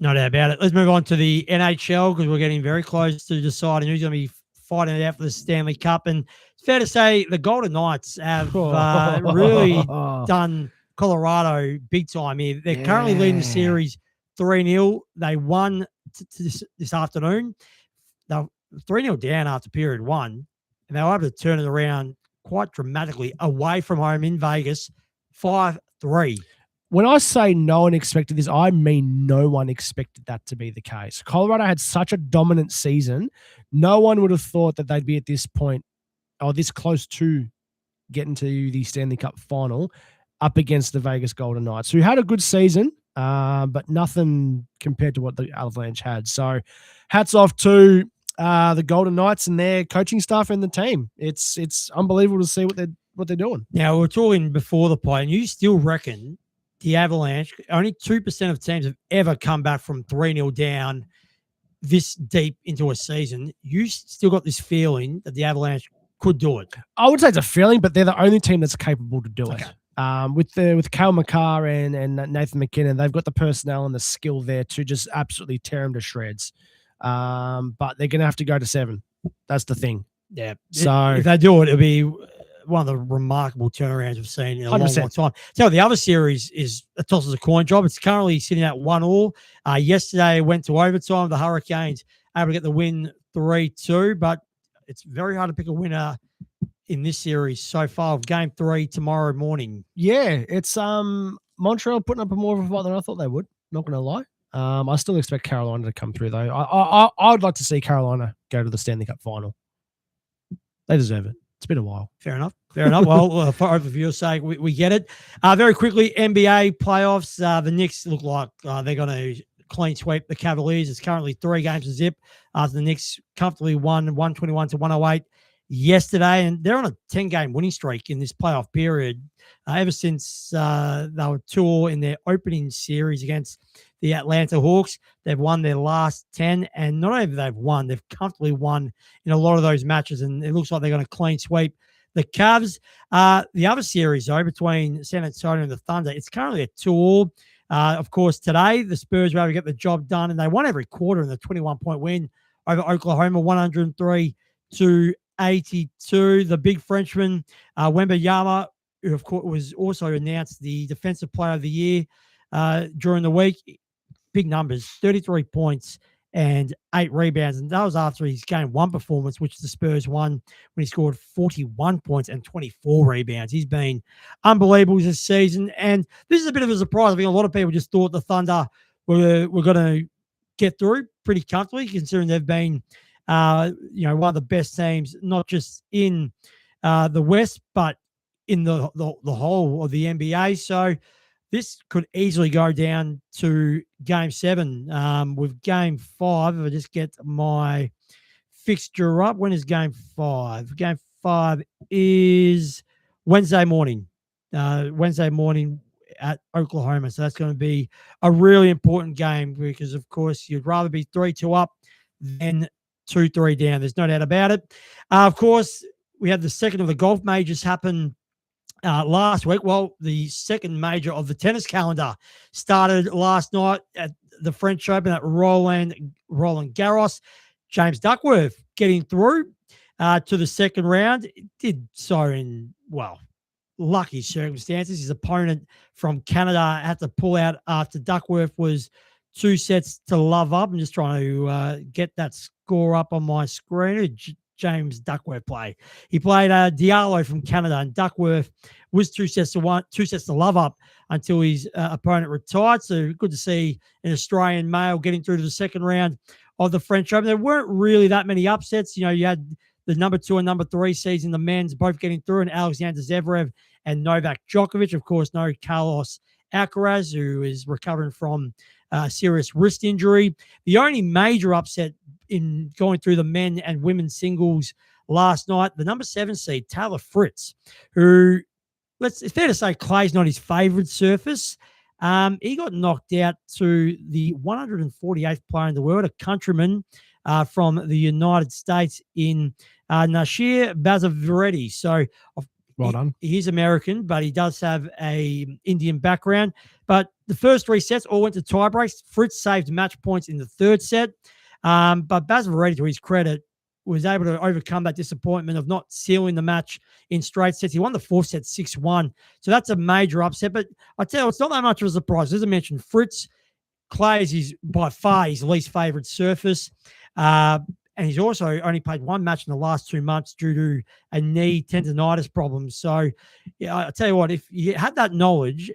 No doubt about it. Let's move on to the NHL because we're getting very close to deciding who's going to be fighting it out for the Stanley Cup. And it's fair to say the Golden Knights have really done Colorado big time here. They're currently leading the series 3-0. They won this afternoon. They're 3-0 down after period one, and they were able to turn it around quite dramatically away from home in Vegas, 5-3. When I say no one expected this, I mean no one expected that to be the case. Colorado had such a dominant season. No one would have thought that they'd be at this point or this close to getting to the Stanley Cup final up against the Vegas Golden Knights, who had a good season, but nothing compared to what the Avalanche had. So hats off to the Golden Knights and their coaching staff and the team. It's unbelievable to see what they're doing. Now, we were talking before the play, and you still reckon the Avalanche, only 2% of teams have ever come back from 3-0 down this deep into a season. You still got this feeling that the Avalanche could do it. I would say it's a feeling, but they're the only team that's capable to do it. With Cale Makar and Nathan McKinnon, they've got the personnel and the skill there to just absolutely tear them to shreds. But they're going to have to go to 7. That's the thing. Yeah. So if they do it, it'll be one of the remarkable turnarounds we've seen in a long time. So the other series is a toss of a coin job. It's currently sitting at 1-1. Yesterday went to overtime. The Hurricanes able to get the win 3-2, but it's very hard to pick a winner in this series so far of game 3 tomorrow morning. Yeah, it's Montreal putting up a more of a fight than I thought they would. Not going to lie. I still expect Carolina to come through though. I'd like to see Carolina go to the Stanley Cup final. They deserve it. It's been a while. Fair enough. Well, for overview's sake, we get it. Very quickly, NBA playoffs. The Knicks look like they're going to clean sweep the Cavaliers. It's currently 3 games to zip. The Knicks comfortably won 121-108 yesterday, and they're on a 10-game winning streak in this playoff period. Ever since they were 2-0 in their opening series against the Atlanta Hawks, they've won their last 10, and not only have they won, they've comfortably won in a lot of those matches, and it looks like they're going to clean sweep the Cavs. The other series, though, between San Antonio and the Thunder, it's currently a 2-2. Of course, today, the Spurs were able to get the job done, and they won every quarter in the 21-point win over Oklahoma, 103-82. The big Frenchman, Wembanyama, who, of course, was also announced the Defensive Player of the Year during the week. Big numbers, 33 points and 8 rebounds. And that was after his game 1 performance, which the Spurs won when he scored 41 points and 24 rebounds. He's been unbelievable this season. And this is a bit of a surprise. I think a lot of people just thought the Thunder were going to get through pretty comfortably, considering they've been one of the best teams, not just in the West, but in the whole of the NBA. So this could easily go down to game 7 with game 5. If I just get my fixture up, when is game 5? Game 5 is Wednesday morning at Oklahoma. So that's going to be a really important game because, of course, you'd rather be 3-2 up than 2-3 down. There's no doubt about it. Of course, we had the second of the golf majors happen last week. Well, the second major of the tennis calendar started last night at the French Open at Roland Garros. James Duckworth getting through to the second round. It did so in, lucky circumstances. His opponent from Canada had to pull out after Duckworth was 2 sets to love up. I'm just trying to get that score up on my screen. James Duckworth play. He played Diallo from Canada, and Duckworth was 2 sets to love up until his opponent retired. So good to see an Australian male getting through to the second round of the French Open. There weren't really that many upsets. You had the number 2 and number 3 seeds in the men's both getting through, and Alexander Zverev and Novak Djokovic. Of course, no Carlos Alcaraz, who is recovering from a serious wrist injury. The only major upset in going through the men and women's singles last night, the number 7 seed, Taylor Fritz, who, it's fair to say clay's not his favorite surface. He got knocked out to the 148th player in the world, a countryman from the United States in Nasir Bazaviretti. So Well done. He is American, but he does have a Indian background. But the first 3 sets all went to tie breaks. Fritz saved match points in the 3rd set. But Baz Varedi, to his credit, was able to overcome that disappointment of not sealing the match in straight sets. He won the 4th set 6-1. So that's a major upset. But I tell you, it's not that much of a surprise. As I mentioned, Fritz, clay is by far his least favourite surface. And he's also only played 1 match in the last 2 months due to a knee tendonitis problem. So, yeah, I tell you what, if you had that knowledge,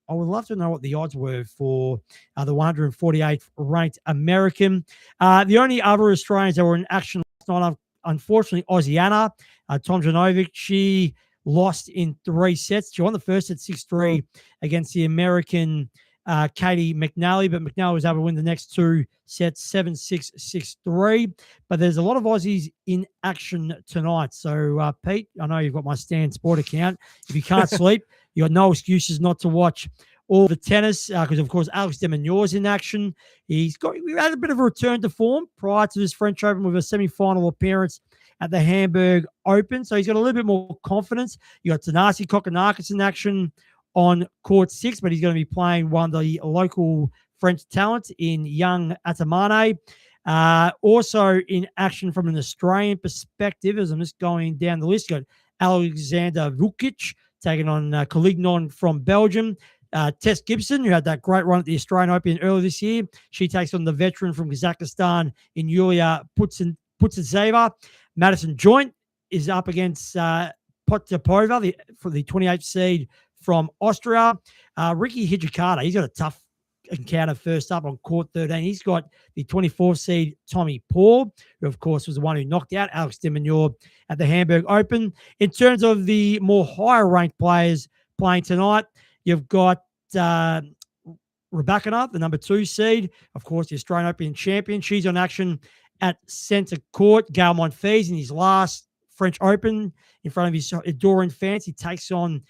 I would love to know what the odds were for the 148th ranked American. The only other Australians that were in action last night, unfortunately, Aussiana, Tomjanovic, she lost in 3 sets. She won the first set 6-3 against the American Katie McNally, but McNally was able to win the next 2 sets 7-6, 6-3. But there's a lot of Aussies in action tonight. So, Pete, I know you've got my Stan Sport account. If you can't sleep, you got no excuses not to watch all the tennis because, of course, Alex de Minaur's in action. We had a bit of a return to form prior to this French Open with a semi-final appearance at the Hamburg Open. So he's got a little bit more confidence. You got Thanasi Kokkinakis in action on court 6, but he's going to be playing one of the local French talents in young Atamane. Also in action from an Australian perspective, as I'm just going down the list, you got Alexander Vukic taking on Collignon from Belgium. Tess Gibson, who had that great run at the Australian Open earlier this year, she takes on the veteran from Kazakhstan in Yulia Putintseva. Madison Joint is up against Potapova for the 28th seed from Austria. Ricky Hijikata, he's got a tough encounter first up on court 13. He's got the 24th seed Tommy Paul, who, of course, was the one who knocked out Alex de Minaur at the Hamburg Open. In terms of the more higher-ranked players playing tonight, you've got Rybakina, the number 2 seed, of course, the Australian Open champion. She's on action at centre court. Gael Monfils in his last French Open in front of his adoring fans. He takes on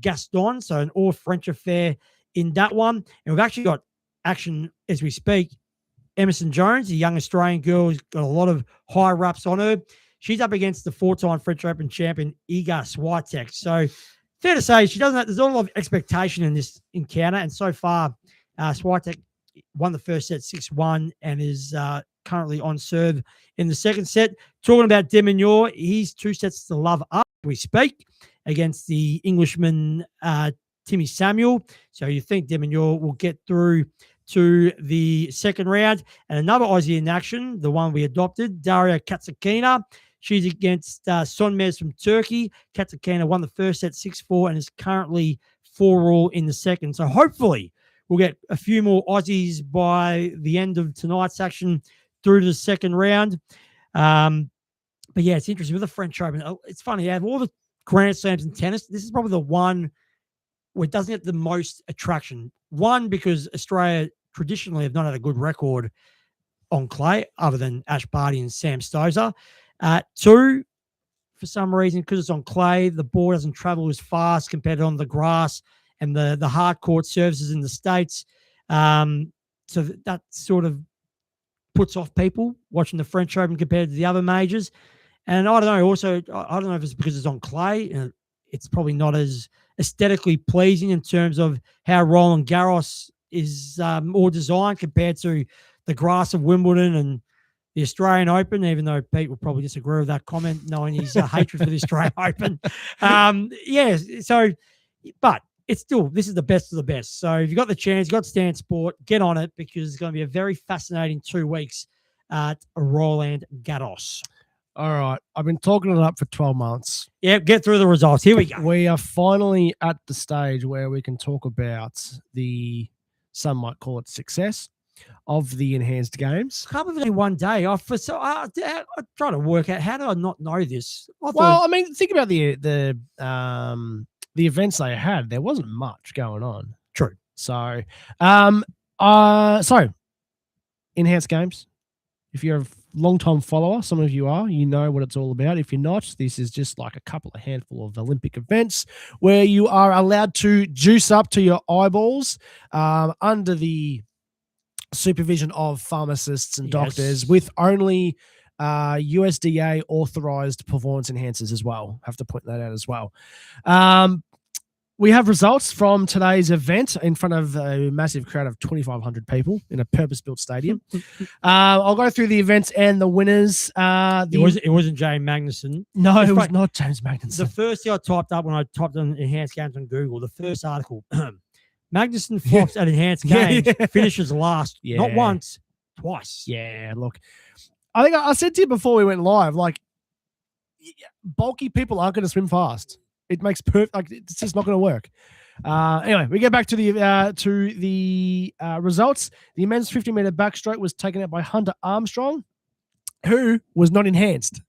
Gaston, so an all-French affair in that one. And we've actually got action as we speak. Emerson Jones, a young Australian girl, who's got a lot of high raps on her. She's up against the 4-time French Open champion, Iga Swiatek. So fair to say, there's not a lot of expectation in this encounter. And so far, Swiatek won the first set 6-1 and is currently on serve in the second set. Talking about de Minaur, he's 2 sets to love up, we speak, against the Englishman Timmy Samuel. So you think de Minaur will get through to the second round. And another Aussie in action, the one we adopted, Daria Katsakina. She's against Sonmez from Turkey. Katsakina won the first set 6-4 and is currently 4-all in the second. So hopefully we'll get a few more Aussies by the end of tonight's action through to the second round. But yeah, it's interesting with the French Open. It's funny, you have all the Grand Slams in tennis. This is probably the one where it doesn't get the most attraction. One, because Australia traditionally have not had a good record on clay, other than Ash Barty and Sam Stosur. 2, for some reason, because it's on clay, the ball doesn't travel as fast compared to on the grass and the hard court surfaces in the States. So that sort of puts off people watching the French Open compared to the other majors. And I don't know, also, I don't know if it's because it's on clay and it's probably not as aesthetically pleasing in terms of how Roland Garros is more designed compared to the grass of Wimbledon and the Australian Open, even though Pete will probably disagree with that comment, knowing his hatred for the Australian Open. But it's still, this is the best of the best. So if you've got the chance, you've got Stan Sport, get on it because it's going to be a very fascinating 2 weeks at Roland Garros. All right. I've been talking it up for 12 months. Yeah, get through the results. Here we go. We are finally at the stage where we can talk about some might call it success of the enhanced games. Can't believe only one day. I try to work out, how did I not know this? I mean, think about the events they had. There wasn't much going on. True. So, enhanced games. If you're a long-time follower, some of you are, you know what it's all about. If you're not, this is just like a couple of handful of Olympic events where you are allowed to juice up to your eyeballs under the supervision of pharmacists and doctors with only USDA authorized performance enhancers as well. Have to point that out as well. We have results from today's event in front of a massive crowd of 2,500 people in a purpose-built stadium. I'll go through the events and the winners. It wasn't James Magnuson. No, It's it was funny. not James Magnuson. The first thing I typed up when I typed in enhanced games on Google, the first article, Magnuson flops at enhanced Yeah, games, yeah. finishes last, not Yeah. once, twice. Yeah, look, I think I said to you before we went live, like, bulky people aren't going to swim fast. It makes perfect. Like, it's just not going to work. Anyway, we get back to the results. The men's 50-meter backstroke was taken out by Hunter Armstrong, who was not enhanced.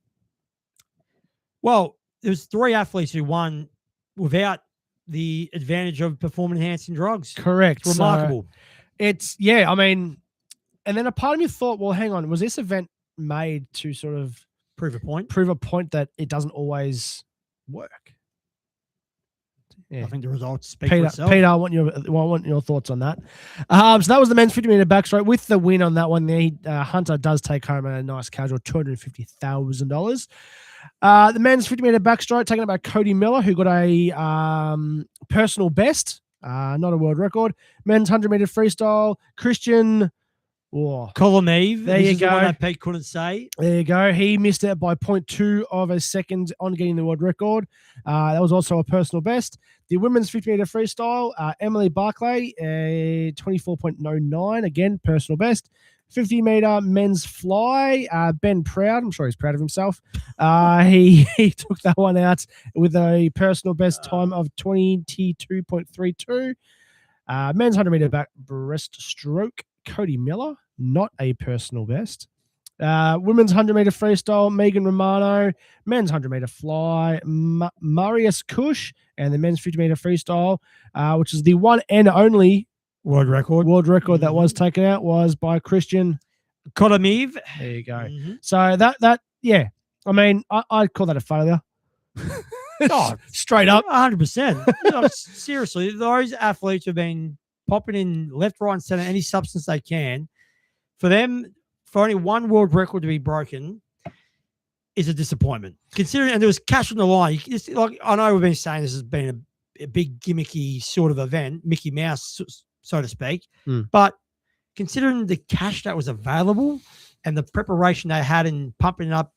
Well, there's 3 athletes who won without the advantage of performance-enhancing drugs. Correct. It's remarkable. I mean, and then a part of me thought, well, hang on, was this event made to sort of Prove a point. prove a point that it doesn't always work? Yeah. I think the results speak for Peter, itself. I want your thoughts on that. So that was the men's 50-meter backstroke. With the win on that one, Hunter does take home a nice casual $250,000. The men's 50-meter backstroke taken up by Cody Miller, who got a personal best, not a world record. Men's 100-meter freestyle, Christian. Oh, Kolomiev. There This you is the one go. that Pete couldn't say. there you go. He missed out by 0.2 of a second on getting the world record. That was also a personal best. The women's 50-meter freestyle, Emily Barclay, 24.09, again, personal best. 50-meter men's fly, Ben Proud, I'm sure he's proud of himself. He took that one out with a personal best time of 22.32. Men's 100-meter breaststroke, Cody Miller, not a personal best. Women's 100-meter freestyle, Megan Romano. Men's 100-meter fly, Marius Kush. And the men's 50-meter freestyle, which is the one and only World record. that was taken out, was by Christian. Kolomiev. There you go. Mhm. So that yeah, I mean, I'd call that a failure. Oh, Straight up. 100%. No, seriously, those athletes have been popping in left, right, and center any substance they can. For them, for only one world record to be broken is a disappointment. Considering, and there was cash on the line. Like, I know we've been saying this has been a big gimmicky sort of event, Mickey Mouse, so to speak. But considering the cash that was available and the preparation they had in pumping up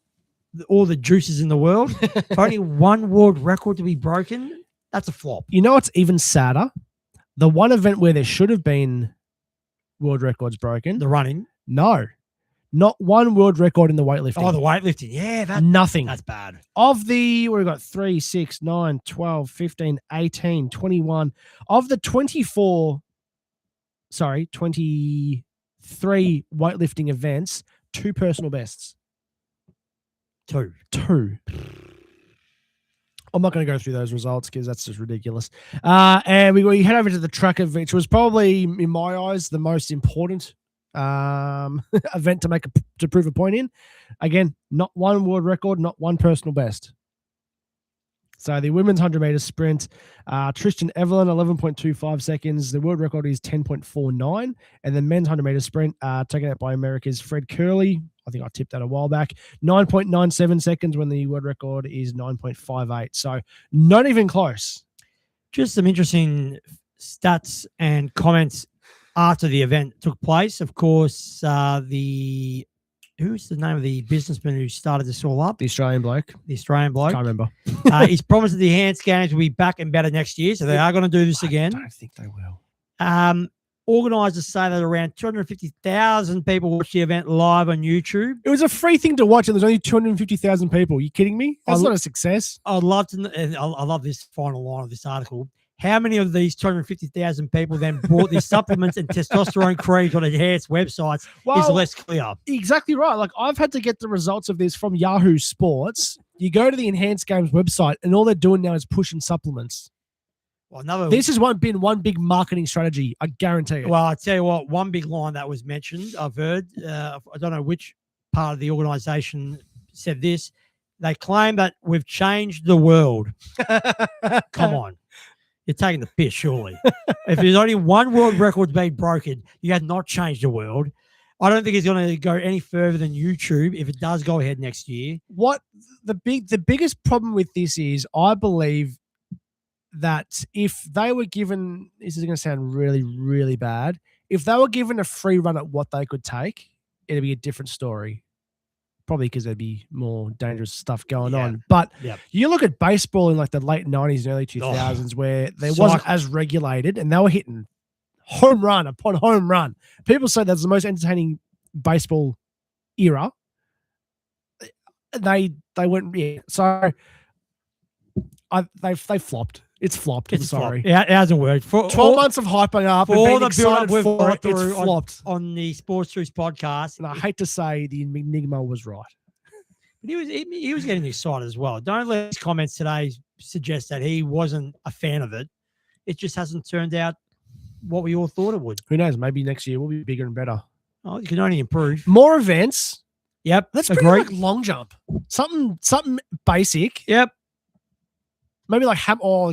all the juices in the world, for only one world record to be broken, that's a flop. You know what's even sadder? The one event where there should have been world records broken. The running. No, not one world record in the weightlifting. Oh, the weightlifting. Yeah, nothing. that's bad. Of the, we've got 3, 6, 9, 12, 15, 18, 21. Of the 23 weightlifting events, 2 personal bests. 2. 2. I'm not going to go through those results because that's just ridiculous. And we head over to the track event, which was probably, in my eyes, the most important event to prove a point in. Again, not one world record, not one personal best. So the women's 100-meter sprint, Tristan Evelyn, 11.25 seconds. The world record is 10.49. And the men's 100-meter sprint, taken out by America's Fred Curley. I think I tipped that a while back. 9.97 seconds when the world record is 9.58. So not even close. Just some interesting stats and comments after the event took place. Of course, who's the name of the businessman who started this all up? The Australian bloke. The Australian bloke. Can't remember. He's promised that the enhanced games will be back and better next year, so they are going to do this I again. don't think they will. Organisers say that around 250,000 people watched the event live on YouTube. It was a free thing to watch, and there's only 250,000 people. Are you kidding me? That's not a success. I'd love to, and I love this final line of this article. How many of these 250,000 people then bought these supplements and testosterone creams on enhanced websites is less clear. Exactly right. Like, I've had to get the results of this from Yahoo Sports. You go to the Enhanced Games website, and all they're doing now is pushing supplements. Well, This has been one big marketing strategy. I guarantee it. Well, I tell you what, one big line that was mentioned, I've heard, I don't know which part of the organisation said this. They claim that we've changed the world. Come on. You're taking the piss, surely. If there's only one world record's been broken, you have not changed the world. I don't think it's going to go any further than YouTube if it does go ahead next year. What the biggest problem with this is, I believe that if they were given, this is going to sound really, really bad, if they were given a free run at what they could take, it'd be a different story. Probably because there'd be more dangerous stuff going on. But you look at baseball in like the late 90s and early 2000s where there wasn't as regulated, and they were hitting home run upon home run. People say that's the most entertaining baseball era. They went, so they flopped. It's flopped. I'm sorry. It hasn't worked. For 12 months of hyping up for and all being the build-up excited we've for gone it, it's through flopped. on the Sports Juice podcast. And I hate to say the Enigma was right. But he was getting excited as well. Don't let his comments today suggest that he wasn't a fan of it. It just hasn't turned out what we all thought it would. Who knows? Maybe next year will be bigger and better. Oh, you can only improve. More events. Yep. Let's bring like long jump. Something basic. Yep. Maybe like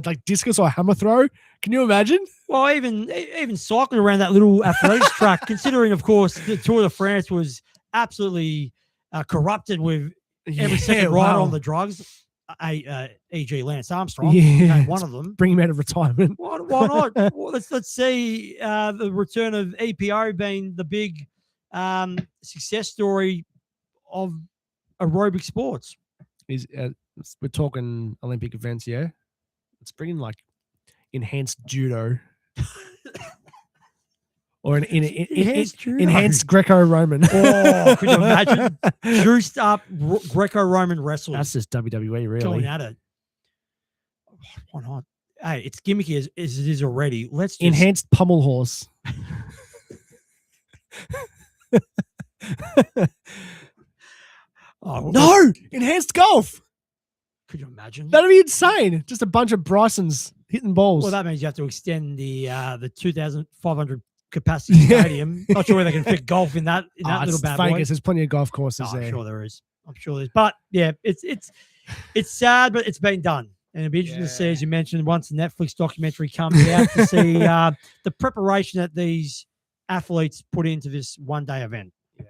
like discus or hammer throw. Can you imagine? Well, even cycling around that little athletics track, considering, of course, the Tour de France was absolutely corrupted with every second rider on the drugs. E.g. Lance Armstrong, one of them. Bring him out of retirement. Why not? Well, let's see the return of EPO being the big success story of aerobic sports. We're talking Olympic events, yeah? Let's bring in like enhanced judo. Or enhanced Greco-Roman. Oh, could you imagine? Juiced up Greco-Roman wrestlers. That's just WWE, really. Going at it. Why not? Hey, it's gimmicky as it is already. Let's just... Enhanced pommel horse. Oh, no! Enhanced golf! Could you imagine? That'd be insane. Just a bunch of Brysons hitting balls. Well, that means you have to extend the 2,500 capacity stadium. Not sure where they can fit golf in that little bad boy. Vegas. There's plenty of golf courses there. I'm sure there is. I'm sure there's. But yeah, it's sad, but it's been done. And it'll be interesting to see, as you mentioned, once the Netflix documentary comes out, to see the preparation that these athletes put into this one-day event. Yeah,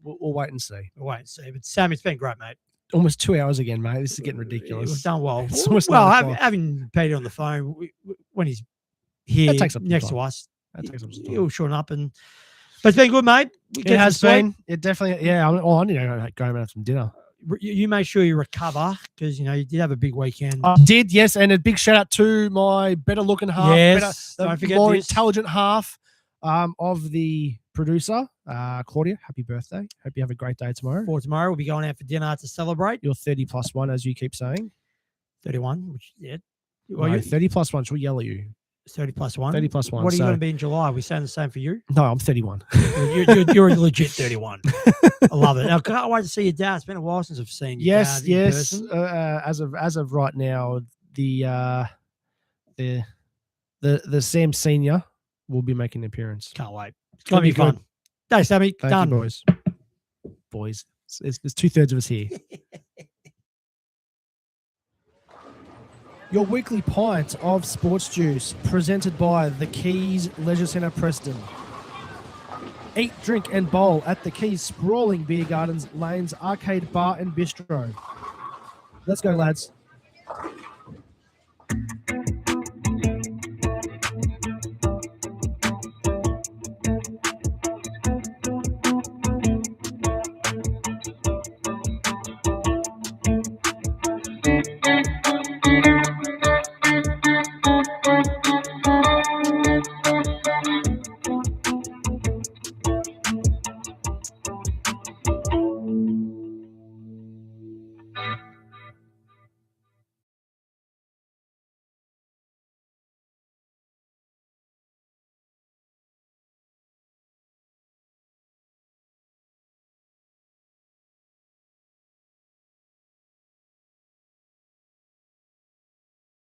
we'll wait and see. We'll wait and see. But Sam, it's been great, mate. Almost 2 hours again, mate. This is getting ridiculous. We've done well. Well, having Peter on the phone when he's here next to us, he'll shorten up. But it's been good, mate. It has been. It definitely. Yeah. I need to go home and have some dinner. You make sure you recover because you did have a big weekend. I did, yes, and a big shout out to my better looking half, don't forget more this. intelligent half of the producer, Claudia. Happy birthday! Hope you have a great day tomorrow. For tomorrow, we'll be going out for dinner to celebrate. You're 30+1, as you keep saying. 31, which Well, no, 30+1. She'll yell at you. 30+1. 30+1. What are you going to be in July? Are we saying the same for you? No, I'm 31. You're a legit 31. I love it. I can't wait to see your dad. It's been a while since I've seen you. Yes. As of right now, the Sam Senior will be making an appearance. Can't wait. It's going to be fun. Thanks, Sammy. Thank Done. you, boys. There's 2/3 of us here. Your weekly pint of sports juice, presented by the Keys Leisure Centre, Preston. Eat, drink and bowl at the Keys sprawling beer gardens, lanes, arcade bar and bistro. Let's go, lads.